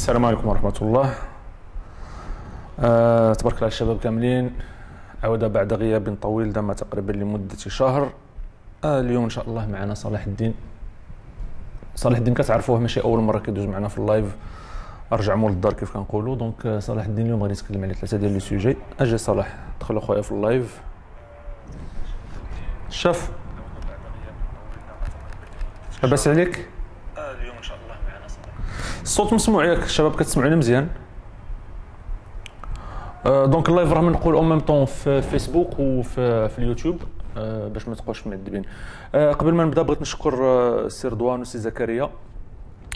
السلام عليكم ورحمة الله. تبارك الله الشباب كاملين. عودة بعد غياب طويل دام تقريبا لمدة شهر. اليوم إن شاء الله معنا صلاح الدين. صلاح الدين كتعرفوه ماشي أول مرة كيدوز معنا في اللايف، أرجع مول الدار كيف كنقولوا. دونك صلاح الدين اليوم غادي نتكلم على 3 ديال لي سوجي. أجي صلاح دخل أخويا في اللايف. شاف لاباس عليك؟ اليوم إن شاء الله معنا صلاح. الصوت مسموع ياك الشباب؟ كتسمعوني مزيان؟ دونك اللايف راه نقول او ميم طون في فيسبوك وفي اليوتيوب باش ما تبقاوش معذبين. قبل ما نبدا بغيت نشكر السي رضوان والسي زكريا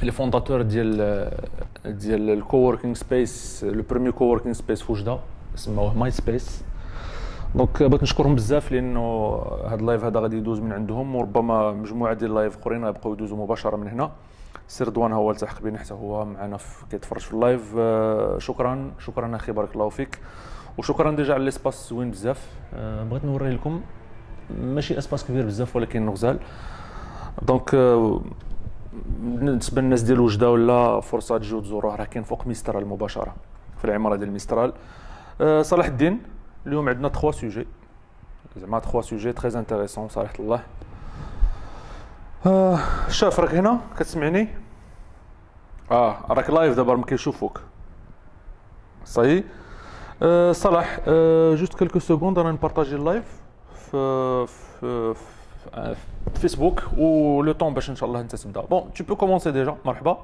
لي فونداتور ديال الكووركينغ سبيس، لو بروميير كووركينغ سبيس في وجده سماوه ماي سبيس. دونك بغيت نشكرهم بزاف لانه هذا اللايف هذا غادي يدوز من عندهم، وربما مجموعه ديال اللايف اخرين غيبقاو يدوزوا مباشره من هنا. السي رضوان هو التحق بينا حتى هو معنا كيتفرج في اللايف. شكرا اخي، بارك الله فيك، وشكرا ديجا على ليسباس زوين بزاف. بغيت نوري لكم ماشي اسباس كبير بزاف ولكن غزال. دونك بالنسبه للناس ديال وجده ولا فرصه تجيو تزوروه، راه كاين فوق ميسترال مباشره في العماره ديال ميسترال. صلاح الدين اليوم عندنا 3 سوجي، زعما 3 سوجي تري انتريسون صراحه الله. شاف راك هنا كتسمعني؟ راك لايف دابا ما كيشوفوك صاي. صلاح جوست كلكو سكوند انا نبارطاجي اللايف في فيسبوك ولو طون باش ان شاء الله انت تبدا. بون tu peux commencer déjà. مرحبا.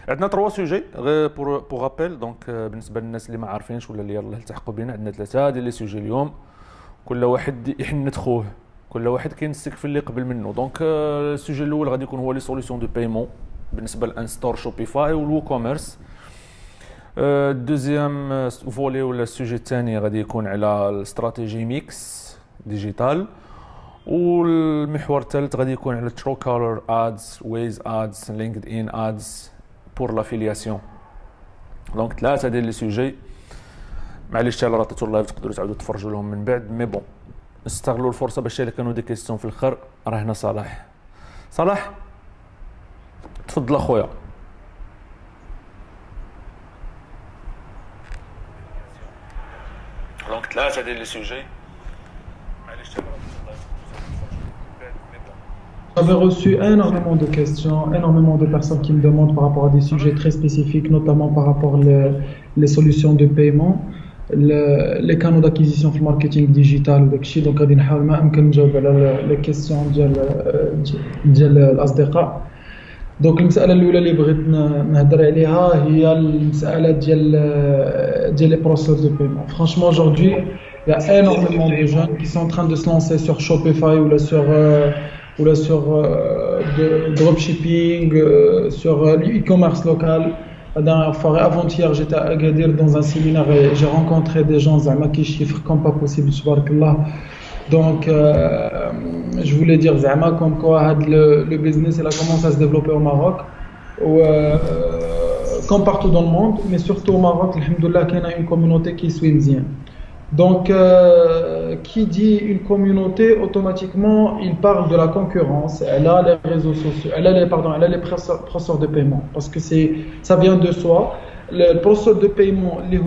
عندنا 3 سوجي غير بور رابيل. دونك بالنسبه للناس اللي ما عارفينش ولا اللي يلاه التحقوا بينا، عندنا 3 ديال لي سوجي اليوم، كل واحد يحنت خوه، كل واحد كينسك في اللي قبل منه. دونك السوجي الاول غادي يكون هو لي سوليسيون دو بايمون بالنسبه للانستور شوبيفاي والوو كوميرس. الدوزيام فولي ولا السوجي الثاني غادي يكون على الاستراتيجي ميكس ديجيتال، والمحور الثالث غادي يكون على ترو كولر ادز، ويز ادز، لينكد ان ادز بور لافيلياسيون. دونك 3 ديال لي سوجي. معليش على راتيتو اللايف، تقدروا تعاودوا تفرجوا لهم من بعد، مي بون نستغلوا الفرصه باش الا كانوا دي كيستيون في الاخر. راه هنا صلاح تفضل اخويا. دونك 3 ديال لي سوجي. معليش على راتيتو اللايف. J'avais reçu énormément de questions, énormément de personnes qui me demandent par rapport à des sujets très spécifiques, notamment par rapport les solutions de paiement, les canaux d'acquisition في الماركتينغ ديجيتال وداك الشيء. دونك غادي نحاول ما امكن نجاوب على لي كيسيون ديال الاصدقاء. دونك المساله الاولى اللي بغيت نهضر عليها هي المساله ديال لي بروسيس دو بايمون. فرانشمون aujourd'hui il y a énormément de jeunes qui sont en train de se lancer sur Shopify ou sur de dropshipping, sur l'e-commerce local. La dernière fois, avant-hier, j'étais à Agadir dans un séminaire et j'ai rencontré des gens qui chiffrent comme pas possible, subhanakallah. Donc, je voulais dire comme quoi le business il a commencé à se développer au Maroc, comme partout dans le monde, mais surtout au Maroc, alhamdoulilah, il y a une communauté qui suit bien. Donc, qui dit une communauté, automatiquement, il parle de la concurrence. Elle a les réseaux sociaux, elle a les processeurs de paiement, parce que ça vient de soi. Le processeur de paiement, le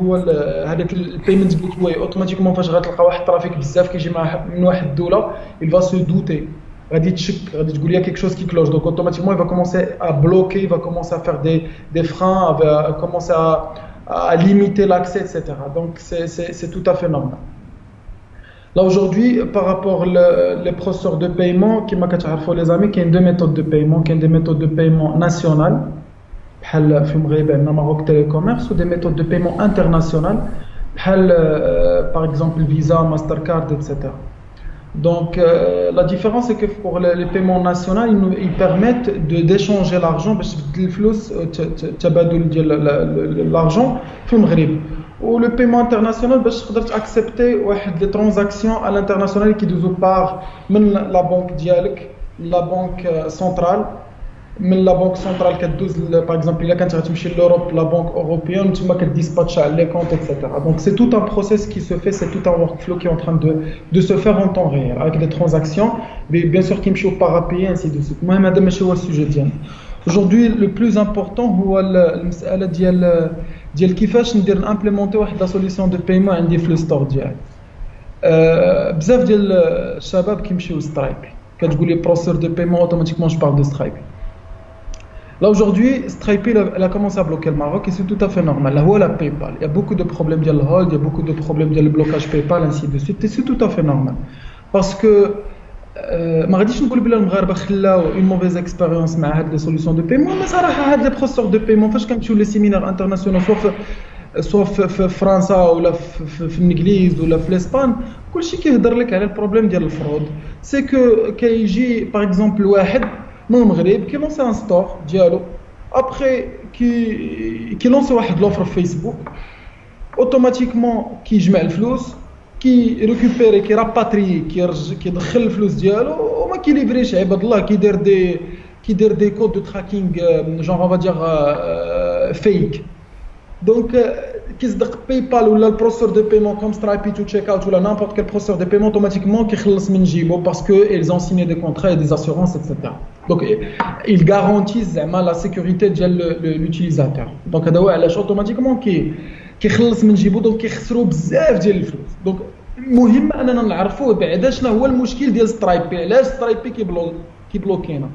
payment gateway, automatiquement, quand tu as un trafic bizarre qui vient d'une doula, il va se douter. Il y a quelque chose qui cloche, donc automatiquement, il va commencer à bloquer, il va commencer à faire des freins, il va commencer à limiter l'accès, etc. Donc c'est tout à fait normal. Là aujourd'hui, par rapport les processeurs de paiement, qui m'a dit les amis, qu'il y a 2 méthodes de paiement, qu'il y a des méthodes de paiement nationales, Maroc Télécommerce, ou des méthodes de paiement internationales, par exemple Visa, Mastercard, etc. Donc la différence c'est que pour les paiements nationaux, ils permettent d'échanger l'argent, l'argent في المغرب. Ou le paiement international, tu peux accepter des transactions à l'international qui doivent par la banque dialek, la banque centrale, من لا بنك سنترال كدوز باغ اكزومبل الا كانت غتمشي لوروب لا بنك اوروبيان تما كديسباتش على لي كونت اكسيتيرا. دونك سي توت ان بروسيس كي سو في، سي توت ان ورك فلو كي ان تران دو سو فير ان طون ريال افيك دي ترانزاكسيون بيان سور كيمشيو بارابيي انسي دو سوت. المهم هذا ماشي هو السوجي ديالنا. Aujourd'hui, le plus important هو المسألة ديال كيفاش ندير نامبليمونتي واحد لا سوليسيون دو بايمون عندي في لو ستور ديالي. بزاف ديال الشباب كيمشيو سترايبي كتقول لي بروسيسور دو بايمون اوتوماتيكمون جو بارل دو سترايبي. Là aujourd'hui, Stripe elle a commencé à bloquer le Maroc et c'est tout à fait normal. Là où la PayPal, il y a beaucoup de problèmes de hold, il y a beaucoup de problèmes de blocage PayPal ainsi de suite et c'est tout à fait normal. Parce que ما غاديش نقول بلا المغاربه خلاو اون موفيز اكسبيريونس مع هاد لي سوليسيون دو بيمون، مي صراحه هاد لي بروسيسور دو بيمون فاش كنمشيو لي سيمينار انترناسيونال سوا في فرنسا ولا في الانجليز ولا في الاسبان، كلشي كيهضر لك على البروبليم ديال الفرود. سي كو كيجي باغ اكزومبل واحد من المغرب كيلونسي ان ستور ديالو، ابخي كيلونسي واحد لوفر في فيسبوك، اوتوماتيكمون كيجمع الفلوس، كي ريكوبيري كي راباتري كيدخل الفلوس ديالو وما كيليفريش عباد الله، كيدير دي كود دو تراكينغ جونغ اون فادير فيك. دونك كيصدق باي بال ولا البروسيسور دو بايمون كوم سترايبي تو تشيك اوت ولا نامبورت كيل بروسيسور دو بايمون اوتوماتيكمون كيخلص من جيبو باسكو ils ont signé des contrats et des assurances etc. Donc ils garantissent زعما لا سيكوريتي ديال لوتيليزاتور. دونك هذا هو علاش اوتوماتيكمون كيخلص من جيبو، دونك كيخسروا بزاف ديال الفلوس. دونك مهم اننا نعرفوا بعدا شنو هو المشكل ديال سترايبي، علاش سترايبي كيبلوكينا.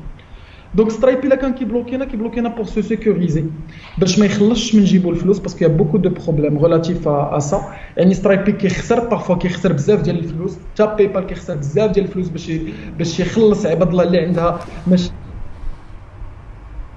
دونك سترايبي الا كان كيبلوكينا بور سو سيكوريزي باش ما يخلصش من جيبو الفلوس، باسكو يا بوكو دو بروبليم ريلاتيف ا سا. يعني سترايبي كيخسر بارفوا كيخسر بزاف ديال الفلوس، حتى باي بال كيخسر بزاف ديال الفلوس باش يخلص عباد الله اللي عندها ماشي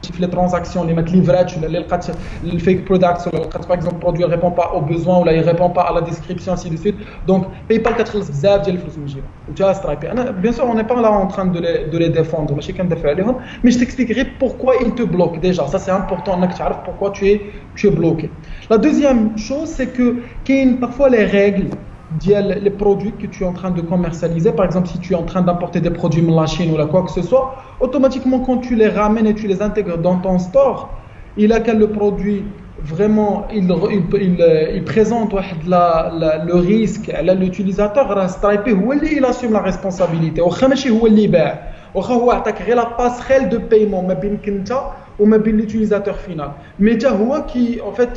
في لي ترانزاكسيون اللي ما تليفراتش ولا اللي لقات الفيك برودكتس ولا لقات باغ اكزومبل برودوي ريبون با او بوزوان ولا يريبون با على ديسكريبسيون سي دو سويت. دونك باي بال كتخلص بزاف ديال الفلوس من جيبها. وتا سترايبي انا بيان سور اون با لا اون تران دو لي ديفوندر، ماشي كندافع عليهم، مي جو تكسبليك غير بوركوا il te bloque déjà. Ça c'est important انك تعرف pourquoi tu es bloqué. La deuxième chose c'est que كاين parfois les règles les produits que tu es en train de commercialiser. Par exemple, si tu es en train d'importer des produits de la Chine ou quoi que ce soit, automatiquement quand tu les ramènes et tu les intègres dans ton store, il a que le produit vraiment il présente le risque à l'utilisateur. Stripe il assume la responsabilité. واخا ماشي هو اللي باع، واخا هو عطاك غير لا باسريل دو بايمون ما بينك انت وما بين l'utilisateur final, mais déjà هو qui en fait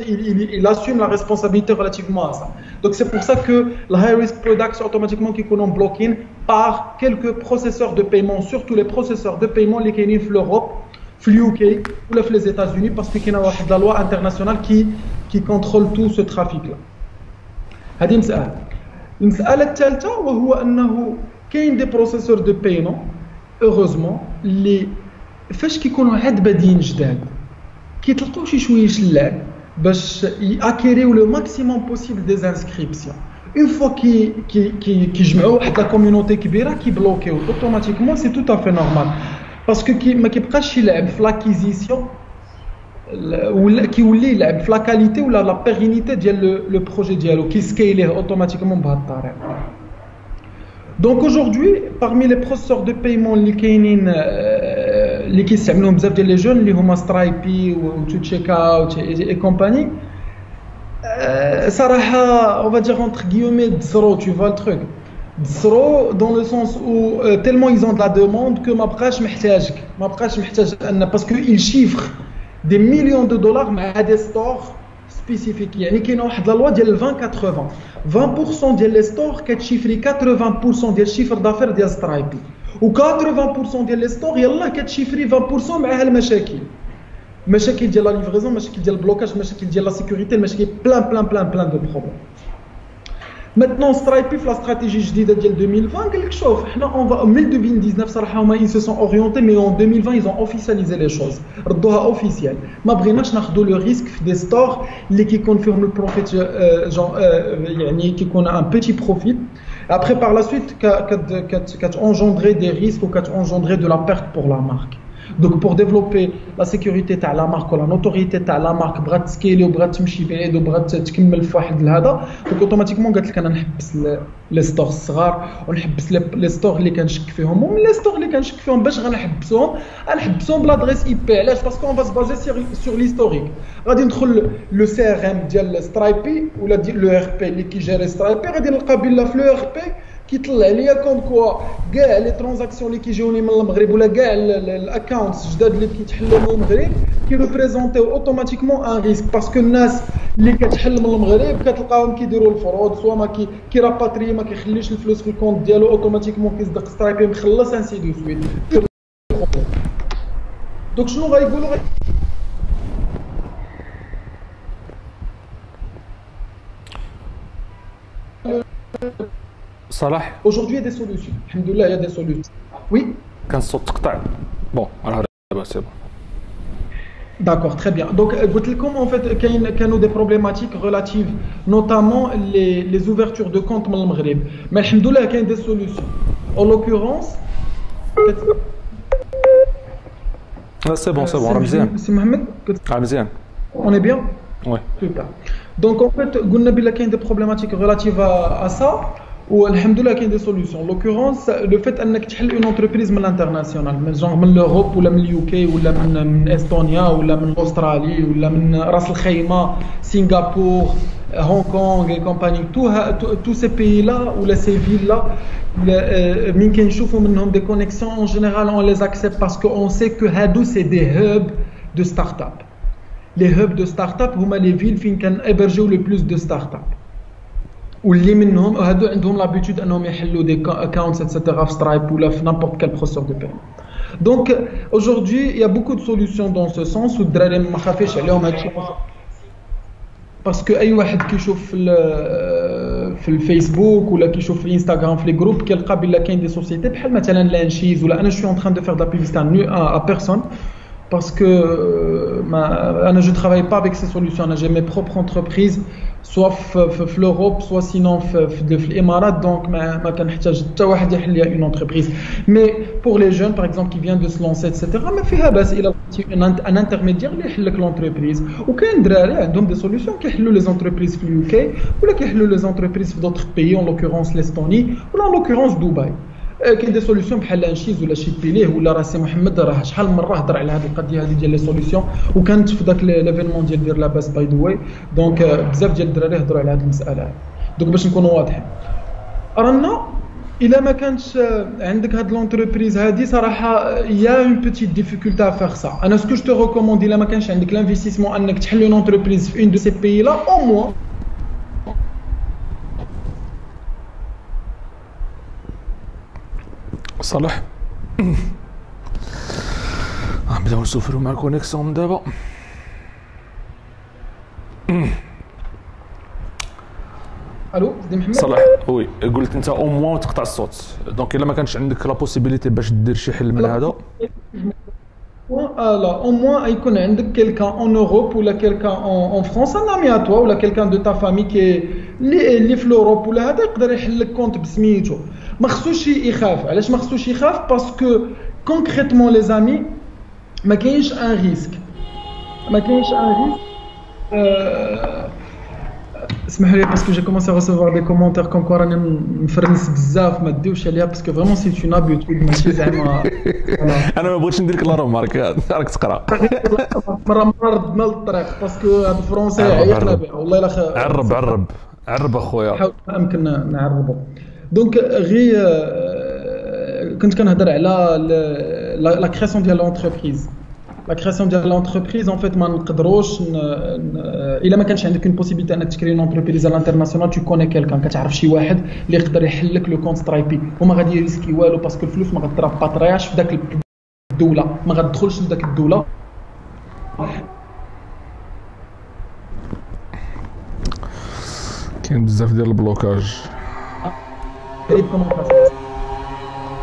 il assume la responsabilité relativement à ça. Donc c'est pour ça que le high risk products automatiquement qui sont bloqués par quelques processeurs de paiement, surtout les processeurs de paiement les كاينين في l'Europe, في l'UK ou في les États-Unis, parce que كاينه واحد la loi internationale qui contrôle tout ce trafic là. هذه مسألة. المسألة الثالثة وهو أنه كاين des processeurs de paiement heureusement اللي فاش كيكونوا عاد بادين جداد كيطلقوا شي شويه اللعب باش ياكيريو لو ماكسيموم بوسيبل دي انسكريبسيون. اون فوا كيجمعوا واحد لا كوميونيتي كبيره كيبلوكيو اوتوماتيكمون. سي تو افي نورمال باسكو ما كيبقاش يلعب في لاكيزيسيون ولا كيولي يلعب في لا كاليتي ولا لا بيرينيتي ديال لو بروجي ديالو، كيسكيليه اوتوماتيكمون بهذه الطريقه. Donc aujourd'hui, parmi les processeurs de paiement اللي كاينين اللي كيستعملوهم بزاف ديال لي جون اللي هما سترايبي و تو تشيك اوت اي كومباني، صراحه on va dire entre guillemets zéro, tu vois le truc zéro dans le sens où tellement ils ont de la demande que ما بقاش محتاج ان باسكو il chiffre des millions de dollars مع des stores spécifiques. يعني كاينه واحد لا لوا ديال 20% ديال لي ستور كتشيفري 80% ديال الشيفر دافير ديال سترايبي، و 80% ديال لي ستور يلاه كتشيفري 20% معها المشاكل ديال لا ليفريزون، مشاكل ديال البلوكاج، مشاكل ديال لا سيكوريتي، مشاكل بلان دو بروبليم. Maintenant, Stripe, la stratégie جديدة ديال 2020 قال لك شوف حنا on va en 2019 صراحة هما ils se sont orientés, mais en 2020 ils ont officialisé les choses، ردوها officiel. ما بغيناش ناخذوا لو ريسك في دي ستور اللي كيكون فيهم البروفيت يعني كيكون ان بيتي بروفيت. Après par la suite engendrer des risques ou engendrer de la perte pour la marque. Donc pour développer la sécurité تاع la marque ou la notoriété تاع la marque بغات تسكيلي وبغات تمشي بعيد وبغات تكمل في واحد الهذا، دونك اوتوماتيكمون قالت لك انا نحبس لي ستور الصغار ونحبس لي ستور اللي كنشك فيهم، ومن لي ستور اللي كنشك فيهم باش غنحبسهم بلادريس اي بي. علاش؟ باسكو اون فا سبازي سور ليستوريك. غادي ندخل لو سي ار ام ديال سترايبي ولا ديال لو ار بي اللي كيجيري سترايبي، غادي نلقى بلا في لو ار بي كيطلع ليا كوم كوا كاع لي ترانزاكسيون اللي كيجيوني من المغرب ولا كاع الاكونتس جداد اللي كيتحلوا من المغرب كيريبريزونتيو اوتوماتيكمون ان ريسك باسكو الناس اللي كتحل من المغرب كتلقاهم كيديروا الفرود سوا ما كيراباتري ما كيخليش الفلوس في الكونت ديالو اوتوماتيكمون كيصدق سترايبي مخلص انسي دو سويت. دونك شنو غايقولوا صلاح aujourd'hui il y a des solutions alhamdoulilah il y a des solutions oui كان الصوت تقطع بون راه دابا سي بون. D'accord, très bien. Donc, comme en fait, qu'il y a des problématiques relatives, notamment les ouvertures de comptes dans le Maghreb. Mais alhamdoulilah, il y a des solutions. En l'occurrence, c'est bon, Ramzian. C'est Mohamed. Ramzian. On est bien? Oui. Super. Donc, en fait, il y a des problématiques relatives à ça. Ou alhamdoulilah qu'il y a des solutions. En l'occurrence, le fait que tu aies une entreprise de l'international, genre de l'Europe ou de UK ou de l'Estonie ou de l'Australie ou de Ras Al Khaimah, Singapour, Hong Kong et compagnie, tous ces pays-là ou ces villes-là, des connexions en général on les accepte parce qu'on sait que c'est des hubs de start-up. Les hubs de start-up, sont les villes qui ont hébergé le plus de start-up. واللي منهم هادو عندهم لابيتود انهم يحلوا دي اكونتس اتسيتيرا في سترايب ولا في نابورت كال بروسيسور دو بايمون. دونك aujourd'hui il y a beaucoup de solutions dans ce sens والدراري ما خافيش عليهم هادشي باسكو اي واحد كيشوف في الفيسبوك ولا كيشوف في الانستغرام في لي جروب كيلقى بلا كاين دي سوسيتي بحال مثلا لانشيز ولا انا شوي en train de faire de la publicité à personne parce que je ne travaille pas avec ces solutions. J'ai mes propres entreprises, soit en Europe, soit sinon en Émirats. Donc, je n'ai une entreprise. Mais pour les jeunes, par exemple, qui viennent de se lancer, etc., il y a un intermédiaire qui fait l'entreprise. Ou il y a des solutions qui font les entreprises au UK, ou qui font les entreprises d'autres pays, en l'occurrence l'Estonie, ou en l'occurrence Dubaï. كاين دي سوليوشن بحال لانشيز ولا شيبي ليه ولا راسي محمد راه شحال من مره هضر على هذه القضيه هذه ديال لي سوليوشن وكانت في ذاك ليفينمون ديال دير لاباس باي ذا واي دونك بزاف ديال الدراري هضروا على هذه المساله هذه دونك باش نكونوا واضحين رانا الا ما كانش عندك هاد لونتربريز هادي صراحه يا اون بيتيت ديفيكولتي ا فيغ سا انا سكو جو تو ريكوموند الا ما كانش عندك لانفستيسمون انك تحل اون انتربريز في اون دو سي بيي لا او موان صالح نبداو نسوفرو مع الكونيكسيون من دابا. الو سيدي محمد صالح وي قلت انت او موان تقطع الصوت دونك الا ما كانش عندك لا بوسيبيليتي باش دير شي حل من هذا لا au moins يكون عندك quelqu'un en Europe ولا quelqu'un en France un ami à toi ولا quelqu'un de ta famille qui اللي في l'Europe ولا هذا يقدر يحل لك كونت بسميتو ما خصوش يخاف. علاش ما خصوش يخاف؟ باسكو كونكريتمون لي زامي ما كاينش ان ريسك اسمحوا لي باسكو جي كومونسي ا ريسيفوار دي كومونتير كوم كو راني مفرنس بزاف ما ديوش عليها باسكو فريمون سي اون ابيتود ماشي زعما انا ما بغيتش ندير لك لا رومارك راك تقرا مره ردنا للطريق باسكو هذا الفرونسي عيقنا به والله الا عرب اخويا حاول ما امكن نعربو. دونك غير كنت كنهضر على لا كرياسيون ديال لونتربريز. لا كرياسيون ديال لونتربريز ان فيت ما نقدروش الا ما كانش عندك اون بوسيبيليتي انك تكري اون انتربريز على الانترناسيونال تو كوني كيلكان كتعرف شي واحد اللي يقدر يحل لك لو كونت سترايبي وما غادي يريسكي والو باسكو الفلوس ما غتراباطرياش في داك الدوله ما غتدخلش لذاك الدوله. كاين بزاف ديال البلوكاج.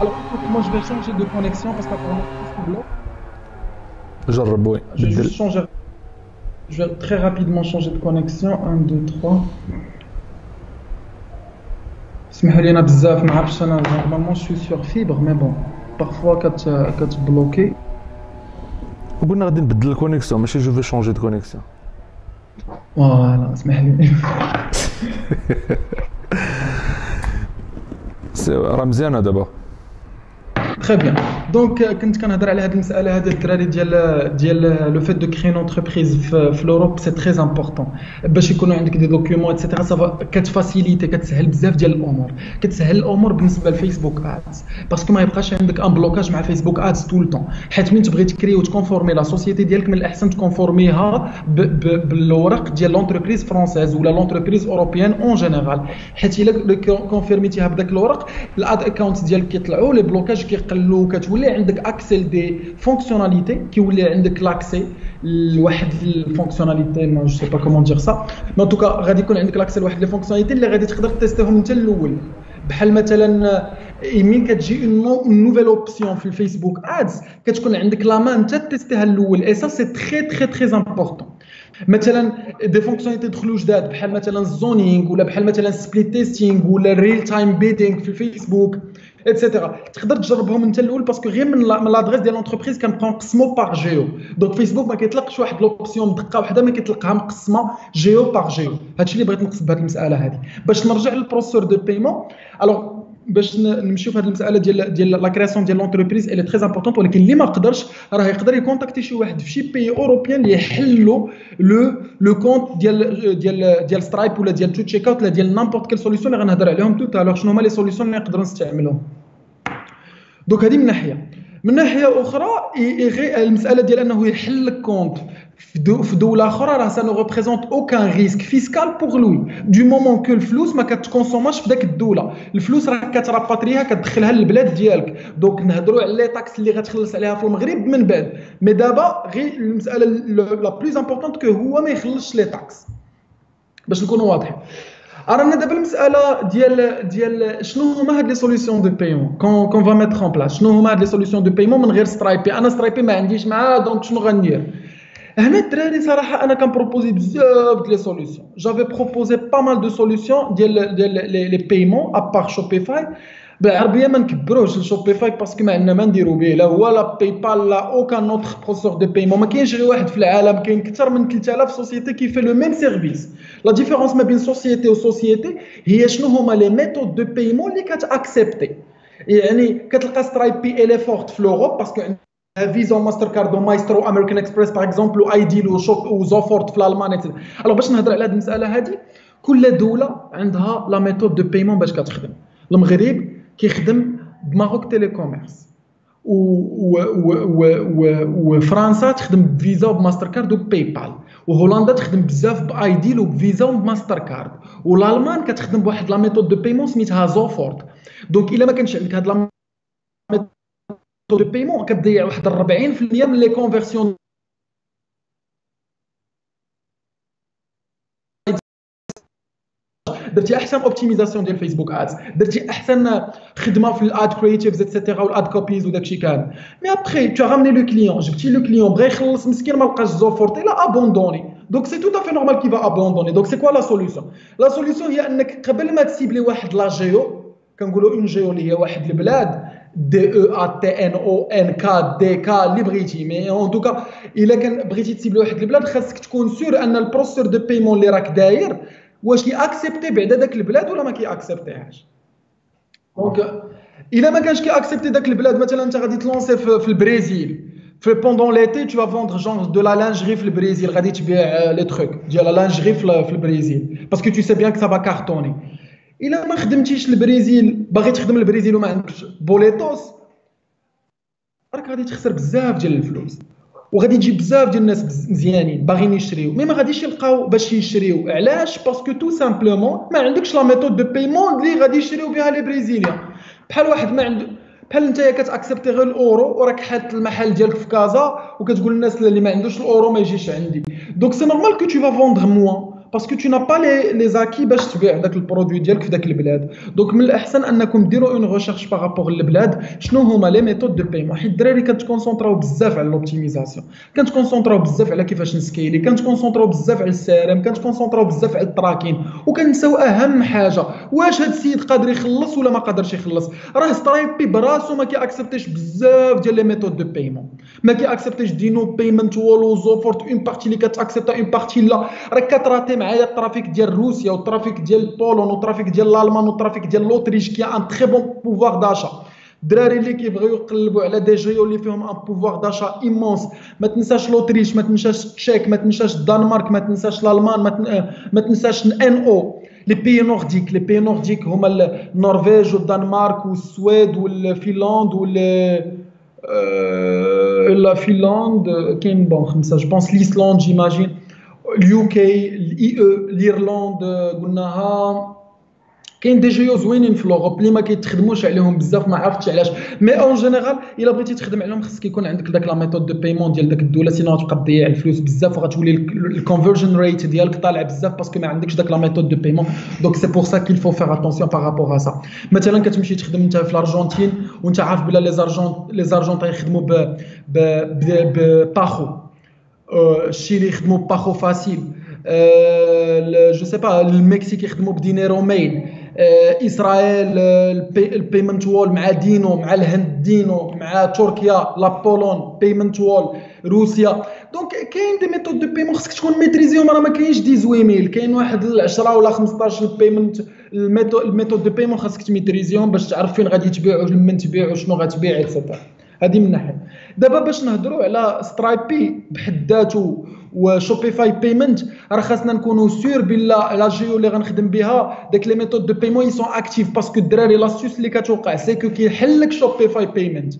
Alors moi je vais changer de connexion parce qu'apparemment c'est bloqué. جرب وي Je vais juste changer. Je vais très rapidement changer de connexion. 1, 2, 3. اسمحوا لي انا بزاف ما عرفتش انا نورمالمون شوي سور فيبر مي بون بارفوا كتبلوكي. وقلنا غادي نبدل الكونيكسيون ماشي جو في شونجي دو كونيكسيون. فوالا اسمح لي. راه مزيانه دابا. Très bien. Donc, quand on a على هذه المسألة هذه الدراري ديال le fait de créer une entreprise في l'Europe c'est très important باش يكونوا عندك des documents etc. ça va كتفاسيليتي كتسهل بزاف ديال الأمور كتسهل الأمور بالنسبة لفيسبوك ادز باسكو ما يبقاش عندك ان بلوكاج مع فيسبوك ادز طول الوقت حيت من تبغي تكري وتكونفورمي لا سوسيتي ديالك من الأحسن تكونفورميها بالورق ديال لونتربريز فرونسيز ولا لونتربريز اوروبيان اون جينيرال حيت الا كونفيرميتيها بداك الورق الاد اكونت ديالك كيطلعوا لي بلوكاج كيقلوا كتولي عندك اكسل دي فونكسيوناليتي كيولي عندك لاكسي لواحد الفونكسيوناليتي ما جو سي با كومون دير سا مي ان توكا غادي يكون عندك لاكسي لواحد لي فونكسيوناليتي اللي غادي تقدر تيستيهم انت الاول بحال مثلا مين كتجي اون نوفيل اوبسيون في الفيسبوك ادز كتكون عندك لا مان انت تيستيها الاول اي سا سي تري امبورطون مثلا دي فونكسيوناليتي دخلوا جداد بحال مثلا الزونينغ ولا بحال مثلا سبليت تيستينغ ولا الريل تايم بيدينغ في الفيسبوك اتسيتيرا تقدر تجربهم انت الاول باسكو غير من لادريس ديال لونتربريز كنبقاو نقسمو باغ جيو دونك فيسبوك ما كيطلقش واحد لوبسيون دقه واحده ما كيطلقها مقسمه جيو باغ جيو هادشي اللي بغيت نقصد بهذه المساله هذه باش نرجع للبروسيسور دو بايمون الوغ باش نمشيو في هذه المساله ديال لا كرياسيون ديال لونتربريز اللي تري امبورطونت ولكن اللي ما قدرش راه يقدر يكونتاكتي شي واحد في شي بي اوروبيان اللي يحلوا لو كونت ديال سترايب ولا ديال تو تشيك اوت ولا ديال نامبورت كيل سوليسيون اللي غنهضر عليهم تو تالور شنو هما لي سوليسيون اللي نقدروا نستعملوهم دونك هذه من ناحيه اخرى المساله ديال انه يحل لك كونت في دوله اخرى راه سا نو ريبريزونت اوكان ريسك فيسكال بوغ لوي دو مومون كو الفلوس ما كتكونسوماش في داك الدوله الفلوس راه كتراباتريها كتدخلها للبلاد ديالك دونك نهضروا على لي تاكس اللي غتخلص عليها في المغرب من بعد مي دابا غير المساله لا بلوز امبورطونت كو هو ما يخلصش لي تاكس باش نكونوا واضحين رانا دابا المساله ديال شنو هما هاد لي سوليسيون دو بايمون كون فا ميتر اون بلاص شنو هما هاد لي سوليسيون دو بايمون من غير سترايبي انا سترايبي ما عنديش معاه دونك شنو غندير هنا الدراري صراحه انا كنبروبوزي بزاف ديال لي سوليسيون جافي بروبوزي با مال دو سوليسيون ديال لي بايمون ابار شوبيفاي بالعربيه ما نكبروش لشوبيفاي باسكو ما عندنا ما نديرو به لا هو لا باي بال لا اوكان اوتر بروسيسور دو بايمون ما كاينش غير واحد في العالم كاين اكثر من 3000 سوسيتي كيفي لو ميم سيرفيس لا ديفيرونس ما بين سوسيتي وسوسيتي هي شنو هما لي ميثود دو بايمون اللي كتاكسبتي يعني كتلقى سترايب بي الي فورت في لوروب باسكو فيزا ماستر كارد ومايسترو امريكان اكسبريس باغ اكزومبل وايديل وزوفورت في الالمان الوغ باش نهضر على هذه المساله هذه كل دوله عندها لا ميثود دو بايمون باش كتخدم المغرب كيخدم بماروك تيليكوميرس وفرنسا تخدم بفيزا وبماستر كارد وباي بال وهولندا تخدم بزاف بايديل وبفيزا وبماستر كارد والالمان كتخدم بواحد لا ميثود دو بايمون سميتها زوفورت دونك الا ما كانش عندك هاد لا ميثود دو بايمون كتضيع واحد 40% من لي كونفيرسيون درتي احسن اوبتيميزاسيون ديال فيسبوك ادز درتي احسن خدمه في الاد كرييتيفز ايتترا والاد كوبيز وداكشي كامل مي ابخي تو رامني لو كليون جبتي لو كليون بغى يخلص مسكين ما لقاش زوفورت لا ابوندوني دونك سي تو افي نورمال كي فا ابوندوني دونك سي كوا لا سوليوشن هي انك قبل ما تسيبلي واحد لا جيو كنقولوا اون جيو اللي هي واحد البلاد دي او ا تي ان او ان كا دي كا اللي بغيتي مي اون دوكا الا كان بغيتي تسيب لواحد البلاد خاصك تكون سور ان البروسيسور دو بايمون اللي راك داير واش كياكسبتي بعدا داك البلاد ولا ما كياكسبتيهاش دونك الا ما كانش كياكسبتي داك البلاد مثلا انت غادي تلونسي في البرازيل في بوندون ليتي تو فوندر جونغ دو لا لانجري في البرازيل غادي تبيع لي تروك ديال لا لانجري في البرازيل باسكو تو سي بيان كو سا با كارتوني الا ما خدمتيش البرازيل باغي تخدم البرازيل وما عندكش بوليتوس راك غادي تخسر بزاف ديال الفلوس وغادي تجيب بزاف ديال الناس مزيانين باغيين يشريو مي ما غاديش يلقاو باش يشريو علاش باسكو تو سامبلومون ما عندكش لا ميثود دو بايمون اللي غادي يشريو بها لي بريزيليان بحال واحد ما عنده بحال نتايا كتاكسبتي غير الاورو وراك حاط المحل ديالك في كازا وكتقول للناس اللي ما عندوش الاورو ما يجيش عندي دونك سي نورمال كو تو فا فوندر موان باسكو تو نا با لي زاكي باش تبيع داك البرودوي ديالك في داك البلاد دونك من الاحسن انكم ديروا اون ريشيرش بارابور للبلاد شنو هما لي ميثود دو بايمون حيت الدراري كتكونسونطراو بزاف على لوبتيميزاسيون كنتكونسونطراو بزاف على كيفاش نسكيلي كنتكونسونطراو بزاف على السيرم كنتكونسونطراو بزاف على التراكين وكنساو اهم حاجه واش هاد السيد قادر يخلص ولا ما قادرش يخلص راه سترايبي براسو ما كياكسبتيش بزاف ديال لي ميثود دو بايمون ما كياكسبتيش دينو بايمنت ولو زوفورت اون بارتي اللي كتاكسبتا اون بارتي لا راك كتراتي معايا الترافيك ديال روسيا والترافيك ديال بولون والترافيك ديال الالمان والترافيك ديال لوتريش كي ان تري بون بوفوار داشا الدراري اللي كيبغيو يقلبوا على دي جيو اللي فيهم ان بوفوار داشا ايمونس. ما تنساش لوتريش، ما تنساش تشيك، ما تنساش الدنمارك، ما تنساش الالمان، ما تنساش الان او. لي بي نورديك هما النرويج والدنمارك والسويد والفنلند لا فنلند كاين بون خمسه جو بونس ليسلاند جيماجين، اليو كي، الاي او، الايرلند قلناها. كاين دي جيو زوينين في لوروب اللي ما كيتخدموش عليهم بزاف، ما عرفتش علاش. مي اون جينيرال الا بغيتي تخدم عليهم خصك يكون عندك داك لا ميثود دو بايمون ديال داك الدوله، سينو غتبقى تضيع الفلوس بزاف وغتولي الكونفرجن ريت ديالك طالع بزاف باسكو ما عندكش داك لا ميثود دو بايمون. دونك سي بور سا كيل فو فير اتونسيون بارابور ا سا. مثلا كتمشي تخدم انت في الارجنتين وانت عارف بلا لي زارجونتين يخدموا باخو، الشيلي يخدموا باخو فاسيل، جو سي با المكسيك يخدموا بدينيرو ميل، اسرائيل البيمنت وول مع دينو، مع الهند دينو، مع تركيا لا بولون بيمنت وول، روسيا. دونك كاين دي ميثود دو بايمون خصك تكون ميتريزيهم. راه ما كاينش 18 كاين واحد 10 ولا 15 البيمنت الميثود دو بايمون خاصك تميتريزيهم باش تعرف فين غادي تبيع ومن تبيع وشنو غتبيع اكسيتيرا. هذه من ناحيه. دابا باش نهضروا على سترايبي بحد ذاته وشوبيفاي بيمنت، راه خاصنا نكونوا سور بلا لا جيو اللي غنخدم بها داك لي ميثود دو بايمون يسون اكتيف. باسكو الدراري لاستيوس اللي كتوقع سي كو كيحل لك شوبيفاي بيمنت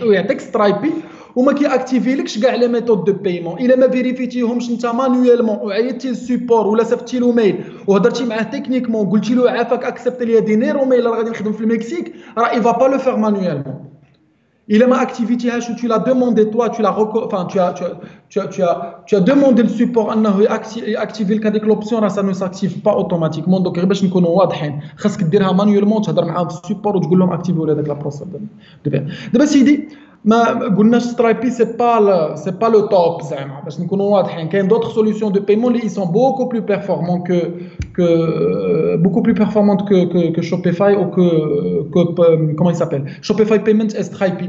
ويعطيك سترايبي وما كياكتيفيلكش كاع لي ميثود دو بايمون. الا ما فيريفيتيهمش انت مانويلمون وعيطتي للسيبور ولا صيفطتي له ميل وهضرتي معاه تكنيكمون قلتي له عافاك اكسبتي لي دينيرو ميل راه غادي نخدم في المكسيك، راه اي فا با لو فير مانويلمون. Il a activité, tu l'as demandé toi, enfin, tu as demandé le support à activer l'option, ça ne s'active pas automatiquement. Donc, باش نكونوا واضحين خاصك ديرها مانيولمون، تهضر معاهم في السيبور وتقول لهم اكتيفيو هذاك لا بروسيدور. دابا سيدي ما قلناش سترايبي سي با لو توب زعما باش نكونوا واضحين. كاين d'autres solutions de paiement اللي sont beaucoup plus performants que Shopify ou que comment il s'appelle Shopify Payment et Stripe.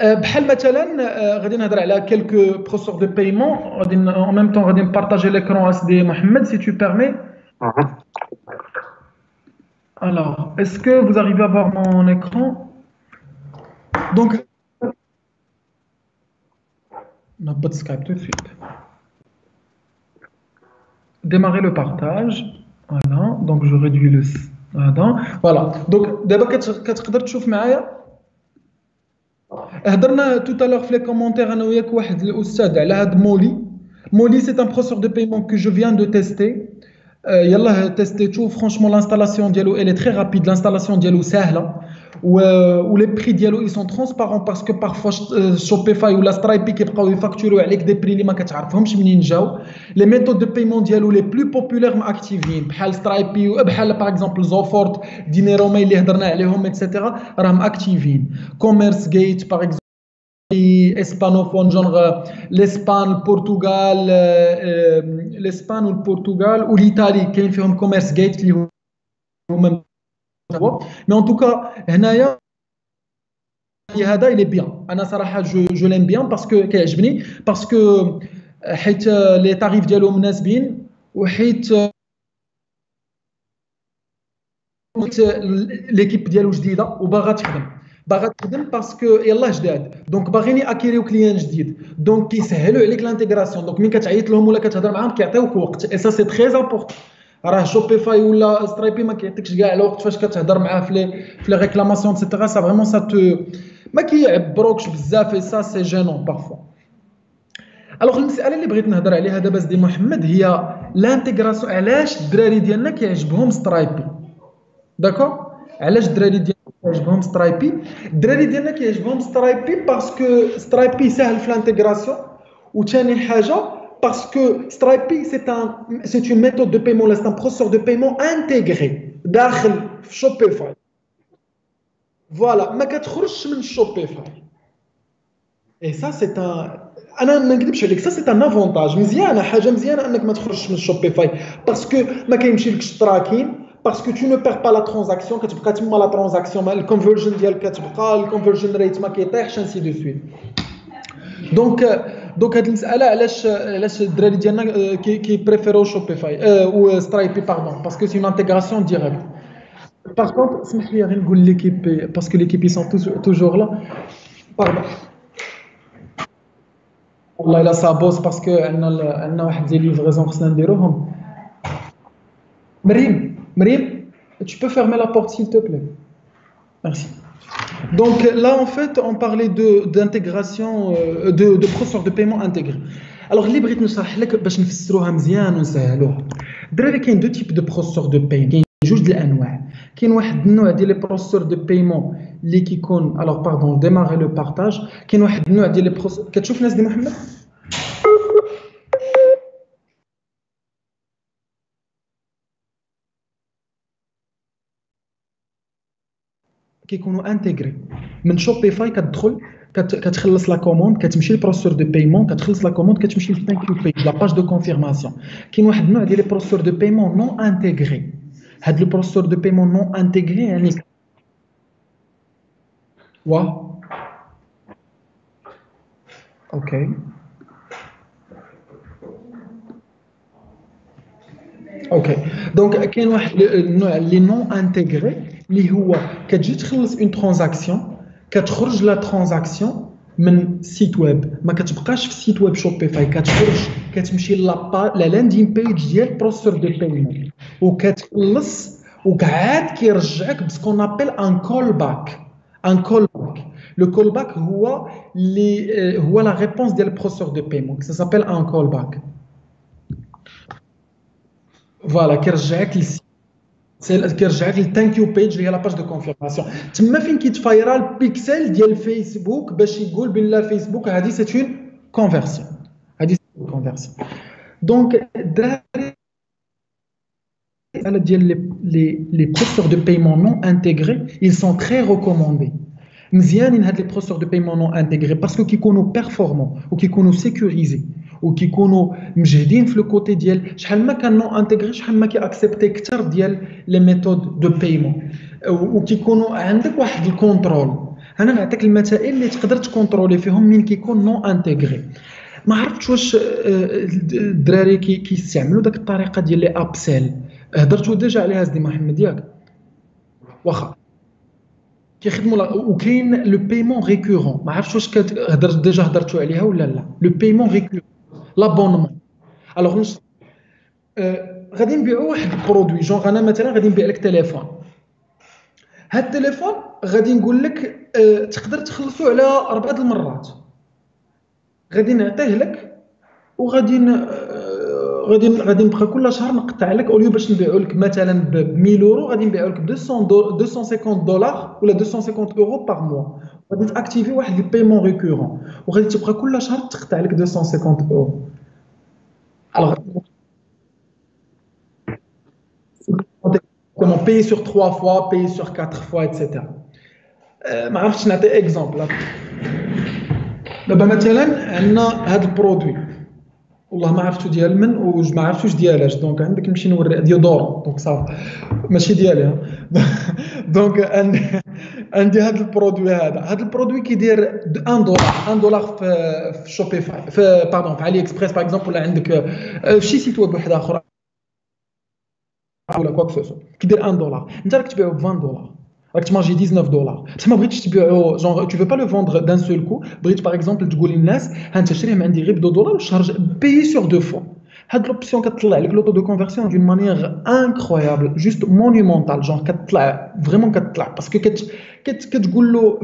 بحال مثلا غادي نهضر على quelques processeurs de paiement. غادي en même temps غادي نبارطاجي l'écran SD Mohamed si tu permets. Alors, est-ce que vous arrivez à voir mon écran? Donc نهبط Skype tout de suite. Démarrer le partage. Voilà, donc je réduis le voilà. Donc d'abord كتقدر تشوف معايا. هضرنا tout à l'heure في les commentaires انا وياك واحد الاستاذ على هاد مولي c'est un processeur de paiement que je viens de tester. يلاه تيستيتو فرانشمون لانستالاسيون ديالو elle est très rapide, l'installation ديالو ساهله و لي بري ديالو ils sont transparents parce que parfois Shopify ولا Stripe كيبقاو يفاكتوريو عليك دي بري اللي ما كتعرفهمش منين جاو. لي ميثود دو بايمون ديالو لي بلو بوبولير ماكتيفين بحال سترايبي بحال باغ اكزومبل زوفورت دينيرو ماي اللي هضرنا عليهم ايتترا راهم اكتيفين. كوميرس جيت باغ اكزومبل اسبانوفون جونغ l'Espagne, le Portugal ou l'Italie كاين فيهم كوميرس جيت اللي هما مي ان توكا هنايا هذا il est bien. انا صراحه جو ليم بيان باسكو كيعجبني باسكو حيت لي تاريف ديالو مناسبين وحيت ليكيب ديالو جديده وباغا تخدم باسكو يلاه جداد دونك باغيين ياكيريو كليان جديد دونك كيسهلوا عليك لانتيغراسيون. دونك ملي كتعيط لهم ولا كتهضر معاهم كيعطيوك وقت اي سا سي تري امبورطون. راه شوبيفاي ولا سترايبي ما كيعطيكش كاع الوقت فاش كتهضر معاه في لي ريكلاماسيون ايتترا. سا فريمون سا ما كيعبروكش بزاف اي سا سي جينون بارفوا. الوغ المساله اللي بغيت نهضر عليها دابا سيدي محمد هي لانتيغراسيون. علاش الدراري ديالنا كيعجبهم سترايبي؟ داكور علاش الدراري ديالنا كيعجبهم سترايبي؟ الدراري ديالنا كيعجبهم سترايبي باسكو سترايبي ساهل في لانتيغراسيون وثاني حاجه باسكو سترايبي سي une méthode de paiement, c'est un processeur de paiement intégré داخل في شوبيفاي. فوالا ما كتخرجش من شوبيفاي اي سا سي انا ما نكذبش عليك سا سي ان افونتاج مزيانه، حاجه مزيانه انك ما تخرجش من شوبيفاي باسكو ما كيمشيلكش التراكين parce que tu ne perds pas la transaction كتبقى تما لا ترانزاكسيون الكونفرجن ديالك كتبقى الكونفرجن ريت ما كيطيحش انسي دو سويت. دونك هاد المساله علاش الدراري ديالنا كي بريفيرو شوبيفاي و سترايبي باردون باسكو سي اون انتيغراسيون ديريكت. Par contre, اسمح لي غير نقول l'équipe parce que l'équipe ils sont toujours là. Pardon. والله الا صابوس باسكو عندنا واحد دي ليفريزون خصنا نديروهم. مريم, tu peux fermer la porte s'il te plaît. Merci. Donc là, en fait, on parlait d'intégration, de processus de paiement intégré. Alors, اللي بغيت نشرح لك باش نفسروها مزيان ونسهلوها. الدراري كاين دو تيب دو بروسيسور دو باي، كاين جوج د الانواع. كاين واحد النوع ديال لي بروسيسور دو بايمون اللي كيكون الوغ باردون ديماري لو بارطاج. كاين واحد النوع ديال لي بروسيسور كتشوف الناس دي محمد كيكونوا انتيغري من شوبيفاي. كتدخل كتخلص لا كوموند، كتمشي للبروسيسور دو بايمون، كتخلص لا كوموند، كتمشي للثانك يو باي لا باج دو كونفيرماسيون. كاين واحد النوع ديال لي بروسيسور دو بايمون نون انتيغري. هاد لو بروسيسور دو بايمون نون انتيغري يعني واه اوكي اوكي. دونك كاين واحد النوع اللي نون انتيغري اللي هو كتجي تخلص اون ترانزاكسيون، كتخرج لا ترانزاكسيون من سيت ويب، ما كتبقاش في سيت ويب شوبيفاي، كتخرج كتمشي لا لاندين بيج ديال بروسيسور دو بايمون وكتخلص وكعاد كيرجعك بسكون ابل ان كول باك. ان كول باك، لو كول باك هو اللي هو لا ريبونس ديال البروسيسور دو بايمون، سا سابيل ان كول باك. فوالا كيرجعك كيرجعك للثانك يو بيج اللي هي لا باج دو كونفيرماسيون. تما فين كيتفايرا البيكسل ديال الفيسبوك باش يقول بان فيسبوك هذه سيت اون كونفيرسيون، هذه سيت كونفيرسيون. دونك الدراري ديال لي بروسيسور دو بايمون نون انتيغري ils sont très recommandés. مزيانين هاد لي بروسيسور دو بايمون نون انتيغري باسكو كيكونوا بيرفورمون وكيكونوا سيكوريزي وكيكونوا مجهدين في لو كوتي ديال شحال ما كان نون انتيغري شحال ما كي اكسبتي كثر ديال لي ميثود دو بايمون وكيكونوا عندك واحد الكونترول. انا نعطيك المسائل اللي تقدر تكونترولي فيهم من كيكون نون انتيغري. ما عرفتش واش الدراري كيستعملوا داك الطريقه ديال لي ابسيل. هضرتوا ديجا عليها سيدي محمد ياك؟ واخا كيخدموا وكاين لو بايمون ريكورون. ما عرفتش واش ديجا هضرتوا عليها ولا لا. لو بايمون ريكورون لابونمون. الوغ غادي نبيعوا واحد البرودوي جونغ انا مثلا غادي نبيع لك تليفون. هاد التليفون غادي نقول لك تقدر تخلصوا على 4 المرات. غادي نعطيه لك وغادي غادي نبقى كل شهر نقطع لك اوليو باش نبيعو لك مثلا ب 1000 يورو غادي نبيعو لك ب 250 دولار ولا 250 اورو بار موا. غادي تاكتيفي واحد البايمون ريكورون وغادي تبقى كل شهر تقطع لك 250 اورو. الوغ كومون باي سور 3 فوا، باي سور 4 فوا ايتترا. ما عرفتش نعطي اكزومبل. دابا مثلا عندنا هذا البرودوي والله ما عرفتو ديال من وما عرفتوش ديالاش. دونك عندك نمشي نوري ديال دور دونك صافي ماشي ديالي. دونك عندي هذا البرودوي هذا البرودوي كيدير 1 دولار في شوبيفاي في باردون في علي اكسبريس باغ اكزومبل، ولا عندك في شي سيت ويب واحد اخر ولا كواك سوسو كيدير 1 دولار. انت راك تبيعو ب 20 دولار راك تمارجي 19 دولار. بصح ما بغيتش تبيعو جونغ تو فو با لو فوندر دان سول كو. بغيت باغ اكزومبل تقول للناس ها انت شريه من عندي غير ب 2 دولار وشارج باي سور 2 فوا. هاد لوبسيون كتطلع لك لوطو دو كونفيرسيون دون مانيير انكرويابل جوست مونيمونتال. جونغ كتطلع فريمون كتطلع باسكو كتقول له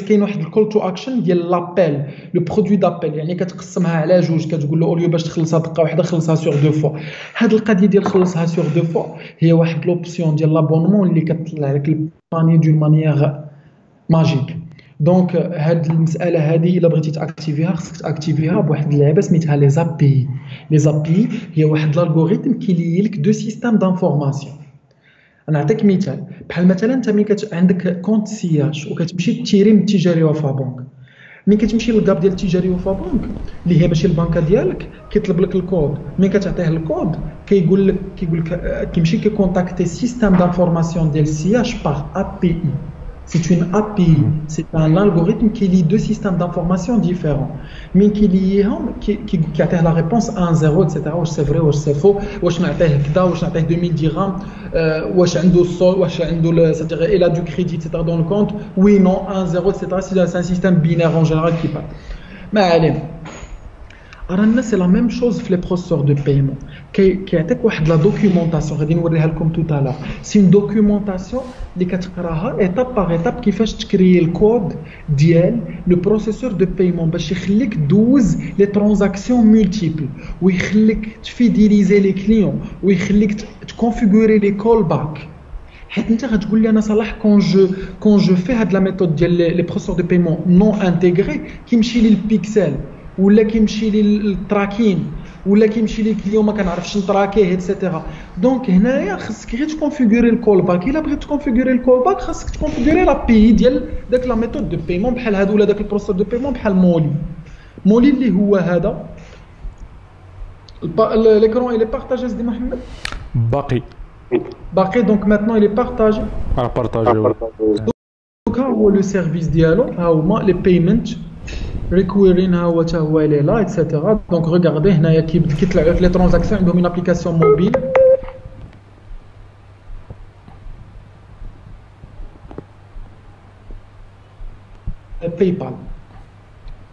كاين واحد الكول تو اكشن ديال لابيل لو برودوي دابيل، يعني كتقسمها على جوج. كتقول له اوليو باش تخلصها دقه واحده خلصها سور 2 فوا. هاد القضيه ديال خلصها سور 2 فوا هي واحد لوبسيون ديال لابونمون اللي كتطلع لك الباني دون مانيير ماجيك. دونك هاد المساله هذه الا بغيتي تاكتيفيها خصك تاكتيفيها بواحد اللعبه سميتها لي زابي. لي زابي هي واحد الالغوريثم كيلي لك دو سيستيم دانفورماسيون. نعطيك مثال بحال مثلا انت ملي عندك كونت سياج وكتمشي تيري من التجاري وفا بنك. ملي كتمشي للكاب ديال التجاري وفا بنك اللي هي ماشي البنكه ديالك كيطلب لك الكود. ملي كتعطيه الكود كيقول لك كيمشي كيكونتاكتي سيستيم دانفورماسيون ديال السياج باغ ابي اي. C'est une API, c'est un algorithme qui lie deux systèmes d'information différents, mais qui lie qui a la réponse 1, 0, etc. واش c'est vrai, واش c'est faux, واش نعطيه كذا, واش نعطيه 2000 dirhams, واش عنده الصول, واش عنده, c'est-à-dire il a du crédit, etc. dans le compte, oui, non, 1, 0, etc. C'est un système binaire en général qui parle. ما علينا. رانا سي لا ميم شوز في لي بروسيسور دو بايمون كيعطيك واحد لا دوكيومونطاسيون غادي نوريها لكم تو تالا سي اون دوكيومونطاسيون اللي كتقراها ايتاب باغ ايتاب كيفاش تكري الكود ديال لو بروسيسور دو بايمون باش يخليك دوز لي ترانزاكسيون مولتيبل ويخليك تفيديليزي لي كليون ويخليك تكونفيغوري لي كول باك حيت انت غتقول لي انا صلاح كون جو في هاد لا ميثود ديال لي بروسيسور دو بايمون نون انتيغري كيمشي لي البيكسل ولا كيمشي لي التراكين ولا كيمشي لي الكليون ما كنعرفش نتراكيه ايتترا دونك هنايا خاصك غير تكونفيغوري الكول باك الا بغيت تكونفيغوري الكول باك خاصك تكونفيغوري لا بي ديال داك لا ميثود دو بايمون بحال هادو ولا داك البروسيسور دو بايمون بحال مولي اللي هو هذا l'écran il est partagé سيدي محمد باقي دونك maintenant il est partagé دونك ها هو لو سيرفيس ديالو ها هما لي بايمنت ريكويرين ها هو حتى هو لي لا ايتترا دونك ريغاردي هنايا كيطلعوا لي ترانزاكسيون عندهم اون ابليكاسيون موبيل باي بال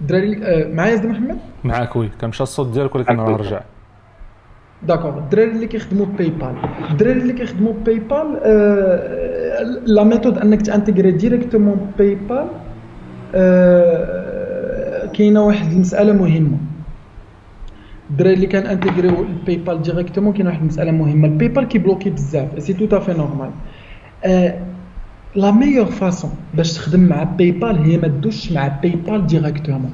دراري معايا سيدي محمد معاك وي كنمشى الصوت ديالك ولكن نرجع داكور الدراري اللي كيخدموا باي بال لا ميثود انك تانتيغري ديريكتومون باي بال كاينه واحد المساله مهمه الدراري اللي كان انتيغريو الباي بال ديريكتومون كاينه واحد المساله مهمه الباي بال كيبلوكي بزاف سي تو افي نورمال لا ميور فاصون باش تخدم مع باي بال هي ما تدوش مع باي بال ديريكتومون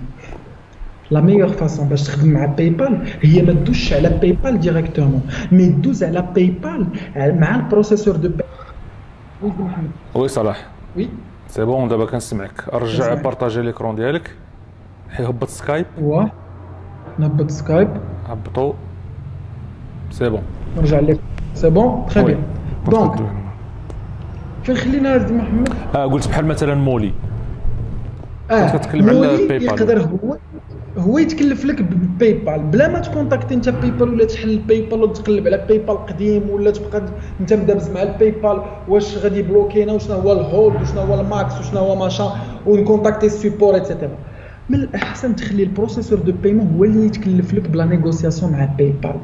لا ميور فاصون باش تخدم مع باي بال هي ما تدوش على باي بال ديريكتومون مي دوز على باي بال مع البروسيسور دو وي محمد وي صلاح وي سي بون دابا كنسمعك رجع بارطاجي ليكرون ديالك هبط سكايب نهبط سكايب هبطو سي بون نرجع لك سي بون تري بيان دونك فين خلينا سيدي محمد قلت بحال مثلا مولي كتكلم على باي بال يقدر هو يتكلف لك باي بال بلا ما تكونتاكتي انت باي بال ولا تحل الباي بال وتقلب على باي بال قديم ولا تبقى انت مدابز مع الباي بال واش غادي بلوكينا وشنو هو الهولد وشنو هو الماكس وشنو هو ماشا ونكونتاكتي السيبور ايتترا من الاحسن تخلي البروسيسور دو بايمون هو اللي يتكلف لك بلا نيغوسياسيون مع باي بال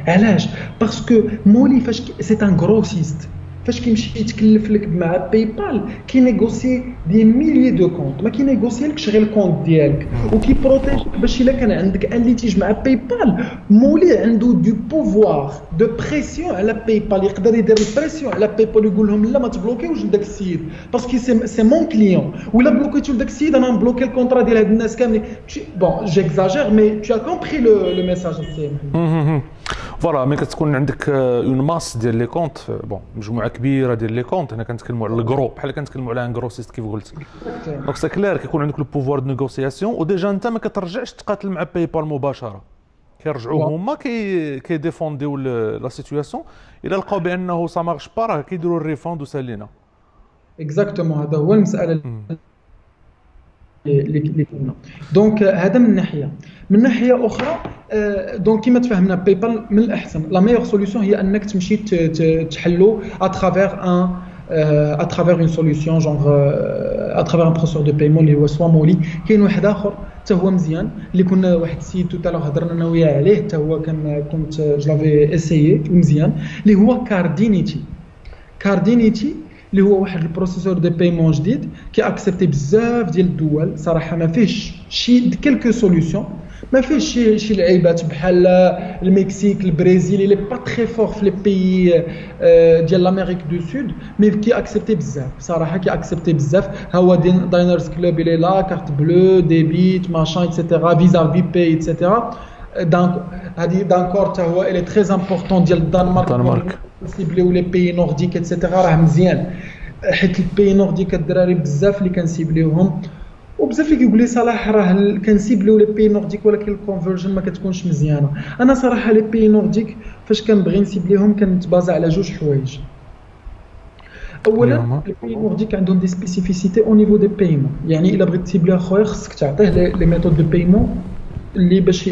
علاش باسكو مولي فاش سي ان غروسيست فاش كيمشي يتكلف لك مع باي بال كينيغوسي دي ميليي دو كونط ما كينيغوسي لكش غير الكونط ديالك وكيبروتيج باش الا كان عندك ان ليتيج مع باي بال مولي عنده دو بوفوار دو بريسيون على باي بال يقدر يدير البريسيون على باي بال يقول لهم لا ما تبلوكيوش لداك السيد باسكو سي مون كليون ولا بلوكيتو لداك السيد انا نبلوكي الكونطرا ديال هاد الناس كاملين بون جيكزاجير مي تو ا كومبري لو ميساج سي فوالا ملي كتكون عندك اون ماس ديال لي كونط بون مجموعه كبيره ديال لي كونط هنا كنتكلموا على الجرو بحال كنتكلموا على ان غروسيست كيف قلت دونك سي كلير كيكون عندك لو بوفوار دو نيغوسياسيون وديجا انت ما كترجعش تقاتل مع باي بال مباشره كيرجعوا هما كيديفونديو لا سيتوياسيون الا لقاو بانه سا مارش با راه كيديروا الريفوند وسالينا اكزاكتومون هذا هو المساله اللي كنا دونك هذا من ناحيه اخرى دونك كما تفهمنا باي بال من الاحسن لا ميور سوليوشن هي انك تمشي تحلو à travers une solution genre à travers un processeur de paiement اللي هو سوا مولي كاين واحد اخر حتى هو مزيان اللي كنا واحد السيد تو تاع هضرنا انا وياه عليه حتى هو كنت جلافي اسيي مزيان اللي هو كاردينيتي اللي هو واحد البروسيسور دو بايمون جديد كي اكسبتي بزاف ديال الدول صراحه ما فيهش شي كلكو سوليوشن ما فيهش شي لعيبات بحال المكسيك البرازيل اللي با تري فور في لي بيي ديال لامريك دو سود مي كي اكسبتي بزاف صراحه كي اكسبتي بزاف ها هو داينرز كلوب اللي لا كارت بلو ديبيت ماشين ايتترا فيزا في بي ايتترا دونك هذه دانكور حتى هو اللي تري امبورطون ديال الدنمارك سيبليو لي بيي نورديك ايتترا راه مزيان حيت البيي نورديك الدراري بزاف اللي كنسيبليوهم وبزاف اللي كيقول لي صلاح راه كنسيبليو لي بيي نورديك ولكن الكونفرجن ما كتكونش مزيانه انا صراحه لي بيي نورديك فاش كنبغي نسيبليهم كنتبازا على جوج حوايج اولا البيمون ديك عندهم دي سبيسيفيسيتي او نيفو دي بيمون، يعني الا بغيت تسيب لي اخويا خصك تعطيه لي ميثود دو بيمون اللي باش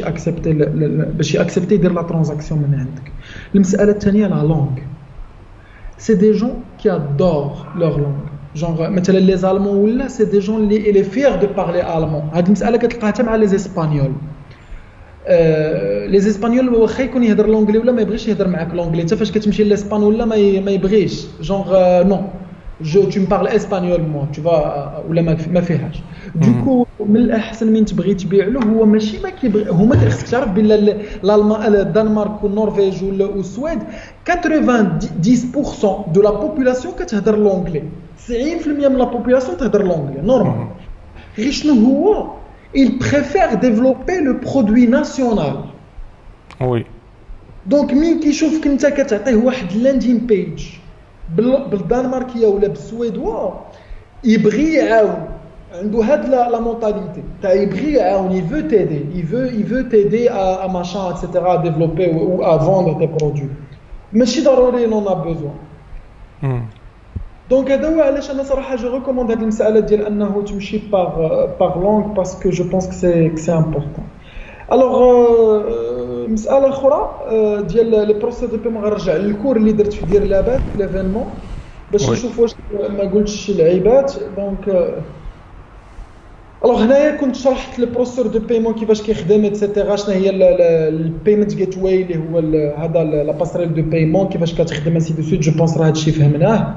ياكسبتي يدير لا ترانزاكسيون من عندك. المساله الثانيه لا لونغ، سي دي جون كي ادور لور لونغ، جونغ مثلا لي زالمون ولا سي دي جون اللي فيغ دو بارلي المون. هاد المساله كتلقاها حتى مع لي اسبانيول. لي اسبانيول واخا يكون يهضر لونجلي ولا ما يبغيش يهضر معاك لونجلي، حتى فاش كتمشي لاسبان ولا ما يبغيش، جونغ نو tu me parles espagnol moi tu vois ولا ما فيهاش. دوكو من الاحسن من تبغي تبيع له هو ماشي ما كيبغي، هما خصك تعرف بلا الالمان الدنمارك والنرويج والسويد 90% دو لا بوبولاسيون كتهضر لونجلي، 90% من لا بوبولاسيون تهضر لونجلي نورمال. غير شنو هو il préfère développer le produit national. Oui. Donc مين كيشوفك انت كتعطيه واحد لاندين بيج بالدنماركيه ولا بالسويدوا يبغي يعاون، عنده هاد لا مونتاليتي تاع يبغي يعاون، il veut t'aider à machin etc à développer ou à vendre tes produits. ماشي ضروري on a besoin. دونك هذا هو علاش انا صراحه جو ريكوموند هذه المساله ديال انه تمشي باغ لونغ باسكو جو بونس كو سي امبورطون. الوغ مساله اخرى ديال لي بروسيس دو بيمون، غنرجع للكور اللي درت في دير لاباس في ليفينمون باش نشوف واش ما قلتش شي لعيبات. دونك الوغ هنايا كنت شرحت لي بروسيس دو بيمون كيفاش كيخدم ايتترا، شنو هي البيمنت جيت واي اللي هو هذا لا باسريل دو بيمون كيفاش كتخدم انسي دو سويت. جو بونس راه هادشي فهمناه.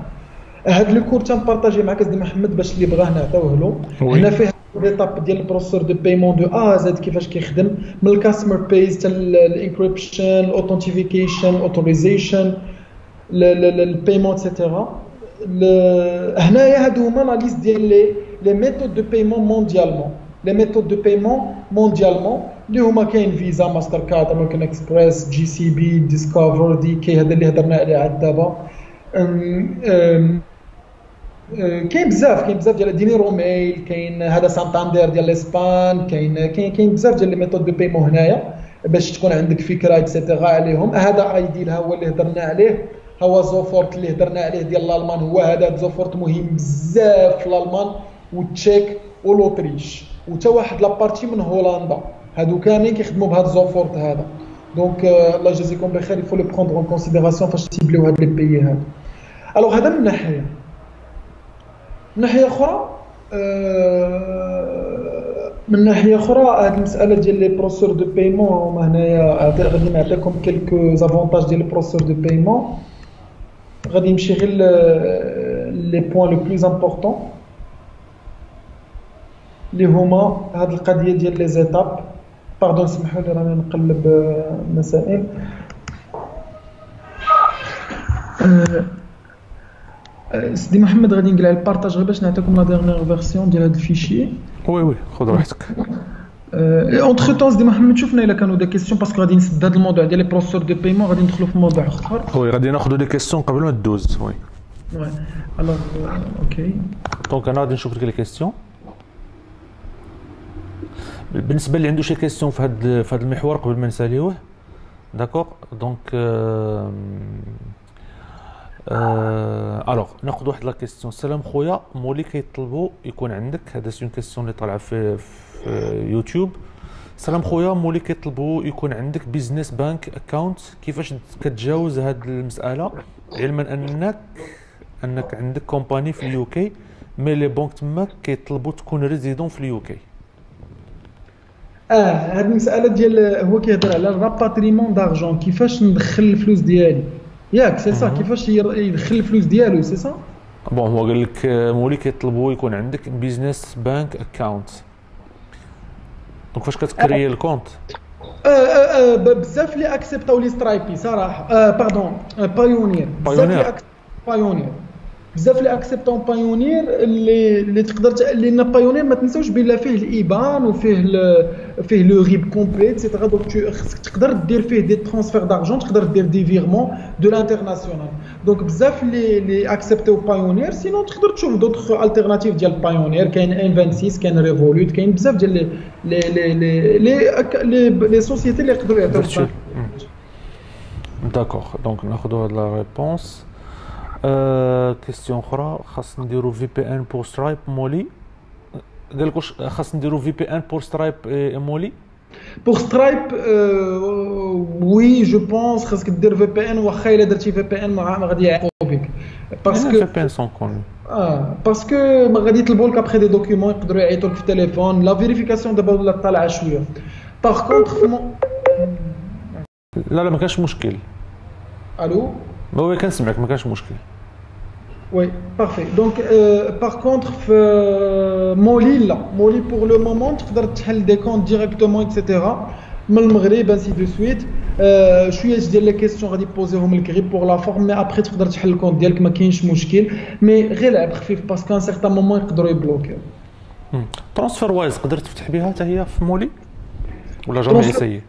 هاد لو كور تنبارطاجي معك سيدي محمد باش اللي بغاه نعطيوه له. هنا فيه ليطاب ديال البروسيسور دو بايمون دو ا زد كيفاش كيخدم من الكاستمر بيز حتى الانكريبشن الاوثنتيفيكيشن اوثوريزيشن البايمون ايتترا. هنايا هادو هما لا ليست ديال لي ميثود دو بايمون مونديالمون، لي ميثود دو بايمون مونديالمون اللي هما كاين فيزا ماستر كارد امريكان اكسبريس جي سي بي ديسكفر دي كي، هذا اللي هضرنا عليه عاد دابا. كاين بزاف ديال دينيرو ميل، كاين هذا سانتاندير ديال الاسبان، كاين بزاف ديال لي ميثود دو بايمون هنايا باش تكون عندك فكره ايتترا عليهم. هذا اي دي هو اللي هضرنا عليه، هو زوفورت اللي هضرنا عليه ديال الالمان، هو هذا زوفورت مهم بزاف في الالمان والتشيك والاوتريش وتا واحد لابارتي من هولندا، هادو كاملين كيخدموا بهذا زوفورت هذا. دونك الله يجازيكم بخير، يفو لو بروندر اون كونسيديراسيون فاش تيبليو هاد لي بيي هادو. الوغ هذا من ناحيه. من ناحيه اخرى هذه المساله ديال لي بروسيسور دو بايمون، هنايا غادي نعطيكم كلكو زافونتاج ديال لي بروسيسور دو بايمون. غادي نمشي غير لي بوين لو بلوز امبورطون اللي هما هذه القضيه ديال لي زيتاب. باردون سمحوا لي راني نقلب مسائل. سيدي محمد غادي نقلع البارطاج غير باش نعطيكم لا ديرنيير فيرسيون ديال هذا الفيشي. وي خذ راحتك. اونتر طون سيدي محمد شوفنا الا كانوا دي كيسيون باسكو غادي نسد هذا الموضوع ديال لي بروسيسور دو بايمون، غادي ندخلوا في موضوع اخر. وي غادي ناخذوا دي كيسيون قبل ما تدوز. وي الوغ اوكي. دونك انا غادي نشوف لك لي كيسيون. بالنسبه اللي عنده شي كيسيون في هذا المحور قبل ما نساليوه. داكور دونك الوغ ناخذ واحد لا كيسيون. السلام خويا، مولي كيطلبوا يكون عندك، هذا سي اون كيسيون اللي طالعه في يوتيوب. السلام خويا، مولي كيطلبوا يكون عندك بيزنس بانك اكاونت، كيفاش كتجاوز هذه المساله علما انك عندك كومباني في اليو كي مي لي بنك تماك كيطلبوا تكون ريزيدون في اليو كي؟ هاد المساله ديال هو كيهضر على الراباتريمون دارجون، كيفاش ندخل الفلوس ديالي ياك سي صح، كيفاش يدخل الفلوس ديالو سي صح. بون هو قال لك مولي كيطلبوا يكون عندك بيزنس بانك اكاونت، دونك فاش كتكري الكونت بزاف اللي اكسبتاو لي سترايبي صراحه. باردون بايونير، بزاف اللي اكسبتون بايونير اللي تقدر لان بايونير ما تنساوش بلا فيه الايبان وفيه فيه لو ريب كومبليت سيتيرا. دونك خصك تقدر دير فيه دي ترانسفير دارجون، تقدر دير دي فيغمون دو لانترناسيونال. دونك بزاف اللي اكسبتو بايونير. سينو تقدر تشوف دوطخ التيرناتيف ديال بايونير، كاين ان 26 كاين ريفولوت، كاين بزاف ديال لي سوسيتي اللي يقدروا يعطيو. داكوغ دونك ناخذوا هاد لا ريبونس. كيستيون اخرى خاص نديرو في بي ان بور سترايب مولي قال لك واش خاص نديرو في بي ان بور سترايب مولي Pour Stripe, oui, je pense خاصك دير VPN واخا الا درتي VPN ما غادي يعطيو بك باسكو في بي ان سون كوني باسكو ما غادي يطلبوا لك ابخي دي دوكيومون يقدروا يعيطوا لك في التليفون لا فيريفيكاسيون دابا ولا طالعه شويه باغ كونطخ لا ما كانش مشكل الو وي كنسمعك ما كانش مشكل Oui, parfait. Donc, par contre, Moli, là, Moli pour le moment, tu peux faire des comptes directement, etc. Mais le Maghreb, ainsi de suite. Je suis à dire les questions à poser au Maghreb pour la forme, mais après, tu peux faire le compte, dire que ma kinch mouchkil. Mais غير خفيف parce qu'à un certain moment, يقدروا يبلوكيو. ترانسفير وايز قدرت تفتح بها حتى هي في مولي ولا جامي اسيي؟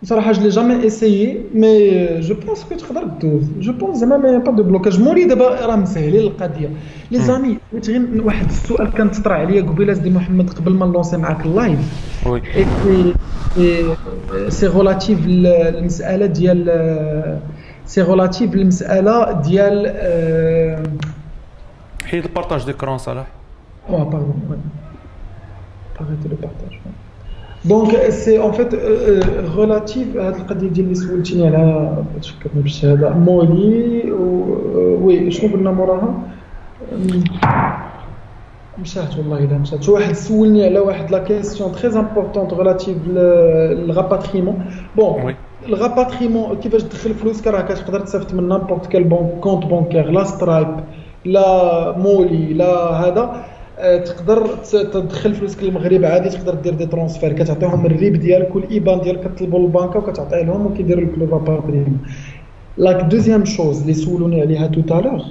صراحة je l'ai jamais essayé mais je pense que تقدر تدوز. Je pense زعما ما با دو بلوكاج. مولي دابا راه مسهلين القضية. لي زامي بغيت غير واحد السؤال كان تطرح عليا قبيله سيدي محمد قبل ما نلونسي معاك اللايف. وي سي ريلاتيف للمسألة ديال سي ريلاتيف للمسألة ديال حيد البارطاج ديكرون صلاح. باردون arrêtez le partage. Donc c'est en fait relative à القضيه ديال اللي سولتيني على تفكرني بالشهاده مولي وي شنو قلنا موراها مشات والله الا مشات واحد سولني على واحد لا كيسيون تري امبورطونط ريلاتيف للغاباتريمون بون الغاباتريمون كيفاش تدخل فلوسك راه كتقدر تصيفط من نيمبورط كال كونت بانكير لا سترايب لا مولي لا هذا تقدر تدخل فلوسك للمغرب عادي تقدر دير دي ترانسفير كتعطيهم الريب ديالك والايبان ديالك كتطلبوا للبنكه وكتعطيه لهم وكيديروا لك لو راباتريمون لا دوزيام شوز اللي سولوني عليها توتالور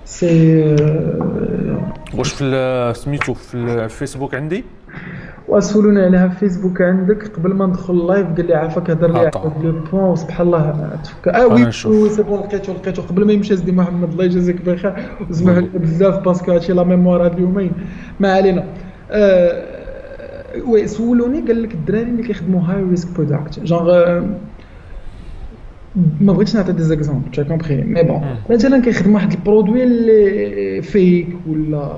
سي واش في سميتو في الفيسبوك عندي وسولوني عليها في فيسبوك عندك قبل ما ندخل اللايف قال لي عافاك هضر لي على لو بوين سبحان الله تفك وي سي بون لقيتو قبل ما يمشي سيدي محمد الله يجازيك بخير وسمح لي بزاف باسكو هادشي لا ميموار هاد اليومين ما علينا وي سولوني قال لك الدراري اللي كيخدموا هاي ريسك برودكت جونغ ما بغيتش نعطي دي زيكزامبل تي كومبري مي بون مثلا كيخدم واحد البرودوي اللي فيك ولا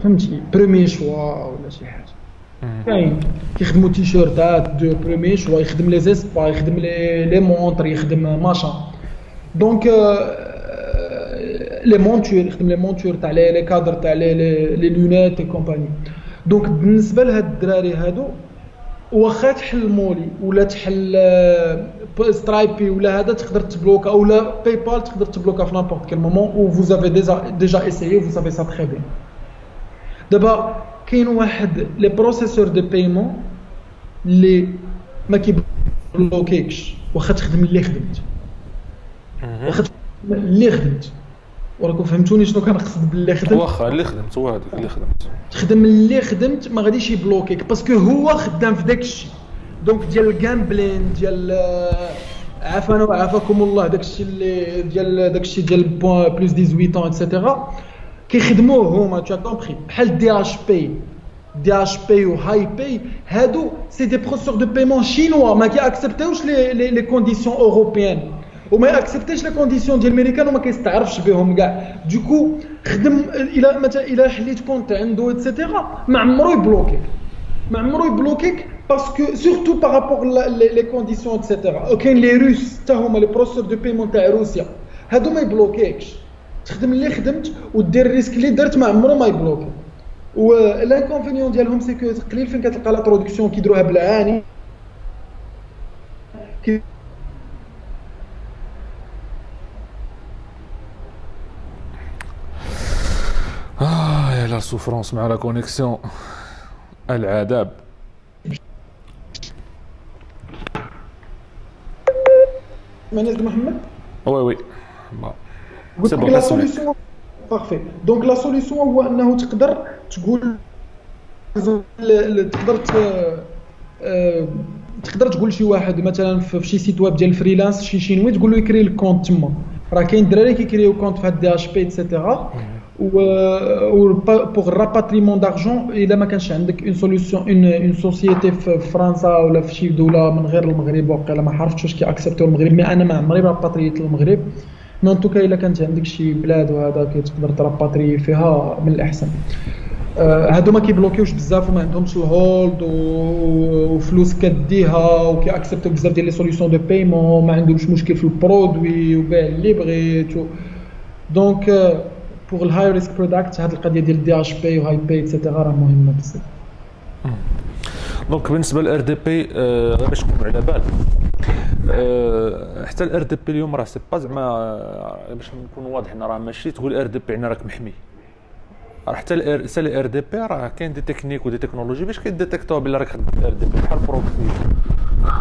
فهمتي بريمي شوا ولا شي حاجه كاين كيخدموا تيشيرتات دو بريمي شوا يخدم لي زيسبا يخدم لي مونطر يخدم ماشا دونك لي مونتور يخدم لي مونتور تاع لي كادر تاع لي لونيت اي كومباني دونك بالنسبه لهاد الدراري هادو واخا تحل مولي ولا تحل سترايبي ولا هذا تقدر تبلوكا اولا باي بال تقدر تبلوكا في نابورت كل مومون و vous avez déjà essayé vous savez ça très bien دابا كاين واحد لي بروسيسور دو بايمون اللي ما كيبلوكيكش واخا تخدم اللي خدمت واخا اللي خدمت وراكم فهمتوني شنو كنقصد باللي خدمت واخا اللي خدمت هو هذاك اللي خدمت تخدم اللي خدمت ما غاديش يبلوكيك باسكو هو خدام في داك الشيء دونك ديال الجامبلين ديال عافانا وعافاكم الله داك الشيء اللي ديال داك الشيء ديال بلوس 18 طون ايتترا كيخدموه هما تو كومبري بحال دي اش بي وهاي بي هادو سي دي بروسيسور دو بايمون شينوا ما كياكسبتوش لي كونديسيون اوروبيان وما ياكسبتيش لي كونديسيون ديال الامريكان وما كيستعرفش بهم كاع دوكو خدم الى مثلا الى حليت كونت عنده ايتترا ما عمرو يبلوكيك باسكو سورتو بارابور لي كونديسيون ايتترا كاين لي روس حتى هما لي بروسيسور دو بايمون تاع روسيا هادو ما يبلوكيكش تخدم اللي خدمت ودير الريسك اللي درت ما عمرو ما يبلوكي والانكونفينيون ديالهم سي كو قليل فين كتلقى لا برودكسيون كيديروها بالعاني يا لا سوفرونس مع لا كونيكسيون العذاب مانيز محمد وي سي بون لا سوليسيون بارفي دونك لا سوليسيون هو انه تقدر تقول تقدر تقول شي واحد مثلا في شي سيت ويب ديال الفريلانس شي شينوي تقول له يكري لك كونت تما راه كاين دراري كيكريو كونت في هاد دي اش بي ايتترا pour rapatriement d'argent الا ما كانش عندك une solution une société في فرنسا ولا في شي دوله من غير المغرب وقيلا ما عرفتش واش كيأكسبتو المغرب مي انا ما عمري راباتريت للمغرب مي ان توكا الا كانت عندك شي بلاد وهذا كتقدر تراباتري فيها من الاحسن. هادو ما كيبلوكيوش بزاف وما عندهمش الهولد وفلوس كديها وكيأكسبتو بزاف ديال لي سوليوشن دو بايمون ما عندهمش مشكل في البرودوي وبيع اللي بغيت دونك pour le high risk product هاد القضيه ديال دي اش بي وهاي بي ايتترا راه مهمه بزاف. دونك بالنسبه للار دي بي غير باش نكونوا على بال حتى الار دي بي اليوم راه سي با زعما باش نكون واضحين راه ماشي تقول ار دي بي يعني راك محمي راه حتى الار دي بي راه كاين دي تكنيك ودي تكنولوجي باش كيديتيكتو بلي راك خدام ار دي بي بحال بروكسي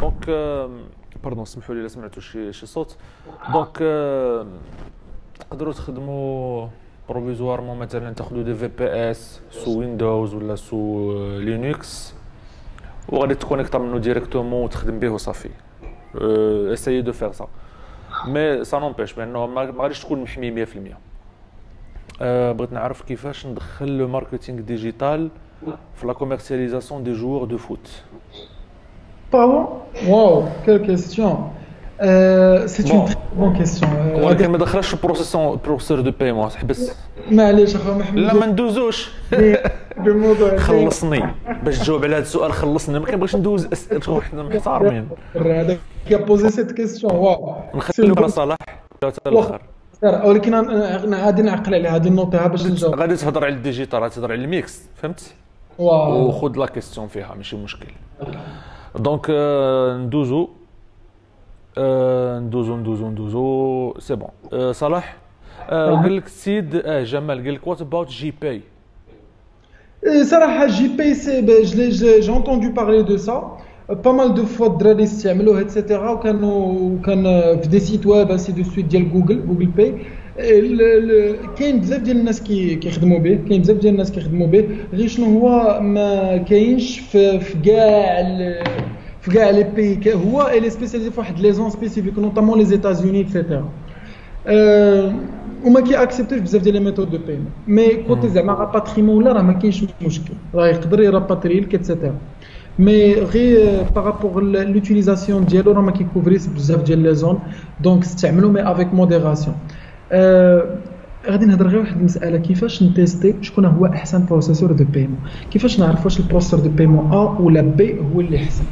دونك باردون سمحوا لي الا سمعتوا شي صوت دونك تقدروا تخدموا بروفيزوارمون مثلا تاخذوا دي في بي اس سو ويندوز ولا سو لينكس وغادي تكونيكتا منو ديريكتومون وتخدم به وصافي اسايي دو فير سا مي سا نونبيش بانه ما غاديش تكون محمي 100%. بغيت نعرف كيفاش ندخل لو ماركتينغ ديجيتال في لا كوميرسياليزاسيون دي جوور دو فوت. Pardon? Wow, quelle question. C'est une très bonne question. ولكن ما دخلش البروسيسور دو بايمون حبس. معليش اخويا محمد. لا ما ندوزوش. بالموضوع خلصني باش تجاوب على هذا السؤال خلصنا ما كنبغيش ندوز اسئله حنا محتارمين. هذا كي بوزي سيت كيستيون واو. نخليو على صلاح حتى الاخر. ولكن انا غادي نعقل على هذه النوطه باش نجاوب. غادي تهضر على الديجيتال غادي تهضر على الميكس فهمت؟ واو. وخذ لا كيستيون فيها ماشي مشكل. دونك ندوزو سي بون. صلاح قال لك السيد جمال قال لك وات اباوت جي باي. صراحه جي باي سي j'ai entendu parler de ça pas mal de fois الدراري استعملوه ايتترا وكان في دي سيت ويب انسي دو سويت ديال جوجل باي كاين بزاف ديال الناس كيخدموا به غير شنو هو ما كاينش في كاع لي بي هو اللي سبيسياليزي في واحد لي زون سبيسيفيك نوطامون لي ايتازوني ايتترا وما كيأكسبتوش بزاف ديال لي ميثود دو بايمون مي كوتي زعما راباتريمون ولا راه ما كاينش مشكل راه يقدر يراباتري لك ايتترا مي غير بارابور لوتيليزاسيون ديالو راه ما كيكوفريش بزاف ديال لي زون دونك استعملوا مي افيك موديراسيون. غادي نهضر غير واحد المساله كيفاش نتيستي شكون هو احسن بروسيسور دو بايمون كيفاش نعرف واش البروسيسور دو بايمون ا ولا بي هو اللي احسن.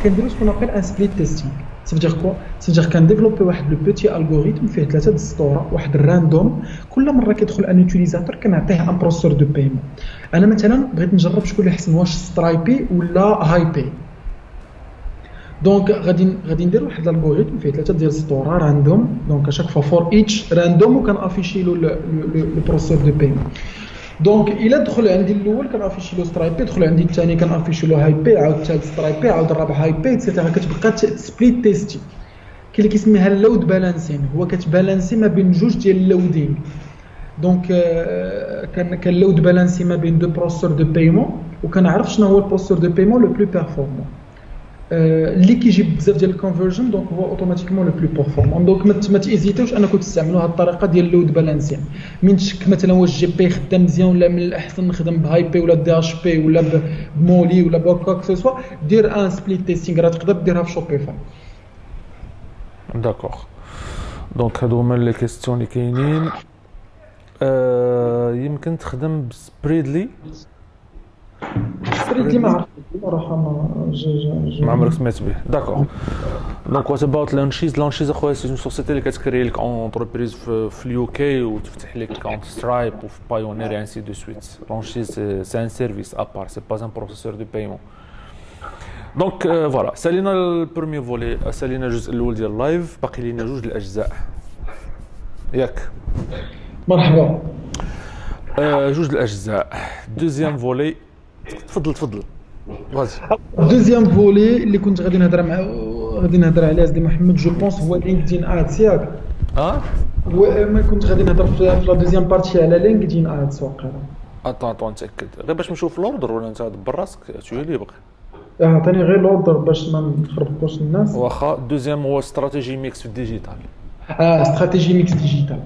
كنديرو سكون ابل ان سبليت تيستينغ سافدير كوا سافدير كنديفلوبي واحد لو بوتي الغوريثم فيه 3 د السطوره واحد الراندوم كل مره كيدخل ان يوتيليزاتور كنعطيه ان بروسيسور دو بايمون. انا مثلا بغيت نجرب شكون اللي احسن واش سترايبي ولا هاي بي دونك غادي ندير واحد الالغوريثم فيه 3 ديال السطوره راندوم دونك اشاك فوا فور ايتش راندوم وكنافيشي له لو بروسيسور دو بايمون. دونك الا دخل عندي الاول كنافيشي له سترايبي دخل عندي الثاني كنافيشي له هاي بي عاود الثالث سترايبي عاود الرابع هاي بي ايتترا كتبقى سبليت تيستي كاين اللي كيسميها اللود بالانسين هو كتبالانسي ما بين جوج ديال اللودين دونك كان لود بالانسي ما بين دو بروسيسور دو بايمون وكنعرف شنو هو البروسيسور دو بايمون لو بلو بيرفورمون اللي كيجيب بزاف ديال الكونفرجن دونك هو اوتوماتيكمون لو بلو بيرفورمون دونك ما تيزيتوش انكم تستعملوا هذه الطريقه ديال اللود بالانسين من تشك مثلا واش جي بي خدام مزيان ولا من الاحسن نخدم بهاي بي ولا دي اش بي ولا بمولي ولا بوكا سوا دير ان سبليت تيستينغ راه تقدر ديرها في شوبيفاي. داكوغ دونك هادو هما لي كيستيون اللي كاينين. يمكن تخدم بسبريدلي ما عرفت صراحه ما عمرك سمعت به. داكوغ دونك وات اباوت لانشيز اخويا سي اون سوسيتي اللي كتكري لك اونتربريز في اليو كي وتفتح لك كونت سترايب وفي بايونير انسي دو سويت. لانشيز سي ان سيرفيس ابار سي با ان بروسيسور دو بايمون. دونك فوالا سالينا البروميير فولي سالينا الجزء الاول ديال اللايف باقي لينا جوج الاجزاء ياك. مرحبا. جوج الاجزاء دوزيام فولي تفضل غازي. دوزيام فولي اللي كنت غادي نهضر عليه سيدي محمد جو بونس هو لينكدين ادز ياك وما كنت غادي نهضر في لا دوزيام بارتي على لينكدين ادز واقيلا. اطون نتاكد غير باش نشوف الاوردر ولا انت دبر راسك تو لي بغي عطيني غير الاوردر باش ما نخربطوش الناس. واخا دوزيام هو استراتيجي ميكس في الديجيتال. استراتيجي ميكس ديجيتال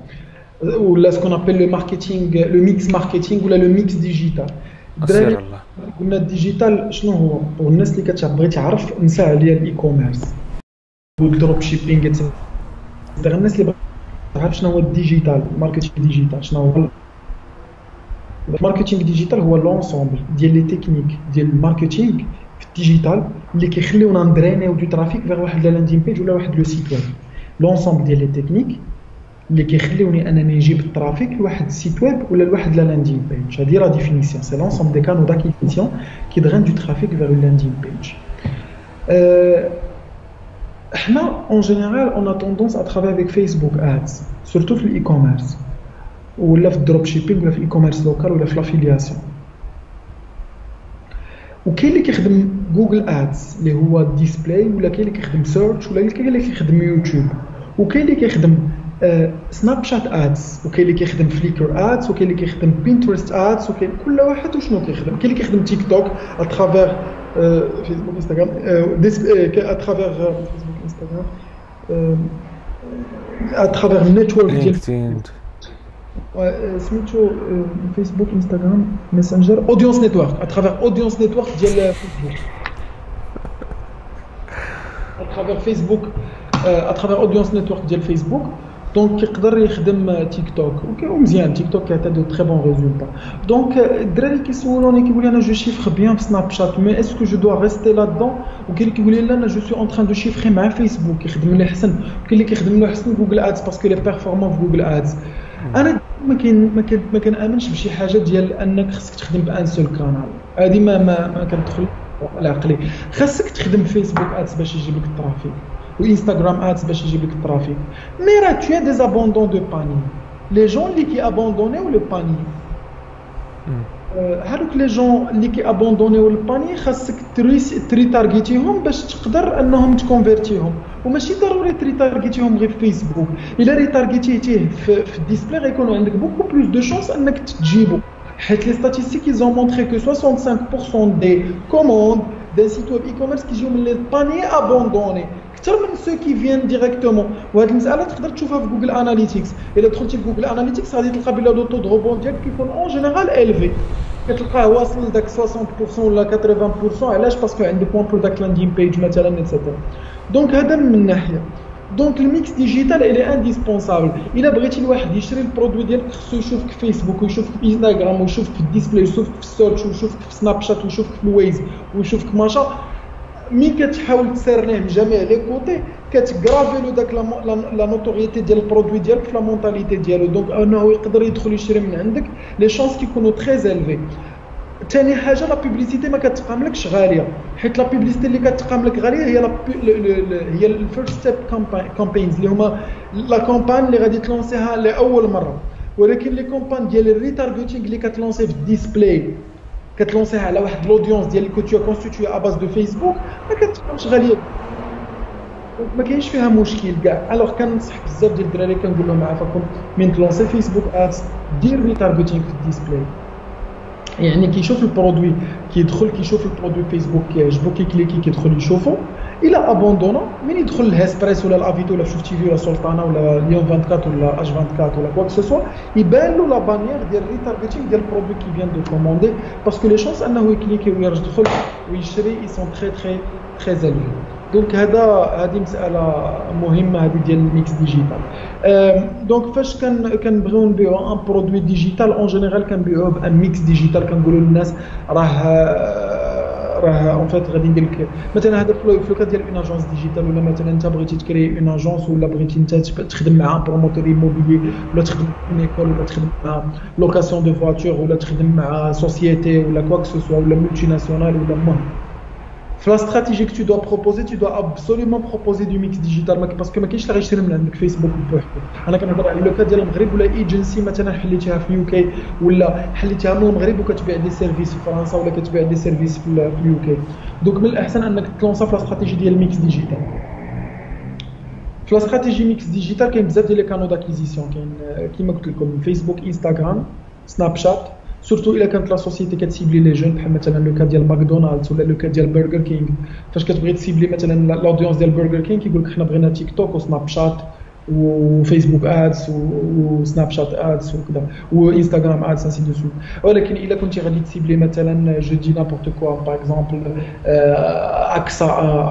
ou là ce qu'on appelle le marketing, le mix marketing ou là le mix digital. سير الله. قلنا الديجيتال شنو هو؟ والناس اللي كتبغي تعرف نساء عليا الاي كوميرس والدروب شيبينغ اكسترا. الناس اللي تعرف شنو هو الديجيتال ماركتينغ ديجيتال شنو هو الماركتينغ ديجيتال؟ هو لونسومبل ديال لي تكنيك ديال الماركتينغ في الديجيتال اللي كيخليونا ندرينيو دو ترافيك فيغ واحد لا لاندين بيج ولا واحد لو سيت ويب. لونسومبل ديال لي تكنيك اللي كيخليوني انني نجيب الترافيك لواحد السيت ويب ولا لواحد لا لاندين بيج. هذه لا ديفينيسيون سي لونسومبل دي كانو داكيزيسيون كي درين دو ترافيك فيغ اون لاندين بيج. احنا اون جينيرال اون ا توندونس ا ترافاي افيك فيسبوك ادز سورتو في الاي كوميرس ولا في الدروب شيبينغ ولا في الاي كوميرس لوكال ولا في لافيلياسيون. وكاين اللي كيخدم جوجل ادز اللي هو ديسبلاي ولا كاين اللي كيخدم سيرش ولا كاين اللي كيخدم يوتيوب وكاين اللي كيخدم سناب شات ادز وكاين اللي كيخدم فليكر ادز وكاين اللي كيخدم بينترست ادز وكاين كل واحد وشنو كيخدم. كاين اللي كيخدم تيك توك اترافير فيسبوك انستغرام اترافير فيسبوك انستغرام اترافير النيتورك ديال سميتو فيسبوك انستغرام ميسنجر اودينس نيتورك اترافير اودينس نيتورك ديال فيسبوك اترافير فيسبوك اترافير اودينس نيتورك ديال فيسبوك. دونك كيقدر يخدم تيك توك ومزيان تيك توك كيعطي دو تري بون ريزولتا. دونك الدراري كيسولوني كيقول لي انا جو شيفر بيان في سناب شات مي اسكو جو دو ريستي لا دون. وكاين اللي كيقول لي لا انا جو سوي اون تران دو شيفري مع فيسبوك كيخدم لي حسن وكاين اللي كيخدم له حسن جوجل ادز باسكو لي بيرفورمون في جوجل ادز. انا ما كنامنش بشي حاجه ديال انك خصك تخدم بان سول كانال. هذه ما كتدخل لعقلي. خاصك تخدم فيسبوك ادز باش يجيب لك الترافيك وانستغرام ادز باش يجيب لك الترافيك. مي راه tu as des abandons de panier. Les gens اللي كي abandonnéو لو باني هذوك لي جون اللي كي abandonnéو الباني خاصك تريتارغيتيهم باش تقدر انهم تكونفيرتيهم وماشي ضروري تريتارغيتيهم غير في فيسبوك. الا ريتارغيتيه في الديسبلاي غيكونوا عندك بوكو بلوس دو شانس انك تجيبو حيت لي statistiques ils ont montré que 65% des commandes d'un site web e-commerce كيجيو من لي باني abandonnés اكثر من سو كي فيان ديريكتومون. وهاد المساله تقدر تشوفها في جوجل اناليتيكس. الا دخلتي في جوجل اناليتيكس غادي تلقى بلا لو طو دو روبون ديالك كيكون اون جينيرال الفي كتلقاه واصل لداك 60% ولا 80%. علاش؟ باسكو عندك بوان بور داك لاندين بيج مثلا ايتترا. دونك هذا من ناحيه. دونك الميكس ديجيتال الي انديسبونسابل. الا بغيتي الواحد يشري البرودوي ديالك خصو يشوفك في فيسبوك ويشوفك في انستغرام ويشوفك في الديسبلاي ويشوفك في السيرش ويشوفك في سناب شات ويشوفك في الويز ويشوفك ماشا. مين كتحاول تسرنيه من جميع لي كوتي كتغرافي له داك لا نوتوريتي ديال البرودوي ديالك في لا مونطاليتي ديالو. دونك انه يقدر يدخل يشري من عندك لي شانس كيكونوا تري زيلفي. ثاني حاجه لا بوبليسيتي ما كتقاملكش غاليه حيت لا بوبليسيتي اللي كتقاملك غاليه هي الفيرست ستيب كامبينز اللي هما لا كامبان اللي غادي تلونسيها لاول مره. ولكن لي كامبان ديال الريتارغيتينغ اللي كتلونسي في الديسبلاي كتلونسيها على واحد لودونس ديال اللي كنتو كونستيتوي ا باز دو فيسبوك ما كتبقاش غاليه ما كاينش فيها مشكل كاع. الوغ كنصح بزاف ديال الدراري كنقول لهم عافاكم من تلونسي فيسبوك ادز دير ريتارغيتينغ في الديسبلاي. يعني كيشوف البرودوي كيدخل كيشوف البرودوي فيسبوك كيعجبو كيكليكي كيدخل يشوفو. الى ابوندونا من يدخل الهاسبريس ولا الافيتو ولا شوف تي في ولا سلطانه ولا ليون 24 ولا اش 24 ولا كوا كو سوسوا يبان له لا بانيير ديال ريتارغيتينغ ديال البرودوي كي فيان دو كوموندي باسكو لي شانس انه يكليكي ويرجع يدخل ويشري اي سون تري تري تري زالفي. دونك هذه مساله مهمه هذه ديال الميكس ديجيتال. دونك فاش كنبغيو نبيعوا ان برودوي ديجيتال اون جينيرال كنبيعوه بان ميكس ديجيتال. كنقولوا للناس راه اون فيت غادي ندير لك مثلا هذا في لو كاد ديال اون اجونس ديجيتال ولا مثلا انت بغيتي تكري اون اجونس ولا بغيتي انت تخدم مع ان بروموتور ايموبيلي ولا تخدم في ايكول ولا تخدم مع لوكاسيون دو فواتور ولا تخدم مع سوسيتي ولا كوا كو سوسوا ولا مولتي ناسيونال ولا المهم. في لا استراتيجي que tu dois proposer tu dois absolument proposer du mix digital باسكو ما كاينش اللي غيشري من عندك فيسبوك بوحدو. انا كنهضر على لو كاد ديال المغرب ولا ايجنسي مثلا حليتيها في اليو كي ولا حليتيها من المغرب وكتبيع دي سيرفيس في فرنسا ولا كتبيع دي سيرفيس في اليو كي. دونك من الاحسن انك تلونسا في لا استراتيجي ديال الميكس ديجيتال. في لا استراتيجي ميكس ديجيتال كاين بزاف ديال لي كانو داكيزيسيون. كاين كيما قلت لكم فيسبوك انستغرام سناب شات سورتو الا كانت لا سوسيتي كتسيبلي لي جون بحال مثلا لو كا ديال ماكدونالدز ولا لو كا ديال برجر كينغ. فاش كتبغي تسيبلي مثلا لودونس ديال برجر كينغ كيقول لك حنا بغينا تيك توك وسناب شات وفيسبوك ادز وسناب شات ادز وكذا وانستغرام ادز انسي دو سويت. ولكن الا كنتي غادي تسيبلي مثلا جو دي نابورت كوا باغ اكزومبل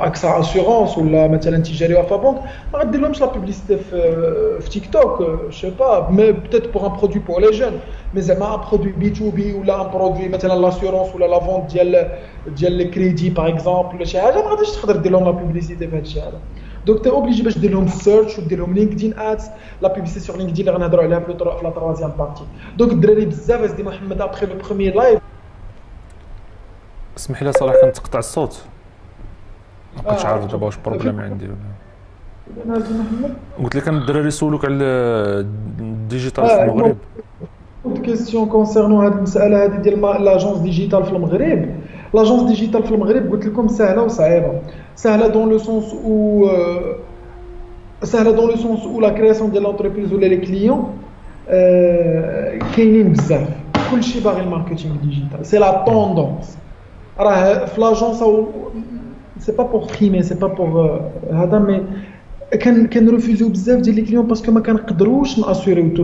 اكسا اسيورونس ولا مثلا تجاري وفا بنك ما غدير لهمش لا بوبليسيتي في تيك توك جو با مي بوتيت بور ان برودوي بور لي جون مي زعما ان برودوي بي تو بي ولا ان برودوي مثلا لاسيورونس ولا لا فونت ديال الكريدي باغ اكزومبل ولا شي حاجه ما غاديش تقدر دير لهم لا بوبليسيتي في هذا الشيء هذا. دونك تي اوبليجي باش دير لهم سيرش ودير لهم لينكدين ادز لا بوبليسيتي سور لينكدين اللي غنهضروا عليها في لا تروازيام بارتي. دونك الدراري بزاف سيدي محمد ابخي لو بروميير لايف. اسمح لي صراحه كنتقطع الصوت ما كنتش عارف دابا واش بروبليم عندي ولا قلت لك انا الدراري سولوك على الديجيتال في المغرب. كيسيون كونسيرنون هذه المساله هذه ديال لاجونس ديجيتال في المغرب. لاجونس ديجيتال في المغرب قلت لكم سهله وصعيبه. سهله دون لو سونس او لا كرياسيون ديال لونتربريز ولا لي كليون كاينين بزاف كلشي باغي الماركتينغ ديجيتال سي لا طوندونس. راه في لاجونس سي با بور فريمي سي با بور هذا مي كنرفوزيو بزاف ديال لي كليون باسكو ما كنقدروش ناسيوريو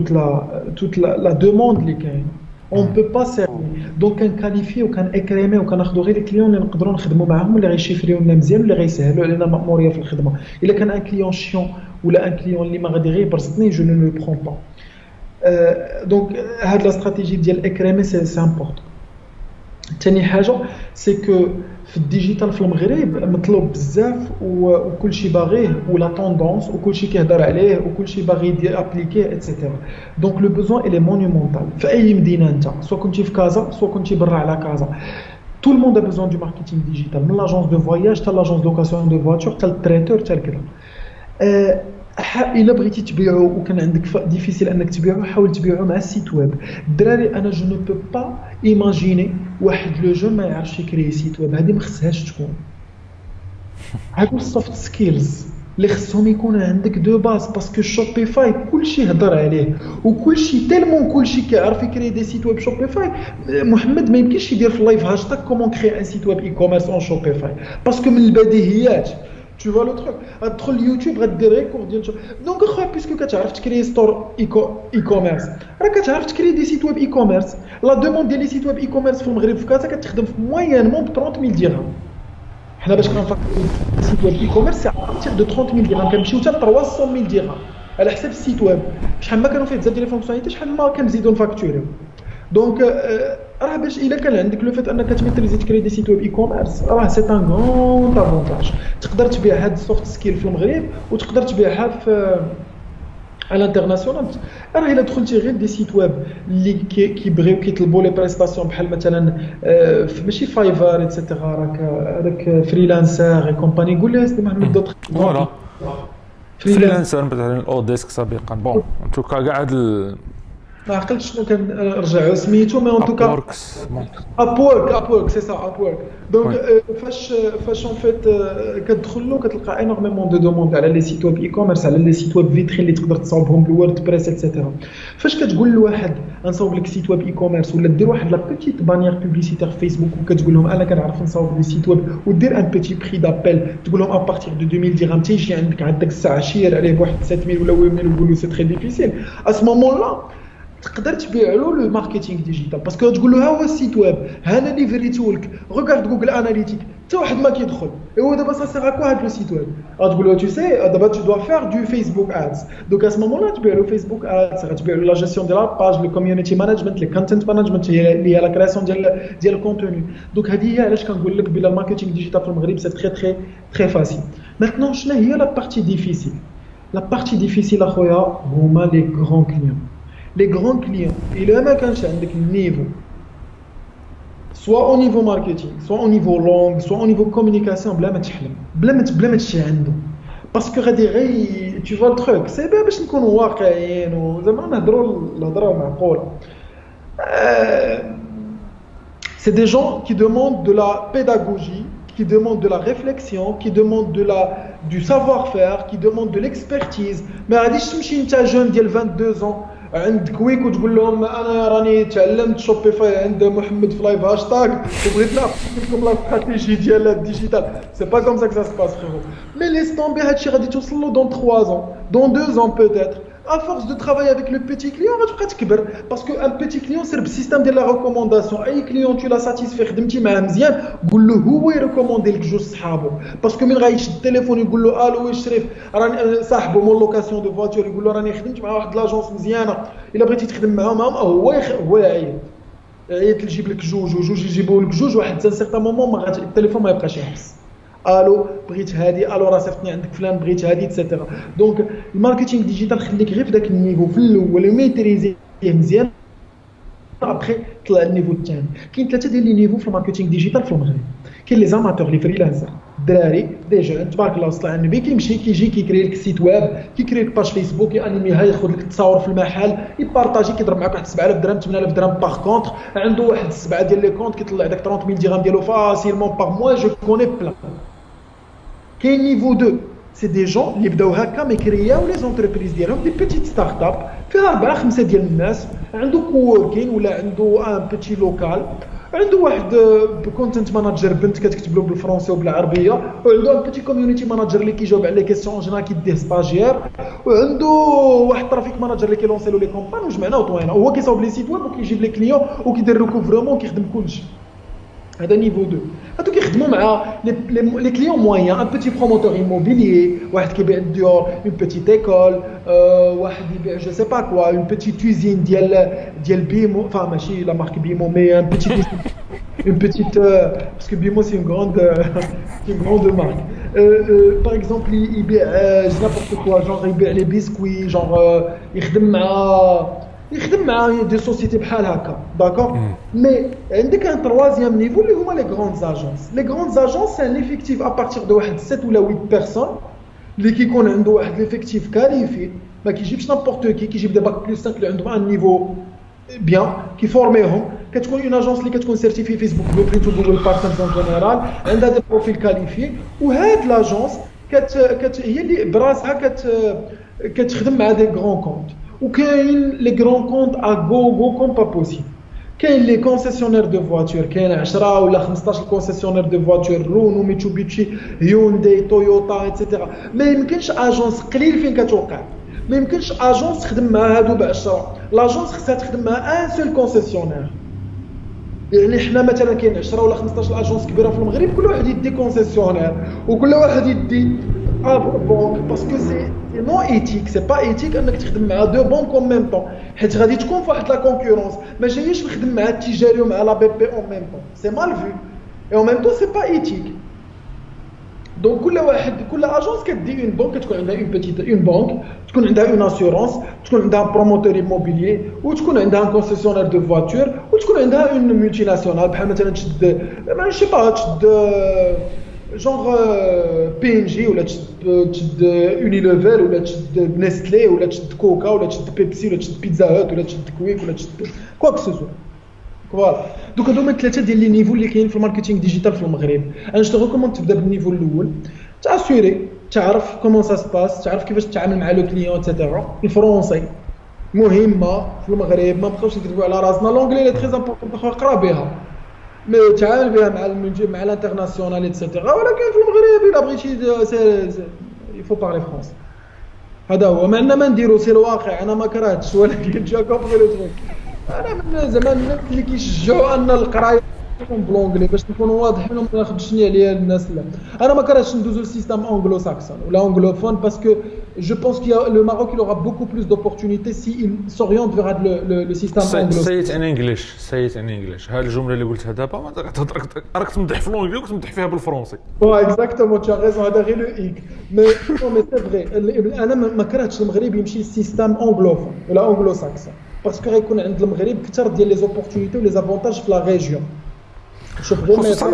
توت لا دوموند اللي كاين اون بو با سيرفي. دونك كنكاليفيو كنكريميو وكناخذوا غير لي كليون اللي نقدروا نخدموا معاهم اللي غيشيفريو لنا مزيان واللي غيسهلوا علينا المأموريه في الخدمه. الا كان ان كليون شيون ولا ان كليون اللي ما غادي غير يبرصتني جو نو لو برون با. دونك هاد لا استراتيجي ديال اكريمي سي امبورطون. ثاني حاجه سي كو في الديجيتال في المغرب مطلوب بزاف وكلشي باغيه ولا طوندونس وكلشي كيهضر عليه وكلشي باغي يدير ابليكيه ايتترا. دونك لو بوزون الي مونيومونتال في اي مدينه انت سواء كنتي في كازا سواء كنتي برا على كازا. tout le monde a besoin du marketing digital من l'agence de voyage حتى l'agence de location de voiture حتى التريتور حتى كذا. الا بغيتي تبيعو وكان عندك ديفيسيل انك تبيعو حاول تبيعو مع السيت ويب. الدراري انا جو نو بو با ايماجيني واحد لو جون ما يعرفش يكري سيت ويب. هذه ما خصهاش تكون. هادو السوفت سكيلز اللي خصهم يكون عندك دو باز باسكو شوبيفاي كلشي هضر عليه وكلشي تالمون كلشي كيعرف يكري دي سيت ويب. شوبيفاي محمد ما يمكنش يدير في اللايف هاشتاغ كومون كري ان سيت ويب اي كوميرس اون شوبيفاي باسكو من البديهيات. Tu vois le truc, غتدخل اليوتيوب غدير ريكور ديال دونك اخويا بيسكو كتعرف تكري ستور اي كوميرس راه كتعرف تكري دي سيت ويب اي كوميرس. لا دوموند ديال لي سيت ويب اي كوميرس في المغرب في كازا كتخدم في مويانمون ب 30000 درهم. حنا باش كنفكروا سيت ويب اي كوميرس سي ابارتيغ دو 30000 درهم كنمشيو حتى ل 300000 درهم على حساب السيت ويب. شحال ما كانوا فيه بزاف ديال لي فونكسيوناليتي شحال ما كنزيدو نفاكتوريو. دونك راه باش الا كان عندك لو فيت انك تميتريزي تكري دي سيت ويب اي كوميرس راه سي ان غون افونتاج. تقدر تبيع هاد السوفت سكيل في المغرب وتقدر تبيعها في على الانترناسيونال. راه الا دخلتي غير دي سيت ويب اللي كيبغيو كيطلبوا لي بريستاسيون بحال مثلا ماشي فايفر ايتترا راك هذاك فريلانسر كومباني قول لي محمد دوطخ فوالا فريلانسر مثلا اوديسك سابقا بون ان توكا كاع هاد ما عقلتش شنو كنرجعوا سميتو مي اون توكا ابورك سي سا ابورك. دونك فاش اون فيت كتدخل له كتلقى انورميمون دو دوموند على لي سيت ويب اي كوميرس على لي سيت ويب فيترين اللي تقدر تصاوبهم بالوورد بريس ايتترا. فاش كتقول لواحد نصاوب لك سيت ويب اي كوميرس ولا دير واحد لا بيتيت بانيير بوبليسيتير في فيسبوك وكتقول لهم انا كنعرف نصاوب لي سيت ويب ودير ان بيتي بري دابيل تقول لهم ا بارتير دو 2000 درهم تيجي عندك هذاك الساعه شير عليه بواحد 7000 ولا 8000 ويقول له سي تري ديفيسيل ا سو مومون لا تقدر تبيع له لو ماركتينغ ديجيتال باسكو تقول له ها هو السيت ويب ها انا اللي فريتو لك ريغارد جوجل اناليتيك حتى واحد ما كيدخل ايوا دابا سا سير اكوا هاد لو سيت ويب غتقول له تو سي دابا تو دو فير دو فيسبوك ادز. دونك ا سو مومون لا تبيع له فيسبوك ادز غتبيع له لا جيستيون ديال لا باج لو كوميونيتي مانجمنت لي كونتنت مانجمنت اللي هي لا كرياسيون ديال الكونتوني. دونك هذه هي علاش كنقول لك بلا الماركتينغ ديجيتال في المغرب سي تري تري تري فاسيل. مانتنون شنو هي لا بارتي ديفيسيل؟ لا بارتي ديفيسيل اخويا هما لي غران كليون. Les grands clients, il ما كانش عندك النيفو soit au niveau marketing, soit au niveau langue, soit au niveau communication بلا ما تحلم بلا ما تشي عنده باسكو غادي غير tu vois le truc c'est bien باش نكونوا واقعيين وزعما نهضروا الهضره معقوله. C'est des gens qui demandent de la pédagogie, qui demandent de la réflexion, qui demandent du savoir-faire, qui demandent de l'expertise. Mais غاديش تمشي انت jeune ديال 22 ans عند كويك وتقول لهم انا راني تعلمت شوبيفاي عند محمد في لايف هاشتاج وبغيت نعرف لكم لا استراتيجي ديال الديجيتال سي با كوم سا كو سا سباس فريرو مي ليس طومبي هادشي غادي توصل له دون 3 ans دون 2 ans peut-être à force de travailler avec le petit client غتبقى تكبر باسكو ان بيتي كليون سير بالسيستم ديال لا ريكومونداسيون اي كليون تو لا ساتيسفي خدمتي معاه مزيان قول له هو يريكوموندي لك جوج صحابو باسكو من غايشد التليفون يقول له الو شريف راني صاحبو مون لوكاسيون دو فواتور يقول له راني خدمت مع واحد لاجونس مزيانه الا بغيتي تخدم معاهم هو يعيط يجيب لك جوج وجوج يجيبوا لك جوج واحد حتى سيغتان مومون التليفون ما يبقاش يحبس الو بغيت هادي الو راه صيفطني عندك فلان بغيت هادي ايتترا دونك الماركتينغ ديجيتال خليك غير في داك النيفو في الاول وميتريزيه مزيان ابخي طلع النيفو الثاني كاين ثلاثه ديال لي نيفو في الماركتينغ ديجيتال في المغرب كاين لي زاماتور لي فريلانسر الدراري دي جون تبارك الله وصل على النبي كيمشي كيجي كيكري لك سيت ويب كيكري لك باج فيسبوك يانيميها ياخذ لك التصاور في المحل يبارطاجي كيضرب معاك واحد 7000 درهم 8000 درهم باغ كونتر عنده واحد 7 ديال لي كونت كيطلع داك 30000 درهم ديالو فاسيلمون باغ موا جو كوني بلان كاين نيفو 2 سي دي جون اللي بداو هكا مي كرياو لي زونتربريز ديالهم دي بيتيت ستارت اب فيها 4 5 ديال الناس عنده كووركين ولا عنده ان بيتي لوكال عنده واحد كونتنت ماناجر بنت كتكتب له بالفرنسي وبالعربيه وعنده ان بيتي كوميونيتي ماناجر اللي كيجاوب على لي كيسيون جينيرال كيديه ستاجير وعنده واحد ترافيك ماناجر اللي كيلونسي له لي كومبان وجمعنا وطوينا هو كيصاوب لي سيت ويب وكيجيب لي كليون وكيدير له كوفرمون كيخدم كلشي هذا نيفو 2 هادو كيخدموا مع لي كليون مويان ان بيتي بروموتور ايموبيليي واحد كيبيع الديور اون بيتيت ايكول واحد يبيع جو سي با كوا اون بيتيت كوزين ديال بيمو فا ماشي لا مارك بيمو مي ان بيتيت une petite parce que Bimo c'est une grande marque par exemple il بيع n'importe quoi genre il بيع les biscuits genre يخدم مع دي سوسيتي بحال هكا داكور مي عندك ان تروازيام نيفو اللي هما لي غروند اجونس لي غروند اجونس سي ان افيكتيف ا بارتير دو واحد 7 ولا 8 بيرسون اللي كيكون عنده واحد ليفيكتيف كاليفي ما كيجيبش نابورت كيجيب دي باك بلس 5 اللي عندهم ان نيفو بيان كيفورميهم كتكون اون اجونس اللي كتكون سيرتيفي فيسبوك بلوبرينت وجوجل بارتنرز ان جينيرال عندها دي بروفيل كاليفي وهاد لاجونس هي اللي براسها كتخدم مع دي غران كونت وكاين لي غران كونت ا غو كوم با بوسيبل كاين لي كونسيسيونير دو فواتور كاين 10 ولا 15 كونسيسيونير دو فواتور رونو ميتسوبيشي هيونداي تويوتا ايتترا ما يمكنش اجونس قليل فين كتوقع ما يمكنش اجونس تخدم مع هادو ب 10 لاجونس خصها تخدم مع ان سول كونسيسيونير يعني حنا مثلا كاين 10 ولا 15 اجونس كبيره في المغرب كل واحد يدي كونسيسيونير وكل واحد يدي بونك باسكو سي نو ايتيك سي با ايتيك انك تخدم مع دو بونك اون ميم طون حيت غادي تكون في واحد لا كونكورونس ما جاييش نخدم مع التجاري ومع لا بي بي اون ميم طون سي مال في اي اون ميم طون سي با ايتيك دونك كل اجونس كدي اون بونك تكون عندها اون بيتيت اون بونك تكون عندها اون اسيورونس تكون عندها بروموتور ايموبيليي وتكون عندها ان كونسيسيونير دو فواتور وتكون عندها اون مولتي ناسيونال بحال مثلا تشد ماشي با تشد جونغ بي ان جي ولا تشد يونيليفر ولا تشد نيستلي ولا تشد كوكا ولا تشد بيبسي ولا تشد بيتزا هات ولا تشد كويك ولا تشد كوا كو سوسو فوالا دوك هادو هما ثلاثه ديال لي نيفو اللي كاين في الماركتينغ ديجيتال في المغرب انا جو ريكوموند تبدا بالنيفو الاول تاسوري تعرف كومون سا سباس تعرف كيفاش تتعامل مع لو كليون ايتترا الفرونسي مهمه في المغرب ما بقاوش نكذبوا على راسنا لونغلي لي تري امبورطون اقرا بها مي تعامل بها مع الانترناسيونال ايتترا ولكن في المغرب الا بغيتي يفو بارلي فرونسي هذا هو ما عندنا ما نديرو سي الواقع انا ما كرهتش ولكن جا كومبري لو تروك انا من زمان الناس اللي كيشجعوا ان القرايه تكون بلونغلي باش نكونوا واضحين وما ناخذش عليا الناس لا انا ما كرهتش ندوزو للسيستم انجلو ساكسون ولا انجلوفون باسكو جو بونس كي لو ماروك il aura beaucoup plus d'opportunités si il s'oriente vers le système anglo سيت ان انجلش هاد الجمله اللي قلتها دابا ما راك تمدح في لونغلي وتمدح فيها بالفرنسي اكزاكتومون tu as raison هذا غير لو ايك مي سي فري انا ما كرهتش المغرب يمشي للسيستم انجلوفون ولا انجلو ساكسون باسكو غيكون عند المغرب كثر ديال لي زوبورتونيتي ولي زافونتاج في لا ريجيون خصوصا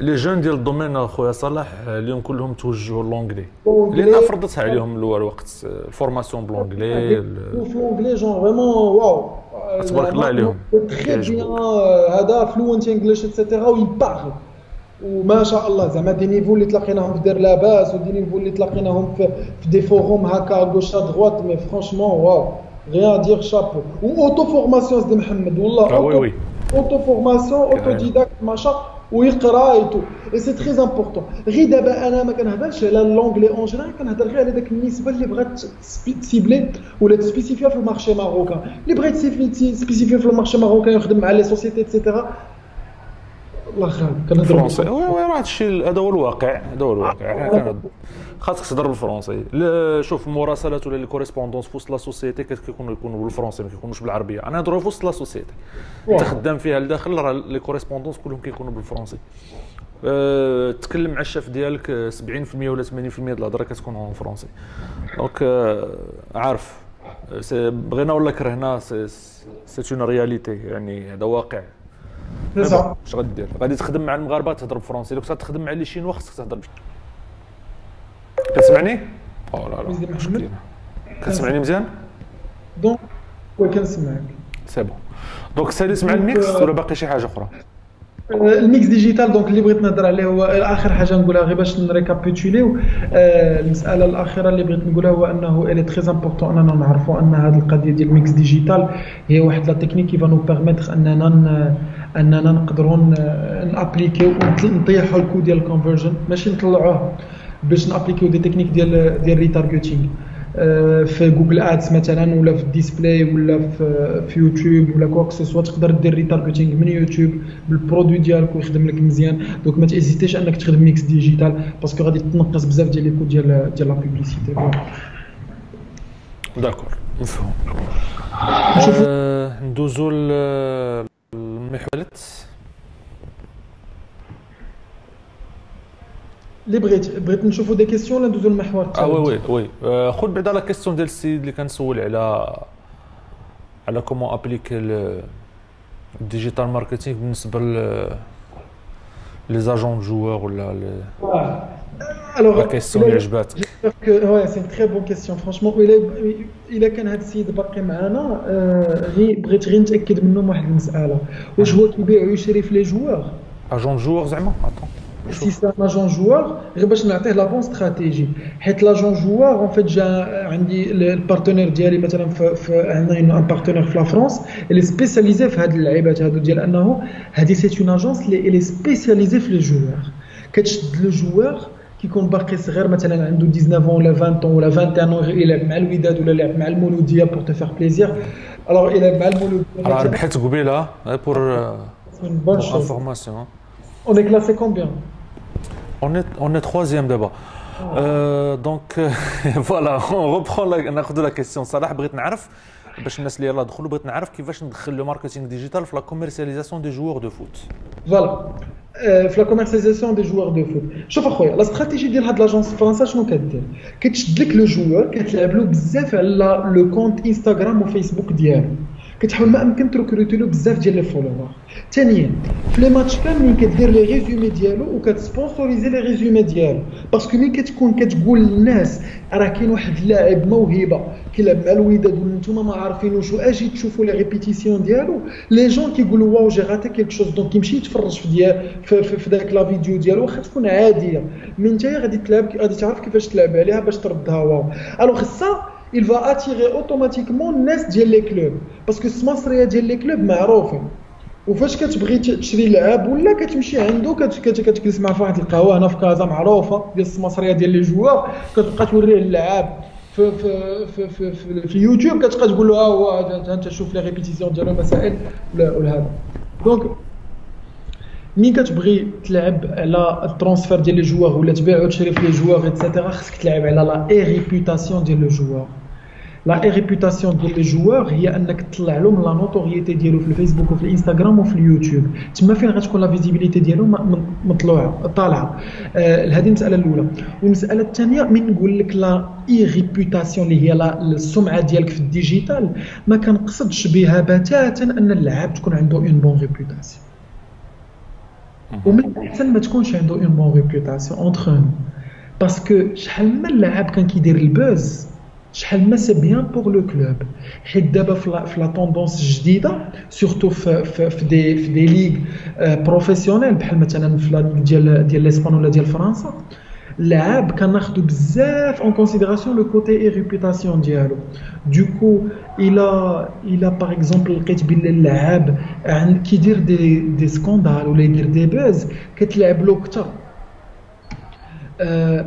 لي جون ديال الدومين اخويا صلاح اليوم كلهم توجهوا لونغلي لان فرضتها عليهم الاول وقت الفورماسيون بلونغلي في لونغلي جون فريمون واو تبارك الله عليهم تري بيان هذا فلوينت انجلش ايتترا وي بارل وما شاء الله زعما دي نيفو اللي تلاقيناهم في دير لاباس ودي نيفو اللي تلاقيناهم في دي فوروم هكا غوش ا دروات مي فرانشمون واو rien à dire, chapeau. Ou auto-formation, c'est Mohamed, Wallah, Oui, oui. auto-formation, autodidacte, machin, ويقرا et tout. Et c'est très important. غير دابا انا ما كنهضرش على لونجلي اون جينيرال، كنهضر غير على داك النسبه اللي بغات تسيبلي ولا تسبيسيفيا في المارشي ماروكان، اللي بغات تسبيسيفيا في المارشي ماروكان يخدم مع لي سوسيتي ايتترا. الله خير كنهضر بالفرنسي. وي راه هادشي هذا هو الواقع، هذا هو الواقع. خاصك تهضر بالفرنسي. شوف المراسلات ولا لي كوريسبوندونس في وسط لا سوسيتي كيكونوا بالفرنسي، ما كيكونوش بالعربيه. انا نهضروا في وسط لا سوسيتي انت خدام فيها لداخل، راه لي كوريسبوندونس كلهم كيكونوا بالفرنسي. تكلم مع الشاف ديالك 70% ولا 80% ديال الهضره كتكون فرنسي. دونك عارف بغينا ولا كرهنا سي اون رياليتي، يعني هذا واقع. اش غدير؟ غادي تخدم مع المغاربه تهضر بالفرنسي، لو كنت تخدم مع لي شينوا خصك تهضر كتسمعني؟ لا لا مشكلة. كتسمعني مزيان؟ دونك وي كنسمعك. سي بون. دونك ساليت مع الميكس ولا باقي شي حاجه اخرى؟ الميكس ديجيتال دونك اللي بغيت نهضر عليه هو اخر حاجه نقولها غير باش نريكابيتوليو. المساله الاخيره اللي بغيت نقولها هو انه الي تري امبورطون اننا نعرفوا ان هذه القضيه ديال الميكس ديجيتال هي واحد لا تكنيك كي فانو بيرميتر اننا نقدروا نابليكيو ونطيحوا الكود ديال الكونفرجن، ماشي نطلعوه باش نابليكيو دي تكنيك ديال ريتارجيتينغ في جوجل ادز مثلا ولا في الديسبلاي ولا في يوتيوب ولا كواك سوسوا. تقدر دير ريتارجيتينغ من يوتيوب بالبرودوي ديالك ويخدم لك مزيان. دونك ما تيزيتيش انك تخدم ميكس ديجيتال باسكو غادي تنقص بزاف ديال لي كود ديال لا بوبليسيتي. داكور مفهوم. ندوزو المحورات اللي بغيت نشوفوا دي كيسيون ولا ندوزو للمحور الثاني؟ وي خذ بعدا لا كيسيون ديال السيد اللي كان سول على كومون ابليكي الديجيتال ماركتينغ بالنسبه لي زاجون جوور ولا الوغ كيسيون اللي عجباتك. وي سي تري بون كيسيون فرانشمون. الا كان هذا السيد باقي معنا بغيت غير نتاكد منه واحد المساله، واش هو كيبيع ويشري في لي جوور اجون جوور زعما؟ Si c'est un agent joueur, je vais نعطيه la bonne stratégie. حيت l'agent joueur en fait جا عندي البارتنير ديالي مثلا في عندنا ان بارتنير في لا فرنسا اللي سبيسياليزي في هاد اللعيبات هادو ديال انه هادي سي اون اجونس اللي سبيسياليزي في لي جوور. كتشد لو جوور كيكون باقي صغير مثلا عنده 19 ولا 20 ولا 21 يلعب مع الوداد ولا يلعب مع المولوديه بور تو فير بليزير. الوغ يلعب مع المولوديه راه ربحت قبيله بور انفورماسيون. On est classé combien? On est troisième d'abord. Donc voilà, on reprend ناخذ la question. صراحه بغيت نعرف باش الناس اللي يلاه دخلوا، بغيت نعرف كيفاش ندخل لو ماركتينغ ديجيتال في لا كوميرسياليزاسيون دي جوور دو فوت. فوالا في لا كوميرسياليزاسيون دي جوور دو فوت. شوف اخويا لا استراتيجي ديال هاد لاجونس فرنسا شنو كدير؟ كتشد لك لو جوور كتلعب له بزاف على لو كونت انستغرام وفيسبوك ديالو، كتحاول ما امكن تركروتي له بزاف ديال لي فولوور. ثانيا في لي ماتش كاملين كدير لي ريزومي ديالو وكتسبونسوريزي لي ريزومي ديالو، باسكو ملي كتكون كتقول للناس راه كاين واحد اللاعب موهبه كيلعب مع الوداد وانتم ما عارفينوش واجي تشوفوا لي ريبيتيسيون ديالو، لي جون كيقولوا واو جي غاتي كيلك شوز، دونك كيمشي يتفرج في داك لا فيديو ديالو واخا تكون عاديه، من نتايا غادي تلعب غادي تعرف كيفاش تلعب عليها باش تردها واو. الوغ ça il va attirer automatiquement الناس ديال لي كلوب باسكو السماسريه ديال لي كلوب معروفين. وفاش كتبغي تشري لعاب ولا كتمشي عنده كتجلس معاه في واحد القهوه هنا في كازا معروفه ديال السماسريه ديال لي جوار، كتبقى توريه اللعاب في يوتيوب، كتبقى تقول له ها هو انت شوف لي ريبيتيسيون ديالو مسائل ولا هذا. دونك ملي كتبغي تلعب على الترانسفير ديال لي جوار ولا تبيع وتشري في لي جوار ايتترا، خصك تلعب على لا ريبيوتاسيون ديال لو جوار. لا ريبيوتاسيون ديال لي جوار هي انك تطلع لهم لا نوتوريتي ديالو في الفيسبوك وفي الانستغرام وفي اليوتيوب، تما فين غتكون لا فيزيبيليتي ديالو مطلوعه طالعه. هذه المساله الاولى. والمساله الثانيه من نقول لك لا ريبيوتاسيون اللي هي السمعه ديالك في الديجيتال، ما كنقصدش بها بتاتا ان اللعاب تكون عنده اون بون ريبيوتاسيون، ومن الاحسن ما تكونش عنده اون بون ريبيوتاسيون اونتر نو، باسكو شحال ما اللاعب كان كيدير البوز شحال ما سي بيان بور لو كلوب. حيت دابا في لا طوندونس الجديده سورتو في دي ليغ بروفيسيونيل بحال مثلا في لا ليغ ديال الاسبان ولا ديال فرنسا، اللاعب كناخذوا بزاف en considération le côté et réputation ديالو. Du coup il a par exemple لقيت بلي اللاعب كيدير دي سكوندال ولا يدير دي بوز كتلعب له كثر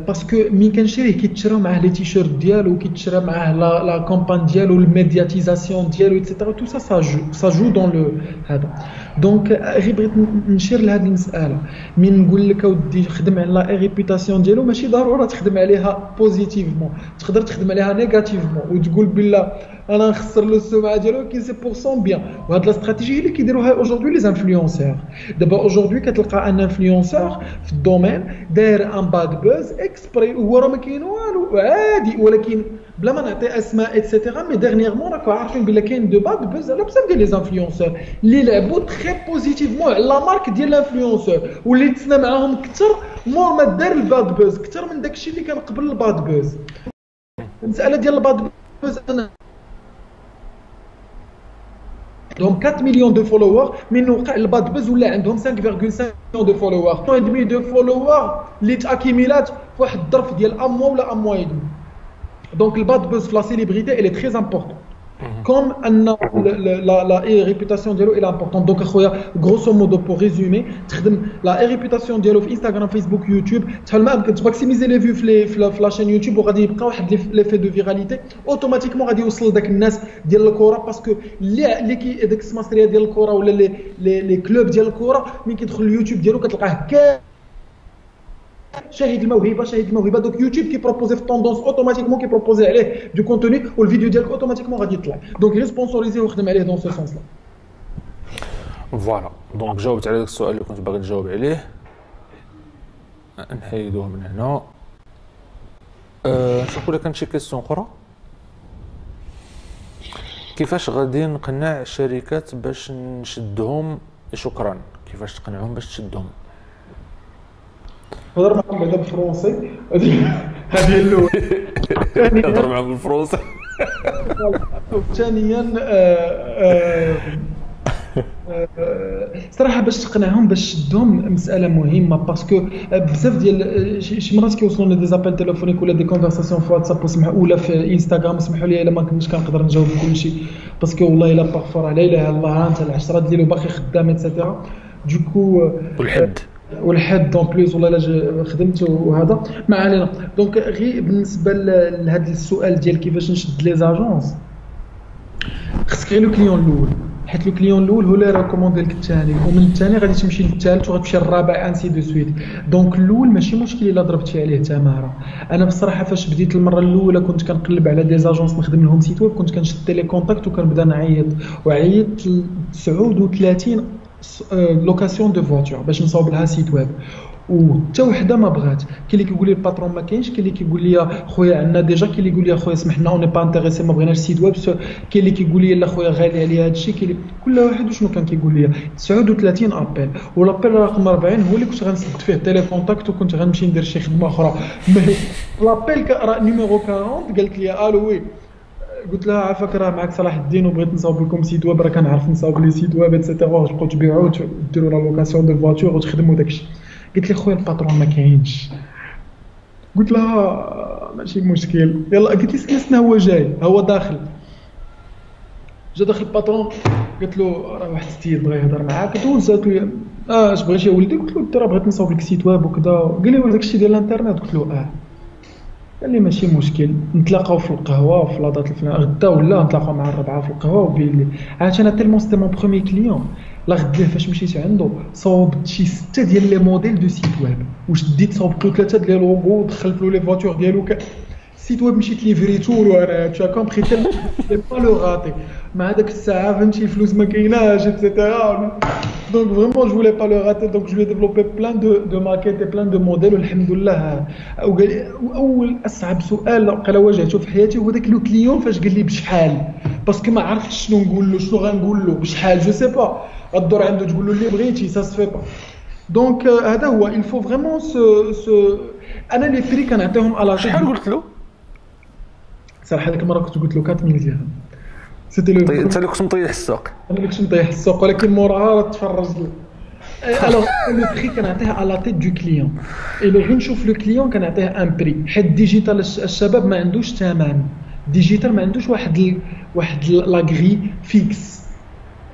باسكو مين كنشريه كيتشرى معاه لي تيشيرت ديالو كيتشرى معاه لا كامبان ديالو الميدياتيزاسيون ديالو ايتترا تو سا جو دون لو هذا. دونك غير بغيت نشير لهذه المساله من نقول لك اودي خدم على لا ريبيوتاسيون ديالو ماشي ضروري تخدم عليها بوزيتيفمون تقدر تخدم عليها نيجاتيفمون وتقول بالله انا نخسر له السمعه ديالو كي سي بورسون بيان. وهاد لا استراتيجي اللي كيديروها اوجوردي لي انفلونسور. دابا اوجوردي كتلقى ان انفلونسور في الدومين داير ان باد بوز اكسبري وهو راه ما كاين والو عادي ولكن بلا ما نعطي اسماء ايتترا مي ديرنييرمون راكم عارفين بلا كاين دو باد بوز على بزاف ديال لي انفلونسور اللي لعبوا تري بوزيتيفمون على لا مارك ديال الانفلونسور واللي تسنى معاهم كثر مور ما دار الباد بوز كثر من داكشي اللي كان قبل الباد بوز. المساله ديال الباد بوز انا عندهم 4 مليون دو فولوور من وقع الباد بوز ولا عندهم 5.5 مليون دو فولوور ودمي دو فولوور اللي تاكيميلات في واحد الظرف ديال ان موا ولا ان موا يدمي. دونك الباد بوز في لا سيليبريتي elle est très importante comme la réputation ديالو elle est importante. donc اخويا grosso modo pour résumer تخدم la réputation ديالو في انستغرام فيسبوك يوتيوب تحاول ما يمكن تماكسيميزي لي فيو في لا شين يوتيوب وغادي يبقى واحد ليفي دو فيراليتي اوتوماتيكمون غادي يوصل لذاك الناس ديال الكره باسكو اللي كي داك السماسريه ديال الكره ولا لي كلوب ديال الكره ملي كيدخل اليوتيوب ديالو كتلقاه شاهد الموهبه دوك يوتيوب كي بروبوزي في الطوندونس اوتوماتيكمون كي بروبوزي عليه دو كونتوني والفيديو ديالك اوتوماتيكمون غادي يطلع دونك غير سبونسوريزي وخدم عليه دون سو سونس لا. فوالا دونك جاوبت على داك السؤال اللي كنت باغي نجاوب عليه. نحيدوه من هنا. نشوفوا الا كانت شي كيسيون اخرى. كيفاش غادي نقنع شركات باش نشدهم؟ شكرا. كيفاش تقنعهم باش تشدهم؟ هضر معاهم بعدا بالفرنسي هذه الاولى. هضر معاهم بالفرنسي. ثانيا صراحه باش تقنعهم باش تشدهم مساله مهمه باسكو بزاف ديال شي مرات كيوصلوا لنا دي زابيل تليفونيك ولا دي كونفرساسيون في واتساب ولا في انستغرام. اسمحوا لي الا ما كنتش كنقدر نجاوب كلشي باسكو والله الا بارفور لا اله الا الله انت العشره ديالو باقي خدام ايتترا دوكو والحد دون بليس والله الا خدمت وهذا ما علينا. دونك غير بالنسبه لهذا السؤال ديال كيفاش نشد لي زاجونس خصك غير لو كليون الاول حيت لو كليون الاول هو اللي ريكوموندي لك الثاني ومن الثاني غادي تمشي للثالث وغتمشي للرابع انسي دو سويت. دونك الاول ماشي مشكل الا ضربتي عليه تماره. انا بصراحه فاش بديت المره الاولى كنت كنقلب على دي زاجونس نخدم لهم سيت ويب كنت كنشد لي كونتاكت وكنبدا نعيط 39 لوكاسيون دو فواتور باش نصاوب لها سيت ويب وحتى وحده ما بغات. كاين اللي كيقول لي الباترون ما كاينش كاين اللي كيقول لي خويا عندنا ديجا كاين اللي يقول لي خويا سمحنا اوني با انتريسي ما بغيناش سيت ويب. كاين اللي كيقول لي لا خويا غالي عليا هادشي كاين كل واحد وشنو كان كيقول لي 39 ابل والابل رقم 40 هو اللي كنت غنسد فيه تيلي كونتاكت وكنت غنمشي ندير شي خدمه اخرى. مي لابيل راه نيميرو 40 قالت لي الو وي قلت لها عافاك راه معك صلاح الدين وبغيت نصاوب لكم سيت ويب راه كنعرف نصاوب لي سيت ويب ايتترا تبقاو تبيعوا وديروا لا لوكاسيون دو فواتور وتخدموا داكشي. قلت لي خويا الباترون ما كاينش. قلت لها ماشي مشكل يلا. قلت لي سنسنا هو جاي هو داخل جا داخل الباترون قلت له راه واحد السيد بغى يهضر معاك دوز. قلت له اش بغيتي يا ولدي؟ قلت له انت راه بغيت نصاوب لك سيت ويب وكذا. قال لي داكشي ديال الانترنت؟ قلت له قال لي ماشي مشكل نتلاقاو في القهوه في لاطات الفلان غدا ولا نتلاقاو مع الربعه في القهوه. وقال لي عرفتي انا تيلمون سيتي مون بروميي كليون لا غداه فاش مشيت عنده صوبت شي 6 ديال لي موديل دو سيت ويب وشديت صوبت له 3 ديال لي لوغو ودخلت له لي فواتور ديالو سيت ويب مشيت لي فريتور وانا تو كومبري تيل با لو راتي مع هذاك الساعه فهمتي الفلوس ما كايناش ايتترا. Donc vraiment je voulais pas le rater donc je lui ai développé plein de maquettes et plein de modèles والحمد لله. اول اصعب سؤال قال واجهته في حياتي هو داك لو كليون فاش قال لي بشحال باسكو ما عرفتش شنو نقول له شنو غنقول له بشحال جو سي با غدور عنده تقول له اللي بغيتي سا سفي با. دونك هذا هو il faut vraiment se انا لي بري كنعطيهم على شحال قلت له صراحه هذيك المره كنت قلت له 4000 درهم سيتي لو. انت اللي كنت مطيح السوق. انا اللي كنت مطيح السوق ولكن موراها تفرج له Alors, le prix qu'on a à la tête du client. Et le غنشوف le client qu'on a un prix. حيت الديجيتال الشباب ما عندوش ثمن. ديجيتال ما عندوش واحد لا غري فيكس.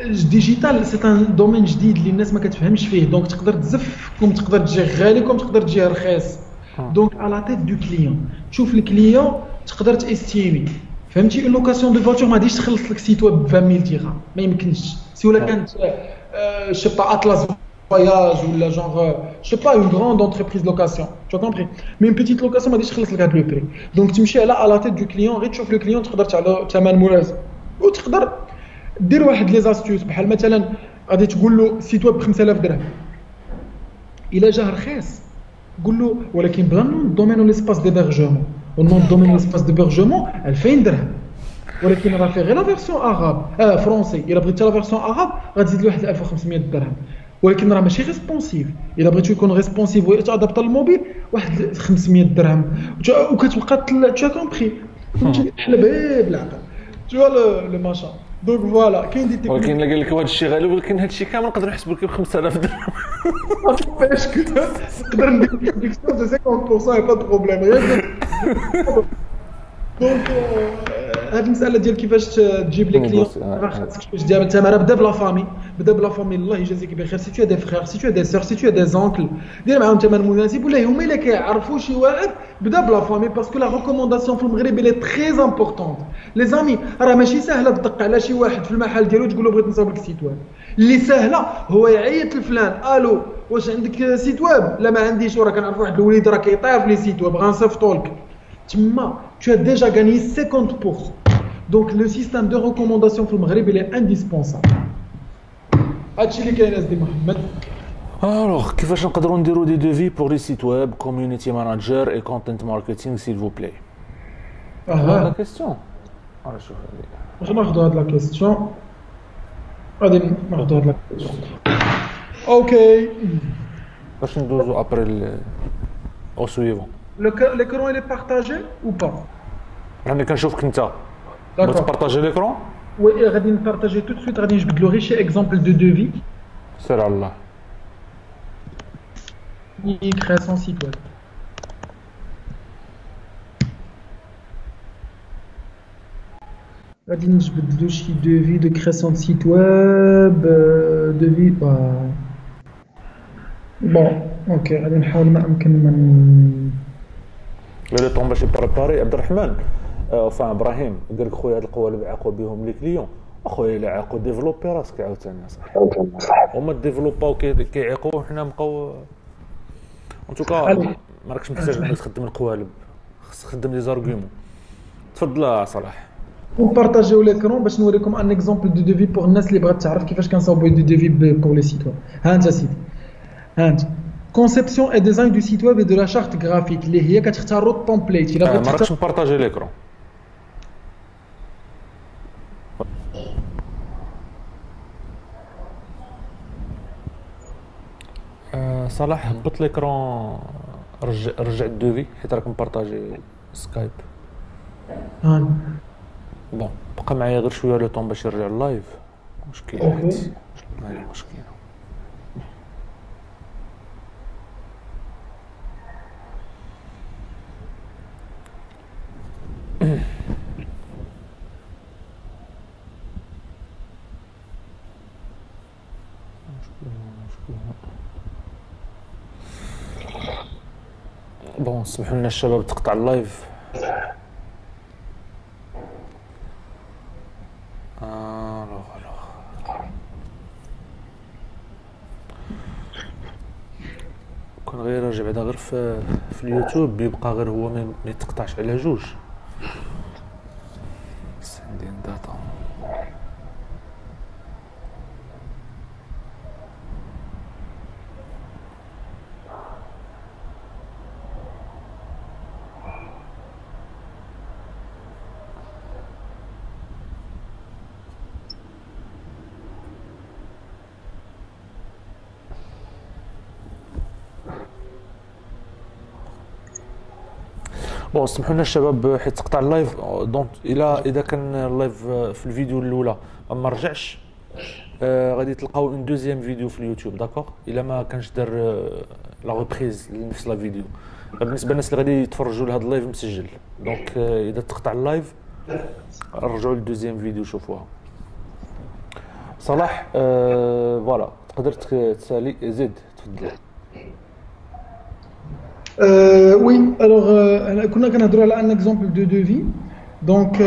الديجيتال سي ان دومين جديد اللي الناس ما كتفهمش فيه، دونك تقدر تزف كوم تقدر تجي غالي كوم تقدر تجي رخيص. دونك على تيت دو كليون تشوف الكليون تقدر تاستيمي. فهمتي اللوكاسيون دو فواتور ما غاديش تخلص لك سيت ويب ب 20000 درهم، ما يمكنش. سي ولا كانت je sais pas Atlas Voyage ou la genre je sais pas une grande entreprise de location, tu as compris. Mais une petite location ما غاديش تخلص لك هذا لو بري. دونك تمشي على تيت دو كليون غير تشوف لو كليون تقدر تعلو ثمن مناسب وتقدر دير واحد لي زاستيوس. بحال مثلا غادي تقول له سيت ويب ب 5000 درهم، الا جا رخيص قول له ولكن بغا نون دومين ليسباس ديبرجمون ونون دومين ليسباس ديبرجمون 2000 درهم، ولكن راه فيه غير لا فيرسيون اغاب فرونسي. الا بغيتي لا فيرسيون اغاب غتزيد له واحد 1500 درهم، ولكن راه ماشي ريسبونسيف. الا بغيتو يكون ريسبونسيف ويتادابط للموبيل واحد 500 درهم وكتبقى تو كومبري. فهمتي حلب بالعقل تو لو ماشا. دونك فوالا كاين دي تكنيك. ولكن لقى لك هذا الشيء غالي، ولكن هذا الشيء كامل نقدر نحسب لك ب 5000 درهم. فاش نقدر ندير ديكسيون دو 50% با دو بروبليم غير. دونك هاد المساله ديال كيفاش تجيب لي كليون راه خاصك كيفاش دير انت. راه بدا بلا فامي الله يجازيك بخير. سي تو دي فخير، سي تو دي سور، سي تو دي زونكل، دير معاهم ثمن مناسب. ولا هما الا كيعرفوا شي واحد بدا بلا فامي باسكو لا ريكومونداسيون في المغرب اللي تري امبورطونط. لي زامي راه ماشي ساهله تدق على شي واحد في المحل ديالو تقول له بغيت نصاوب لك سيت ويب. اللي ساهله هو يعيط لفلان الو واش عندك سيت ويب؟ لا ما عنديش. وراه كنعرف واحد الوليد راه كيطير في لي سيت ويب غنصيفطو لك تما. Tu as déjà gagné 50%. Donc le système de recommandation في المغرب il est indispensable. هادشي اللي كاين اسدي محمد. Alors, كيفاش نقدروا نديروا دي دوفي بور لي سيت ويب كوميونيتي ماناجر اي كونتنت ماركتينغ سيل فو بلاي؟ لا كيستيون. انا شوف هذه. واش ناخذوا هاد لا كيستيون؟ غادي ناخذوا هاد لا كيستيون. اوكي. باش ندوزو ابري او سويفون. L'écran il est partagé ou pas? راني كنشوفك انت بغيت تبارطاجي ليكرون. وي غادي نبارطاجي تو سويت. غادي نجبد له غير شي اكزامبل دو دوفي. سير على الله. كرياسيون سيت ويب. غادي نجبد له شي دوفي دو كرياسيون سيت ويب دوفي بون. اوكي غادي نحاول ما امكن من لو طون باش يبريباري. عبد الرحمن فان ابراهيم قال لك خويا هاد القوالب عاقوا بهم لي كليون. اخويا الا عاقوا ديفلوبي راسك عاوتاني صح. هما ديفلوباو كيعيقوا وحنا نبقاو ان توكا. ما راكش محتاج تخدم القوالب، خصك تخدم لي زارغومون. تفضل صلاح. ونبارطاجيو ليكرون باش نوريكم ان اكزامبل دو دوفي بوغ الناس اللي بغات تعرف كيفاش كنصاوبوا دو دوفي بوغ لي سيت ويب. ها انت سيدي، ها انت conception et design du site web et de la charte graphique اللي هي كتختاروا التمبليت. الا بغيتي ما راكش نبارطاجي ليكرون. صلاح هبط ليكرون، رجع الدوفي حيت راك مبارطاجي سكايب. بون بقى معايا غير شويه لو طون باش يرجع اللايف. مشكل هادي ما هي مشكله. بون سمحوا لنا الشباب تقطع اللايف. كون غير راجع بعدا غير في اليوتيوب بيبقى غير هو ما يتقطعش على جوج. بس عندي داتا. بون سمحوا لنا الشباب حيت تقطع اللايف. دونك اذا كان اللايف في الفيديو الاولى ما رجعش غادي تلقاو اون دوزيام فيديو في اليوتيوب داكوغ الا ما كانش دار لا ريبريز لنفس لا فيديو. بالنسبه للناس اللي غادي يتفرجوا لهذا اللايف مسجل دونك اذا تقطع اللايف رجعوا للدوزيام فيديو شوفوها. صلاح فوالا تقدر تسالي زيد تفضل. Oui, alors كنا كنهضروا على un exemple de devis. Donc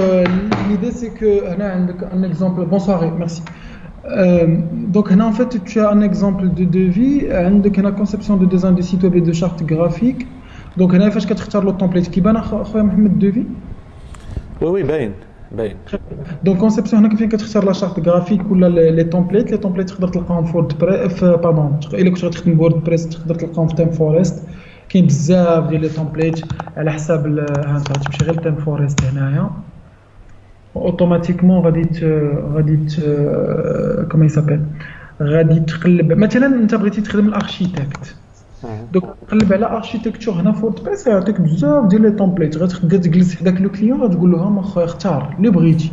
l'idée c'est que هنا عندك un exemple. Bonsoir, merci. Donc هنا en fait tu as un exemple de devis. عندك هنا conception de design de site web et de charte graphique. Donc هنا فاش كتختار له التمبليت كيبان اخويا محمد devis. وي باين. دونك كونسيبسيون هنا فين كتختار لا شارت غرافيك ولا لي تومبليت تقدر تلقاهم في وورد باردون الا كنت غتخدم بورد بريس تقدر تلقاهم في تيم فورست. كاين بزاف ديال لي تومبليت على حساب ها انت تمشي غير تيم فورست هنايا اوتوماتيكمون غادي كومون يسابيل غادي تقلب مثلا انت بغيتي تخدم الاركيتكت دونك قلب على اركيتكتور هنا في ووردبريس يعطيك بزاف ديال لي تومبليت غتبدا تجلس حداك لو كليون غتقول له ها اخويا اختار اللي بغيتي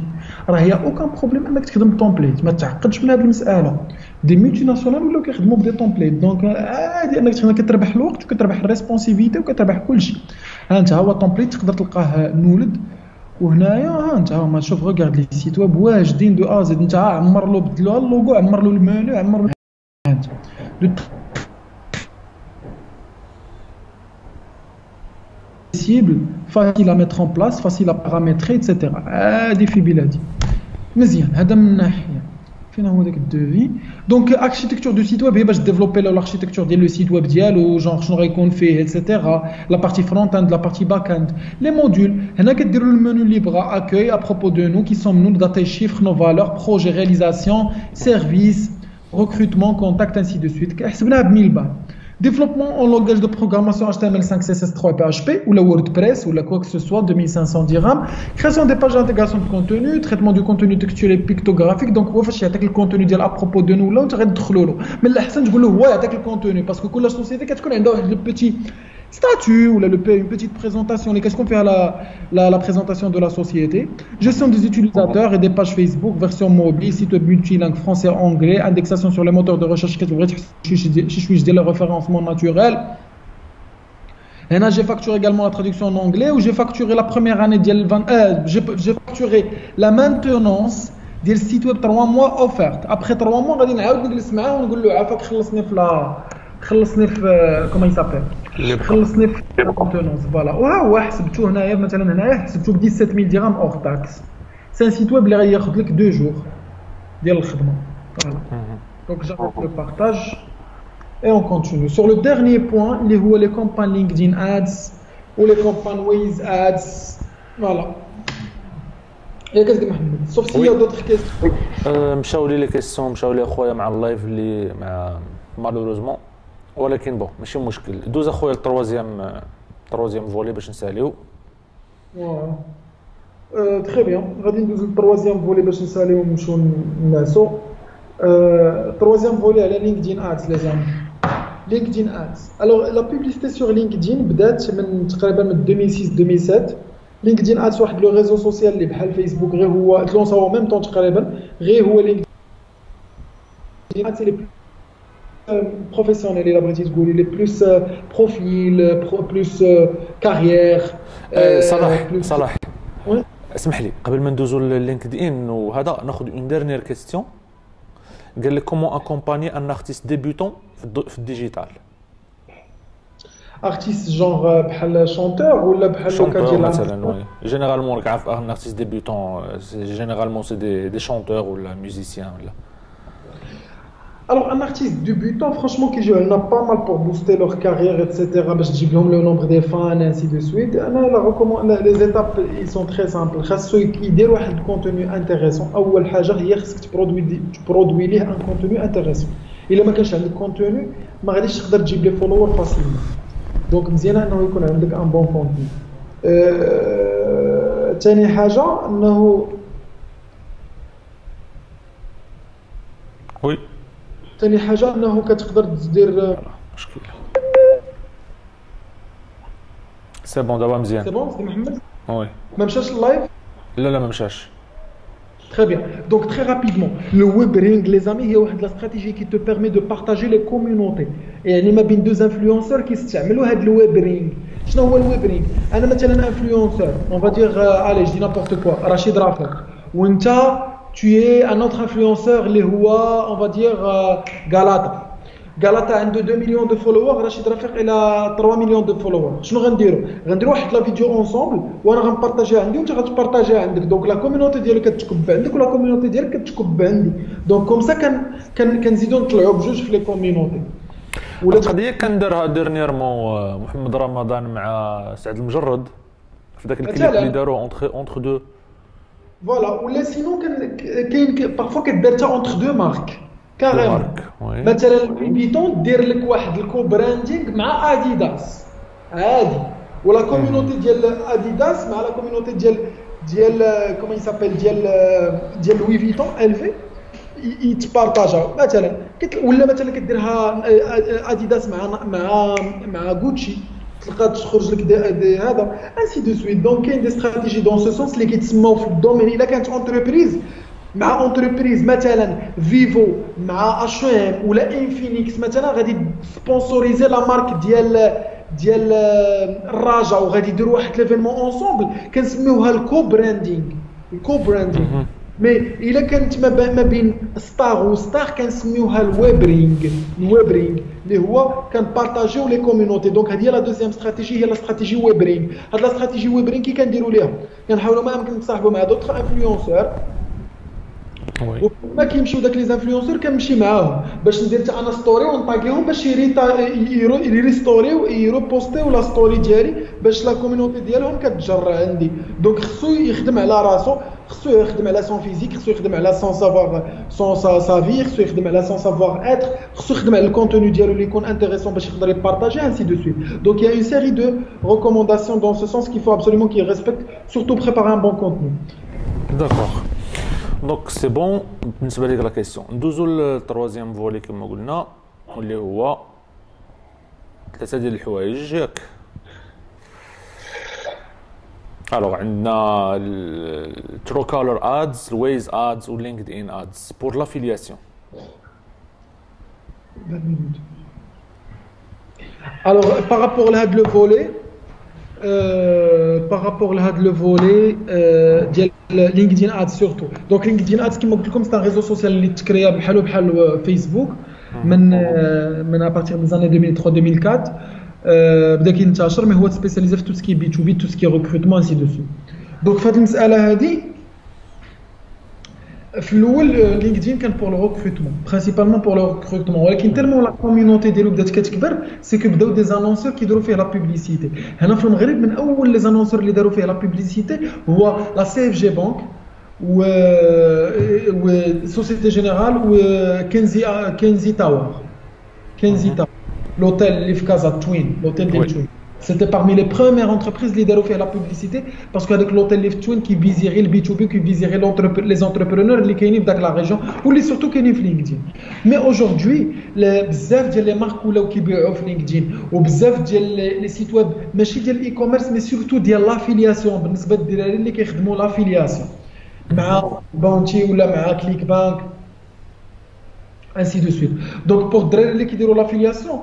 راه هي اوكان بروبليم انك تخدم تومبليت ما تعقدش من هذه المساله دي ملتي ناسيونال ولاو كيخدموا بدي تومبليت دونك عادي انك تخدم كتربح الوقت وكتربح الريسبونسيبيتي وكتربح كلشي ها انت هو تومبليت تقدر تلقاه نولد وهنايا ها انت ما تشوف غير لي سيت ويب واجدين دو ا زد انت عمر له بدلوا اللوغو عمر له المنيو عمر له انت facile à mettre en place, facile à paramétrer, etc. هذه في بلادي مزيان هذا من ناحيه فين هو داك الدوفي دونك اركيتكتور دو سيت ويب هي باش ديفلوبي له الاركيتكتور ديال لو سيت ويب ديالو جونغ شنو غيكون فيه ايتترا لا بارتي فرونت اند لا بارتي باك اند لي موديول هنا كديروا المنيو اللي بغا اكوي ابروبو دو نو كي سوم نو داتا شيفر نو فالور بروجي رياليزاسيون سيرفيس recrutement contact ainsi de suite كحسبناها ب 1000 بال développement en langage de programmation HTML5 CSS3 PHP ou la WordPress ou la quoi que ce soit 2500 dirhams création des pages d'intégration de contenu traitement du contenu textuel et pictographique donc هو فاش يعطيك الكونتوني ديال ابروبو دو نو ولا انت غتدخلوا له من الاحسن تقول له هو يعطيك الكونتوني باسكو كل سوسيتي كتكون عندها واحد لو بيتي statut ou une petite présentation. Qu'est-ce qu'on fait à la présentation de la société? Gestion des utilisateurs et des pages Facebook, version mobile, site web multilingue français-anglais, indexation sur les moteurs de recherche, le référencement naturel. Et là, j'ai facturé également la traduction en anglais ou j'ai facturé la première année, j'ai facturé la maintenance du site web 3 mois offerte. Après 3 mois, on va dire comment il s'appelle خلصني في الكونتونونس فوالا وها حسبتو هنايا مثلا هنايا حسبتو ب 17000 درهم اور تاكس سي ان سيت ويب اللي غياخذ لك 2 جور ديال الخدمه فوالا دونك جافيك لو بارطاج اي اون كونتينيو سور لو ديرنيي بوين اللي هو لي كومبان لينكدين ادز و لي كومبان ويز ادز فوالا ياك سيدي محمد سوف سي دوطخ كيسيون مشاو لي كيسيون مشاو لي خويا مع اللايف اللي مع مالوروزمون ولكن بون ماشي مشكل دوز اخويا التروازيام فولي باش نساليو تري بيان غادي ندوزو للتروازيام فولي باش نساليو ونمشيو نعسو التروازيام فولي على لينكدين ادز لي زامي لينكدين ادز الوغ لا بوبليسيتي سور لينكدين بدات من تقريبا من 2006 2007 لينكدين ادز واحد لو ريزو سوسيال اللي بحال فيسبوك غير هو تلونساو ميم طون تقريبا غير هو لينكدين ادز لي professionnels et la بغيتي تقولي لي بلوس بروفيل بلوس كارير صلاح اسمح لي قبل ما ندوزو للينكدين وهذا ناخذ اون ديرنيير كيستيون قال لك كومون اكومباني ان ارتيست ديبيوتون في الديجيتال ارتيست جونغ بحال شونتور ولا بحال لوكا ديال مثلا وي جينيرالمون راك عارف ان ارتيست ديبيوتون جينيرالمون سي دي شونتور ولا ميوزيسيان ولا Alors, un artiste débutant, franchement, qui joue, elle n'a pas mal pour booster leur carrière, etc. Parce que le nombre des fans, et ainsi de suite. Les étapes, ils sont très simples. Il y a un contenu intéressant. أول حاجة هي خصك تبرودوي ليه un contenu intéressant. إلا ما كانش عندك contenu ما غاديش تقدر تجيب لي فولوور فاسيلمون. دونك مزيان أنه يكون عندك un bon contenu. ثاني حاجة أنه وي ثاني حاجه انه كتقدر تدير مشكل سي بون دابا مزيان سي بون سي محمد وي ما مشاش اللايف لا ما مشاش Très bien. Donc, très rapidement, le webring, les amis, il y a la stratégie qui te permet de partager les communautés. Et il y a deux influenceurs qui se servent le webring. Qu'est-ce que le webring? Un influenceur, on va dire, allez, je dis n'importe quoi, Rachid Rafet. Ou tu es un autre influenceur, on va dire, Galata. Galata a 2 millions de followers, Rachid Rafik il a 3 millions de followers. شنو غنديروا؟ غنديروا واحد لا فيديو اونصومبل وانا غنبارطاجيها عندي وانت غتبارطاجيها عندك. دونك لا كوميونيتي ديالك كتكب عندك ولا كوميونيتي ديالك كتكب عندي. دونك كوم سا كنزيدوا نطلعوا بجوج في لي كوميونيتي. ولا القضيه كنديرها ديرنييرمون محمد رمضان مع سعد المجرد في ذاك الكليب اللي داروه اونتر دو. فوالا ولا سينو كاين بارفو كدير حتى اونتر دو مارك. كاريمون مثلا فيتون دير لك واحد الكو براندينغ مع اديداس عادي ولا كوميونيتي ديال اديداس مع لا كوميونيتي ديال كومون يسابيل ديال لوي فيتون الفي يتبارطاجاو مثلا ولا مثلا كديرها اديداس مع غوتشي تلقى تخرج لك هذا انسي دو سويت. دونك كاين دي استراتيجي دون سو سونس اللي كيتسموا في الدومين الا كانت اونتربريز مع انتربريز مثلا فيفو مع اشوام ولا انفينيكس مثلا غادي سبونسوريزي لا مارك ديال الرجاء وغادي يديروا واحد ليفينمون اونصومبل كنسميوها الكو براندينغ. مي الا كانت ما بين ستار وستار كنسميوها الويبرينغ اللي هو كنبارطاجيو لي كوميونيتي. دونك هذه هي لا دوزيام استراتيجي هي لا استراتيجي ويبرينغ. هاد لا استراتيجي ويبرينغ كي كنديروا ليها كنحاولوا ما يمكن نتصاحبوا مع دوطخ انفلونسور وما كيمشيو داك لي انفلونسور كنمشي معاهم باش ندير حتى انا ستوري ونطاغيهم باش يريستوريو يروبوستيو لا ستوري ديالي باش لا كوميونيتي ديالهم كتجر عندي. دونك خصو يخدم على راسو خصو يخدم على سون فيزيك خصو يخدم على سون سافوار سون سافير خصو يخدم على سون سافوار اتر خصو يخدم على الكونتوني ديالو اللي يكون انتريسون باش يقدر يبارطاجي انسي دو سويت. دونك il y a une série de recommandations dans ce sens qu'il faut absolument qu'il respecte surtout préparer un bon contenu. D'accord. دونك سي بون بالنسبه ليك لا كيسيون. ندوزو للتروازيام فولي كما قلنا واللي هو 3 ديال الحوايج ياك. الوغ عندنا الترو كولر ادز الويز ادز ولينكد ان ادز بور لافيلياسيون. الوغ بارابور لهاد لو فولي بارابور لهاد لو فولي ديال لينكدين ادز سورتو. دونك لينكدين ادز كما قلت لكم سي ان ريزو سوسيال اللي تكريا بحال فيسبوك من ابارتيغ من زاني 2003 2004 بدا كينتشر. مي هو سبيسياليزي في تو سكي بي تو بي تو سكي ريكروتمون انسي دو سو. دونك في هذه المساله هذه في الاول لينكدين كان بور لو ريكروتمون برينسيبالمون بور لو ريكروتمون ولكن تالمون لا كوميونيتي ديالو بدات كتكبر سي كو بداو دي زانونسور كيديروا فيه لا بوبليسيتي. هنا في المغرب من اول لي زانونسور اللي داروا فيه لا بوبليسيتي هو لا سي اف جي بانك و سوسيتي جينيرال و كنزي تاور l'hôtel اللي في كازا توين l'hôtel ديال توين. C'était parmi les premières entreprises qui ont fait la publicité parce qu'avec l'hôtel Live Twin qui viserait le B2B, qui viserait les entrepreneurs qui sont dans la région ou les surtout qui sont sur LinkedIn. Mais aujourd'hui, بزاف ديال les marques ولاو كيبيعوا في LinkedIn وبزاف ديال les sites web ماشي ديال الاي-كوميرس mais surtout ديال لافيلياسيون بالنسبه للدراري اللي كيخدموا لافيلياسيون مع بونتي ولا مع كليك بانك ainsi de suite. Donc pour les qui déroulent l'affiliation,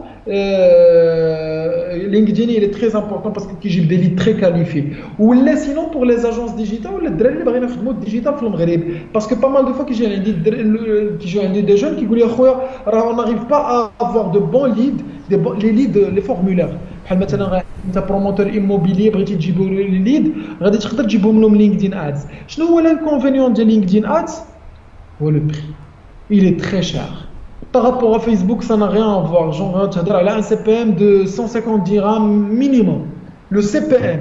LinkedIn il est très important parce qu'il y a des leads très qualifiés. Ou là sinon pour les agences digitales, les drôles ils veulent faire mode digital dans le Maghreb parce que pas mal de fois que j'ai des jeunes qui disent on n'arrive pas à avoir de bons leads, les leads, les formulaires. بحال مثلا انت بروموتور ايموبيلي بغيتي تجيبوا لي ليد غادي تقدر تجيبهم لهم لينكدين ادز. شنو هو الانكونفينيون ديال لينكدين ادز؟ هو لو بري. Il est très cher. Par rapport à Facebook, ça n'a rien à voir. Genre, tu as un CPM de 150 dirhams minimum. Le CPM.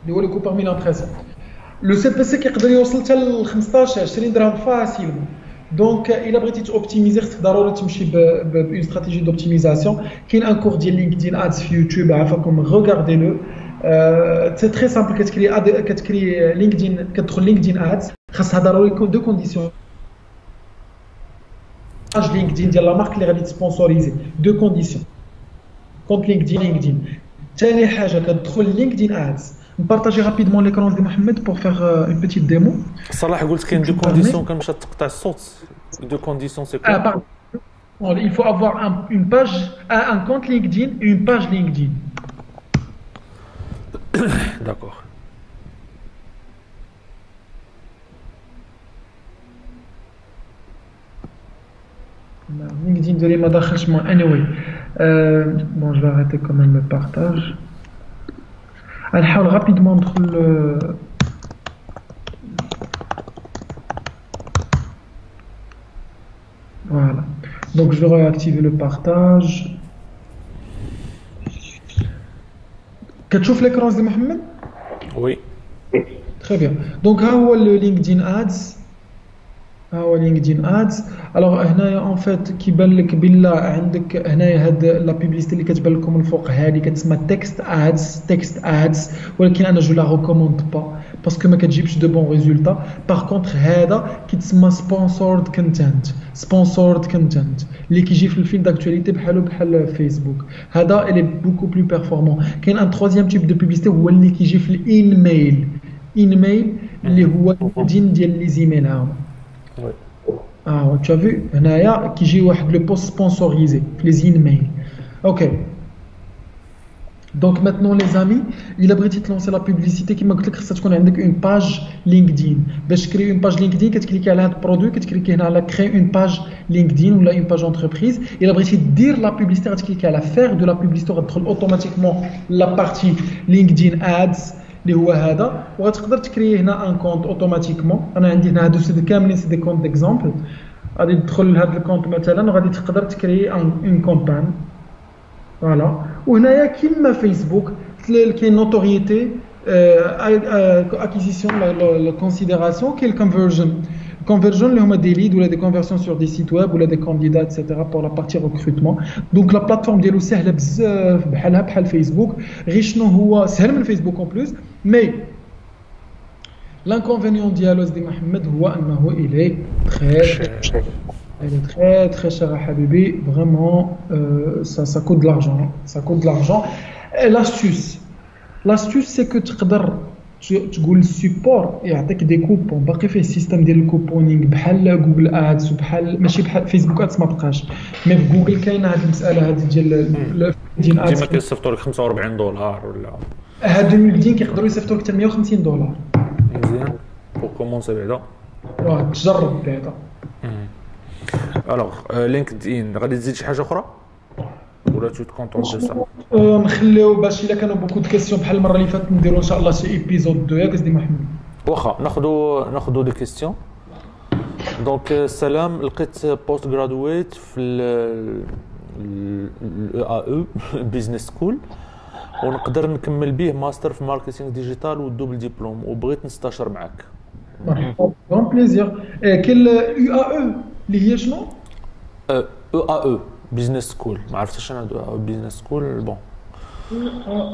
Le coût par 1000 impressions. Le CPC qui est يوصل حتى ل 15 20 درهم facilement. Donc, il a besoin d'optimiser. ضروري تمشي une stratégie d'optimisation. كاين un cours ديال LinkedIn Ads في YouTube. عفاكم regardez-le. C'est très simple. كتكري LinkedIn, كتدخل LinkedIn Ads. خاصها ضروري يكون deux conditions. LinkedIn ديال لا مارك اللي غادي تسبونسوريزي دو كونديسيون كونت LinkedIn ثاني حاجه كتدخل LinkedIn ادز Partager rapidement l'écran de Mohamed pour faire une petite démo. صلاح قلت كاين دو كونديسيون كنمشى تقطع الصوت دو كونديسيون سي Ah, كوا pardon. Bon, il faut avoir une page, un compte LinkedIn et une page LinkedIn. داكور LinkedIn de ما دخلش moi. Anyway, bon, je vais arrêter quand même le partage. نحاول rapidement ندخل. Voilà. Donc je vais réactiver le partage. كتشوف l'écran de Mohamed? وي Très bien. Donc ها هو le LinkedIn Ads. ها هو LinkedIn Ads. Alors هنايا en fait كيبان لك بلا عندك هنايا هاد لا بوبليسيتي اللي كتبان لكم من الفوق هذه كتسمى تكست ادز ولكن انا جو لا ريكوموند با باسكو ما كتجيبش دو بون ريزولتا. باغ كونطخ هذا كيتسمى سبونسورد كونتنت اللي كيجي في الفيل داكتواليتي بحال فيسبوك. هذا اللي بوكو بلو بيرفورمون. كاين ان ترويزيام تيب دو بوبليسيتي هو اللي كيجي في الايميل اللي هو LinkedIn ديال لي زيميل هاهما. tu as vu هنايا كيجي واحد لو بوست سبونسوريزي في لي زيميل. اوكي دونك ماتنون لي زامي الا بغيتي تلونسي لا بوبليسيتي كيما قلت لك خصها تكون عندك اون باج لينكدين. باش تكري اون باج لينكدين كتكليكي على هذا البرودوي كتكليكي هنا على كري اون باج لينكدين ولا اون باج انتربريز. الا بغيتي دير لا بوبليسيتي غتكليكي على فير دو لا بوبليسيتي غتدخل اوتوماتيكمون لا بارتي لينكدين ادز اللي هو هذا وغتقدر تكري هنا ان كونت اوتوماتيكمون. انا عندي هنا هادو سي كاملين سي دي كونت ديكزامبل. غادي تدخل لهذا الكونت مثلا وغادي تقدر تكري اون كومبان. فوالا وهنايا كيما فيسبوك كاين نوتوريتي اكيزيسيون لا كونسيديراسيون كاين الكونفرجن اللي هما دي ليد ولا دي كونفرسيون سور دي سيت ويب ولا دي كانديدا اكسيتيرا بور لا بارتي ريكروتمون. دونك لا بلاتفورم ديالو سهله بزاف بحال فيسبوك. غير شنو هو سهل من فيسبوك اون بلوس مي l'inconvénient ديالو دي محمد هو انه الي très très cher à Habibi, vraiment ça coûte de l'argent, l'astuce c'est que تقول السيبور يعطيك دي كوبون باقي فيه السيستم ديال الكوبونينغ بحال جوجل ادز وبحال ماشي بحال فيسبوك ادز ما بقاش مي في جوجل كاينه هذه المساله هذه ديال لينكدين ادز ديما كيصيفطوا لك $45 ولا هادو لينكدين كيقدروا يصيفطوا لك حتى $150 مزيان بو كومونسي بعدا تجرب بعدا. الوغ لينكدين غادي تزيد شي حاجه اخرى ولا تو كونطون دو سا نخليو باش الا كانوا بوكو دو كيسيون بحال المره اللي فاتت نديرو ان شاء الله شي ايبيزود 2 ياك سيدي محمد. واخا ناخذوا دي كيسيون. دونك سلام لقيت بوست جرادويت في الاو بيزنس سكول ونقدر نكمل به ماستر في ماركتينغ ديجيتال والدوبل ديبلوم وبغيت نستشر معاك. مرحبا بون بليزير. كاين يو ا او اللي هي شنو؟ او ا او بيزنس سكول ما عرفتش انا بيزنس سكول بون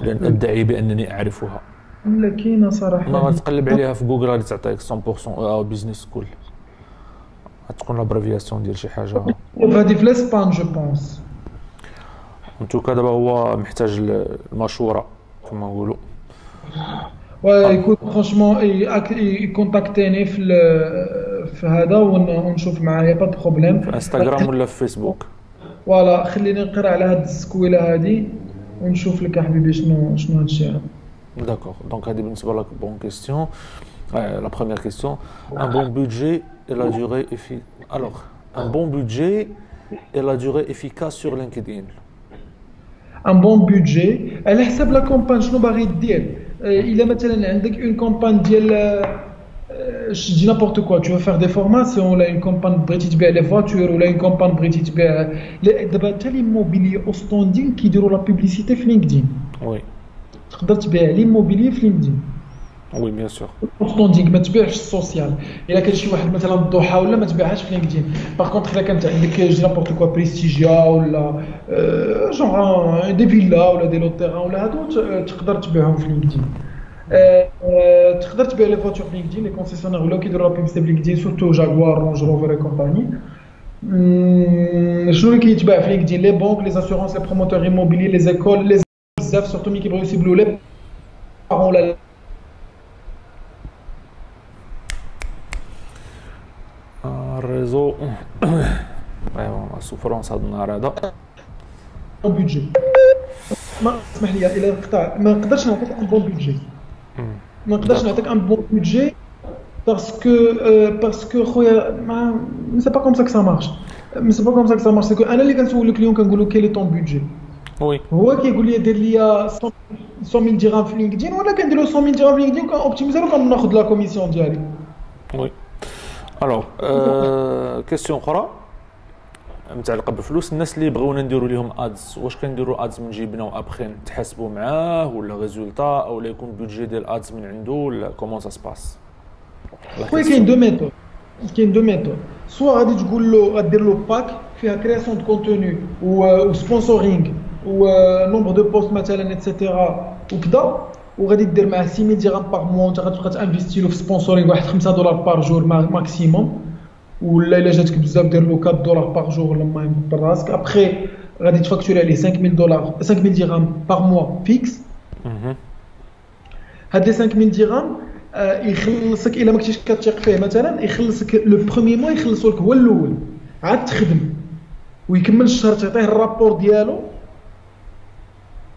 لان ادعي بانني اعرفها لا كاينه صراحه ما غتقلب عليها في جوجل غادي تعطيك 100% او بيزنس سكول غتكون لابريفياسيون ديال شي حاجه هذه في الاسبان جو بونس. ان توكا دابا هو محتاج المشوره كما نقولوا ويكون فرانشمون يكونتاكتيني في هذا ونشوف معايا با بروبليم في انستغرام ولا في فيسبوك. فوالا خليني نقرا على هاد السكويله هادي ونشوف لك حبيبي شنو هادشي هذا. داكور دونك هادي بالنسبه لك بون كيسيون. لا بروميير كيسيون ان بون بودجي et la durée alors un bon budget et la durée efficace sur LinkedIn. ان بون بودجي على حسب لا كومبان شنو باغي دير. الا مثلا عندك اون كومبان ديال je dis n'importe quoi, tu veux faire des formations ولا une campagne بغيتي تبيع لي فواتور ولا une campagne بغيتي تبيع دابا حتى ليموبيلي او ستوندين كيديروا لا بوبليسيتي في لينكدين. وي تقدر تبيع ليموبيلي في لينكدين. وي بيان سور ستوندين ما تبيعش السوسيال. الا كان شي واحد مثلا الضحى ولا ما تبيعهاش في لينكدين. باغ كونطخ الا كانت عندك جي نابورت كوا بريستيجيا ولا جونغ دي فيلا ولا دي لوتيران ولا هادو تقدر تبيعهم في لينكدين. تقدر تبيع لي فواتور في لينكدين لي كونسيسيونير ولاو كيديروا لا بوبليسيتي في لينكدين سورتو جاكوار رونج روفر اي كومباني. شنو اللي كيتباع في لينكدين؟ لي بونك لي اسيورونس لي بروموتور ايموبيلي لي زيكول لي بزاف سورتو ملي كيبغيو يسيبلو لي بارون ولا ريزو فريمون سوفرونس هذا النهار هذا بون بودجي ما اسمح لي الى القطاع ما نقدرش نعطيك ان بون بودجي ما نقدرش نعطيك ان بون بودجي باسكو خويا ما سي با كوم سا كو سا مارش مي سي با كوم سا كو سا مارش سكو انا اللي كنسولك اليوم كنقول له كيلي طون بودجي وي هو كيقول لي دير لي 100,000 درهم في لينكدين ولا كندير له 100,000 درهم في لينكدين وكنوبتيميزا وكناخذ لا كوميسيون ديالي وي الوغ كيسيون اخرى متعلقه بالفلوس. الناس اللي بغيونا نديروا لهم ادز واش كنديروا ادز من جيبنا وابخي نتحاسبوا معاه ولا ريزولتا او لا يكون بودجي ديال ادز من عنده ولا كومون سا سباس؟ خويا كاين دو ميثود سوا غادي تقول له غدير له باك فيها كرياسيون دو كونتوني و سبونسورينغ و نومبر دو بوست مثلا ايتترا وكذا وغادي دير معاه 6000 درهم باغ موا وانت غتبقى تانفيستي له في سبونسورينغ واحد $5 بار جور ماكسيموم ولا الا جاتك بزاف دير له $4 باغ جور لما يمد راسك ابخي غادي تفاكتوري عليه $5,000 درهم باغ موا فيكس. هاد لي 5000 درهم يخلصك الا ما كنتيش كتثيق فيه مثلا يخلصك لو بروميي موا يخلصوا لك هو الاول عاد تخدم ويكمل الشهر تعطيه الرابور ديالو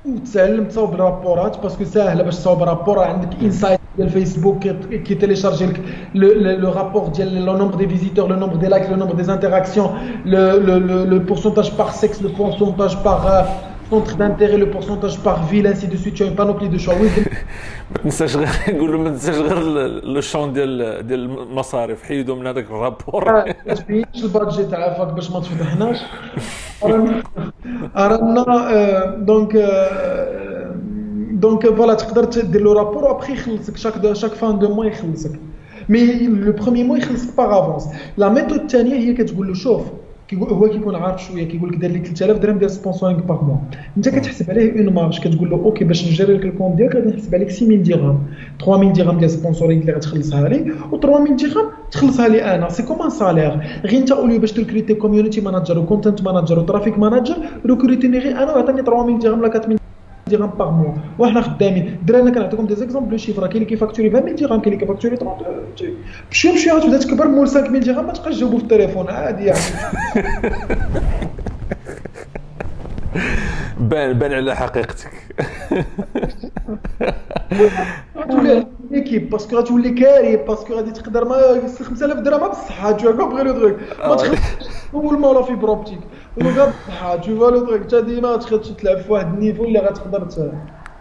وتعلم تصاوب الرابورات باسكو ساهله باش تصاوب رابور عندك انسايت ديال فيسبوك كي تيليشارجي لك لو رابور ديال لو نومبر دي فيزيتور لو نومبر دي لايك لو نومبر دي انتراكسيون لو بورسونتاج بار سكس لو بورسونتاج بار centre d'intérêt le pourcentage par ville ainsi de suite tu as une panoplie de choix ما تنساش غير يقولوا ما تنساش غير لو شون ديال المصاريف حيدوا من هذاك الرابور ما تبينش البادجي تاع عافاك باش ما تفضحناش رانا دونك فوالا تقدر دير لو رابور وابخي يخلصك شاك فان دو موا يخلصك مي لو بروميي موا يخلصك باغ افونس. لا ميثود الثانيه هي كتقول له شوف هو كيكون عارف شويه كيقول لك دير لي 3000 درهم ديال سبونسورينغ باغ موا انت كتحسب عليه اون مارج كتقول له اوكي باش نجري لك الكونت ديالك غادي نحسب عليك 6000 درهم 3000 درهم ديال سبونسورينغ اللي غتخلصها لي و 3000 درهم تخلصها لي انا سي كوم ان سالير غير انت اولي باش تركريتي كوميونيتي ماناجر وكونتنت ماناجر وترافيك ماناجر ريكروتيني غير انا وعطيني 3000 درهم ولا 4000 درهم باغ موا وحنا خدامين درا انا كنعطيكم دي زيكزامبل لو شيفر كاين اللي كيفاكتوري 20000 درهم كاين اللي كيفاكتوري 30 بشويه غتبدا تكبر مول 5000 درهم ما تبقاش تجاوبو في التليفون عادي يعني بان على حقيقتك تولي ليكيب باسكو غتولي كاري باسكو غادي تقدر ما 5000 درهم بصح تو كومبري لو تروك ما تخلصش اول ما ولا في بروبتيك وكا بصح تو فالو تروك حتى ديما تخلص تلعب في واحد النيفو اللي غتقدر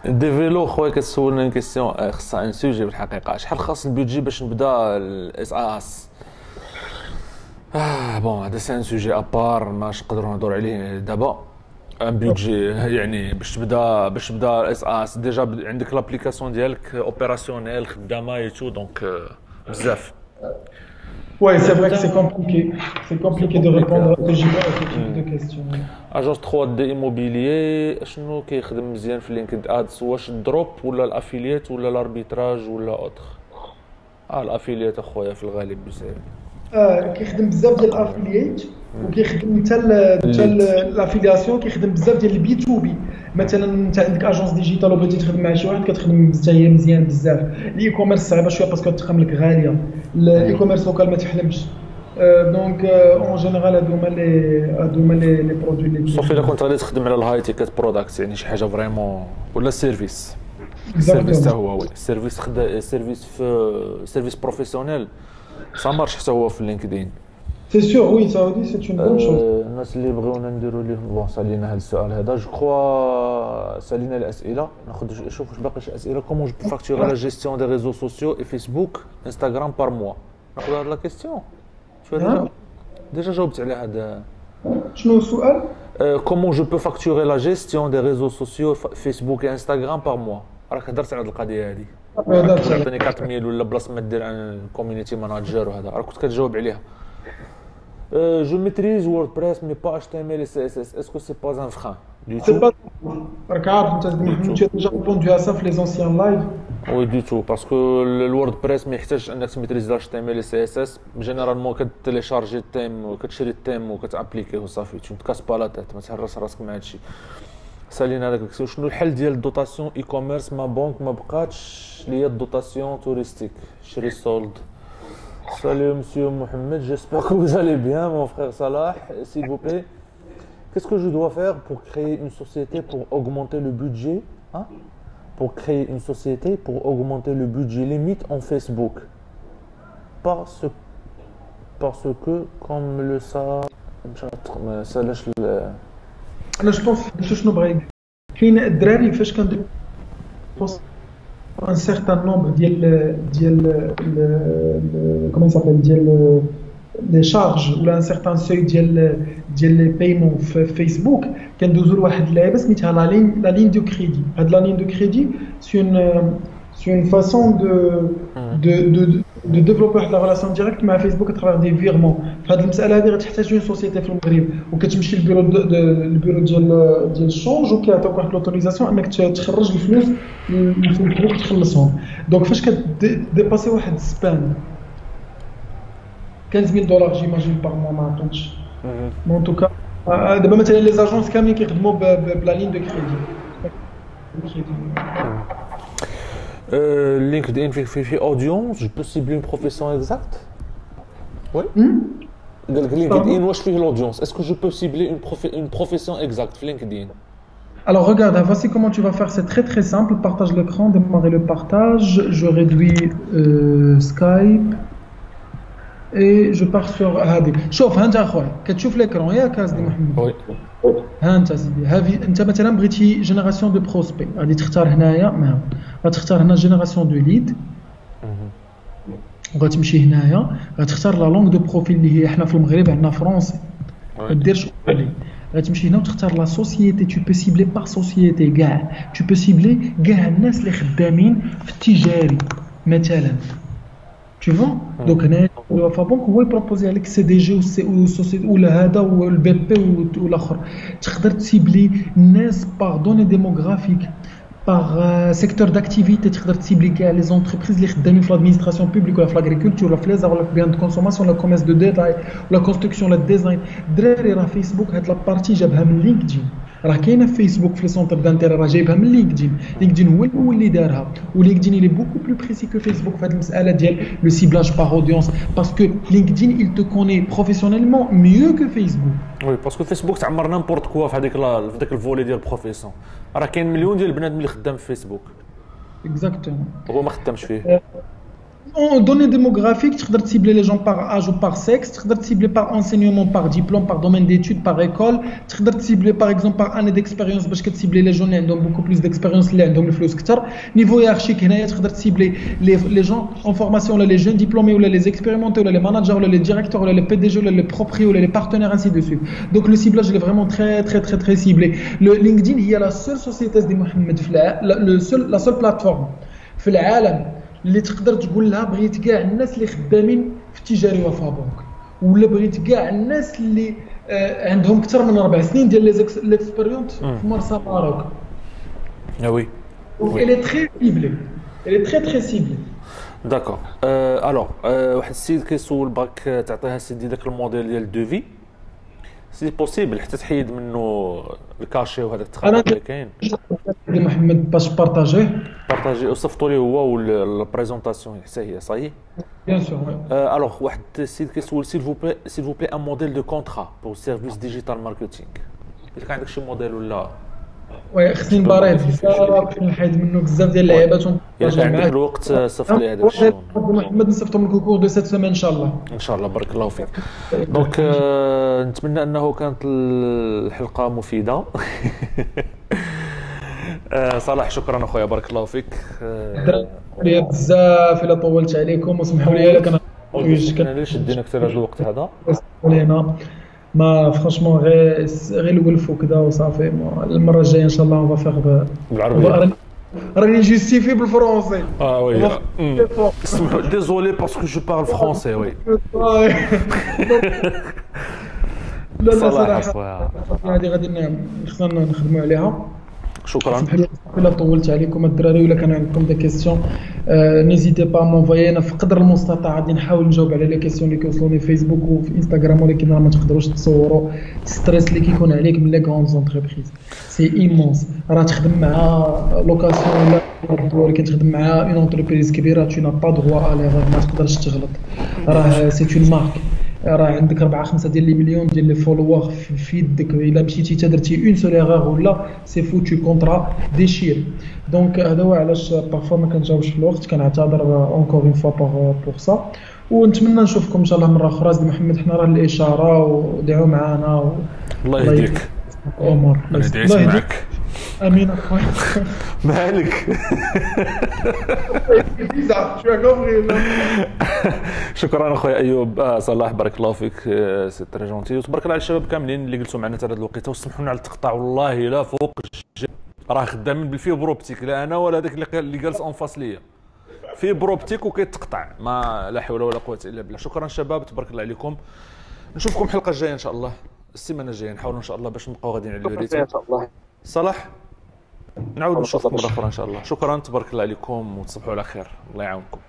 دي فيلو خويا كتسولنا اون كيسيون خصها ان سوجي بالحقيقه شحال خاص البيدجي باش نبدا الاس اس بون هذا سي ان سوجي ابار ماش نقدروا نهضروا عليه دابا ان بيدجي يعني باش تبدا الاس اس ديجا عندك لابليكاسيون ديالك اوبيراسيونيل خدامه ايتو دونك بزاف. Ouais, c'est vrai que c'est compliqué. C'est compliqué de répondre à ce type de questions. اجونس 3 دي ايموبيليي شنو كيخدم مزيان في لينكد ادز واش الدروب ولا الافيليات ولا الاربيتراج ولا اوتر؟ الافيليات اخويا في الغالب بزاف كيخدم بزاف ديال الافيليات وكيخدم حتى الافيلياسيون كيخدم بزاف ديال البي تو بي مثلا انت عندك اجونس ديجيتال وبغيتي تخدم مع شي واحد كتخدم حتى هي مزيان بزاف. الاي كوميرس صعيبه شويه باسكو تقام لك غاليه الاي كوميرس لوكال ما تحلمش دونك اون جينيرال هادوما لي برودوي اللي صافي الا كنت غادي تخدم على الهاي تيكت برودكت يعني شي حاجه فريمون ولا سيرفيس حتى هو وي سيرفيس سيرفيس بروفيسيونيل سا مارش حتى هو في لينكدين سي سور وي سا ودي سي اون بون شوز. الناس اللي بغيونا نديروا لهم بون سالينا هذا السؤال هذا جو كخوا سالينا الاسئله ناخذ شوف واش باقي شي اسئله كومون جو فاكتوري لا جيستيون دي ريزو سوسيو اي فيسبوك انستغرام بار موا ناخذ هاد لا كيسيون شو ديجا جاوبت على هذا شنو السؤال كومون جو بو فاكتوري لا جيستيون دي ريزو سوسيو فيسبوك انستغرام بار موا راك هضرت على هاد القضيه هذه عطيني 4000 ولا بلاصه ما دير عن كوميونيتي ماناجر وهذا راك كنت كتجاوب عليها. Je maîtrise WordPress mais pas HTML et CSS. Est-ce que c'est pas un frein du tout? C'est pas. Regarde, tu as déjà répondu à ça dans les anciens lives. Oui, du tout, parce que le WordPress ما يحتاجش انك تميتريز HTML et CSS. Généralement كتيليشارجي التيم وكتشري التيم وكتابليكيه وصافي. Tu ne casses pas la tête, ما تهرس راسك مع هادشي. سالينا هذاك شنو الحل ديال الدوطاسيون اي كوميرس ما بنك ما بقاتش اللي هي الدوطاسيون توريستيك شري سولد Salut Monsieur Mohamed, j'espère que vous allez bien, mon frère Salah. S'il vous plaît, qu'est-ce que je dois faire pour créer une société pour augmenter le budget, hein? Pour créer une société pour augmenter le budget limite en Facebook. Parce, parce que, comme le ça, ça lâche le... انا جو بونس شنو بغا كاين الدراري فاش كندير ان سيغتان نومبر ديال كومون سابيل ديال لي شارج ولا ان سيغتان سوي ديال لي بايمون في فيسبوك كندوزو لواحد اللعبه سميتها لا لين دو كريدي. هاد لا لين دو كريدي سي اون فاسون دو ديفلوبي واحد لا ريلاسيون ديريكت مع فيسبوك اترافير دي فيغمون. في هاد المساله هادي غتحتاج اون سوسيتي في المغرب وكتمشي للبيرو ديال الشونج وكيعطيوك واحد لوتوريزاسيون انك تخرج الفلوس للفيسبوك تخلصهم. دونك فاش كديباسي واحد السبان $15,000 جيماجين باغ موا ما عرفتش مون توكا. دابا مثلا لي زاجونس كاملين كيخدموا بلا لين دو كريدي. LinkedIn fait audience, je peux cibler une profession exacte? Oui. LinkedIn, moi je fais l'audience. Est-ce que je peux cibler une profession exacte LinkedIn? Alors regarde, voici comment tu vas faire, c'est très très simple. Partage l'écran, démarrer le partage, je réduis Skype et je pars sur هذه. شوف ها انت اخويا كتشوف l'écran ياك سيدي محمد؟ وي. ها انت سيدي انت مثلا بغيتي جينيراسيون دو بروسبي غادي تختار هنايا ما غتختار هنا جينيراسيون دو ليد وغتمشي هنايا غتختار لا لونغ دو بروفيل اللي هي حنا في المغرب عندنا فرونسي ما ديرش عليه. غتمشي هنا وتختار لا سوسيتي تو بو سيبلي بار سوسيتي كاع تو بو سيبلي كاع الناس اللي خدامين في التجاري مثلا tu vois. Donc هنا فابونك هو يبروبوزي عليك سي دي جي و سوسيتي ولا هذا والبي بي والاخر. تقدر تسيبلي الناس باغ دوني ديموغرافيك باغ سيكتور داكتيفيتي. تقدر تسيبلي كاع لي زونتربريز اللي خدامين في لادمينستراسيون بوبليك ولا في لاغريكولتور ولا في لي زار ولا في بيان دو كونسوماسيون ولا كوميرس دو ديتاي ولا كونستركسيون ولا ديزاين. دراري راه فيسبوك هاد لابارتي جابها من لينكدين. راه كاينه في فيسبوك في لي سونتر دانتيري راه جايبها من لينكدين. لينكدين هو الاول اللي دارها ولينكدين اللي بوكو بلو بريسي كو فيسبوك في هذه المساله ديال لو سيبلاج باغ اودينس باسكو لينكدين il te connaît professionnellement mieux que Facebook. وي باسكو فيسبوك تعمر نيمبورت كوا في هذاك الفولي ديال البروفيسيون. راه كاين مليون ديال البنات اللي خدام في فيسبوك اكزاكتومون هو ما خدامش فيه. En données démographiques, tu peux cibler les gens par âge ou par sexe, tu peux cibler par enseignement, par diplôme, par domaine d'études, par école, tu peux cibler par exemple par année d'expérience, parce que tu cibler les gens qui ont beaucoup plus d'expérience, qui ont le flux كتر. Niveau hiérarchique, tu peux cibler les gens en formation, les jeunes diplômés, ou les expérimentés, ou les managers, ou les directeurs, ou les PDG, ou les propriétaires, ou les partenaires, ainsi de suite. Donc le ciblage il est vraiment très ciblé. Le LinkedIn, il y a la seule société de Mohamed la seule plateforme في العالم اللي تقدر تقول لها بغيت كاع الناس اللي خدامين في التجاري وفابونك ولا بغيت كاع الناس اللي عندهم اكثر من 4 سنين ديال ليكسبيريونس في مرسى ماروك. وي elle est très ciblée. Elle est très ciblée. داكور. الوغ واحد السيد كيسول باك تعطيها سيدي داك الموديل ديال دوفي سي بوسيبل حتى تحيد منه الكاشي وهذاك التخاطب اللي كاين. محمد باش بارطاجيه وصيفطوا ليه هو والبريزونطاسيون حتى هي صحيح. بيان سور. الوغ واحد السيد كيسول سيل فو بلي ان موديل دو كونترا بور سيرفيس ديجيتال ماركتينغ. الا كان عندك شي موديل ولا وي خصني نباري بزاف نحيد منه بزاف ديال اللعيبات الا عندك الوقت صيفط لي هذاك الشيء. محمد نصيفطو من الكوكور دو سيت سيمين ان شاء الله. ان شاء الله بارك الله فيك. دونك نتمنى انه كانت الحلقه مفيده. صلاح شكرا اخويا بارك الله فيك. لي بزاف الا طولت عليكم وسمحوا لي الا كان علاش دينا اكثر هذا الوقت هذا لينا ما فرانشمون غير الولفو كذا وصافي. المره الجايه ان شاء الله اون فيغ بالعربيه. راني جوستيفي بالفرونسي. وي ديزولي باسكو جو بارل فرونسي. وي لا صراحه هذه غادي خصنا نخدموا عليها. شكرا. اسمحوا لي الا طولت عليكم الدراري، ولا كان عندكم دي كيسيون نيزيتي با مونفويي. انا في قدر المستطاع غادي نحاول نجاوب على لي كيسيون اللي كيوصلوني في فيسبوك وفي انستغرام، ولكن راه ما تقدروش تصوروا ستريس اللي كيكون عليك من لي غون زونتربريز. سي ايمونس، راه تخدم مع لوكاسيون ولا ولكن تخدم مع اون انتربريز كبيره، تو نا با دغوا ا ليغور، ما تقدرش تغلط. راه سي اون مارك، راه عندك 4 5 ديال لي مليون ديال لي فولوور في يدك، الا مشيتي تا درتي اون سول ايغور ولا سي فوتو كونترا ديشير. دونك هذا هو علاش بارفوا ما كنجاوبش في الوقت، كنعتذر اونكور اون فوا بور سا. ونتمنى نشوفكم ان شاء الله مره اخرى. سيدي محمد، حنا راه الاشاره ودعوا معنا الله يهديك. عمر انا دعيت معك. امين اخويا. مالك. شكرا اخويا ايوب صلاح، بارك الله فيك، سي تري جونتي. وتبارك الله على الشباب كاملين اللي جلسوا معنا حتى هذه الوقيته، وسمحوا لنا على التقطاع والله لا فوق راه خدامين بالفيبر اوبتيك، لا انا ولا هذاك اللي جالس اون فاس ليا فيبر اوبتيك وكيتقطع، ما لا حول ولا قوه الا بالله. شكرا شباب، تبارك الله عليكم. نشوفكم الحلقه الجايه ان شاء الله، السيمانه الجايه نحاولوا ان شاء الله باش نبقاو غاديين على الريتم ان شاء الله. صلاح نعاود نشوفكم مره اخرى ان شاء الله. شكرا، تبارك الله عليكم وتصبحوا على خير، الله يعاونكم.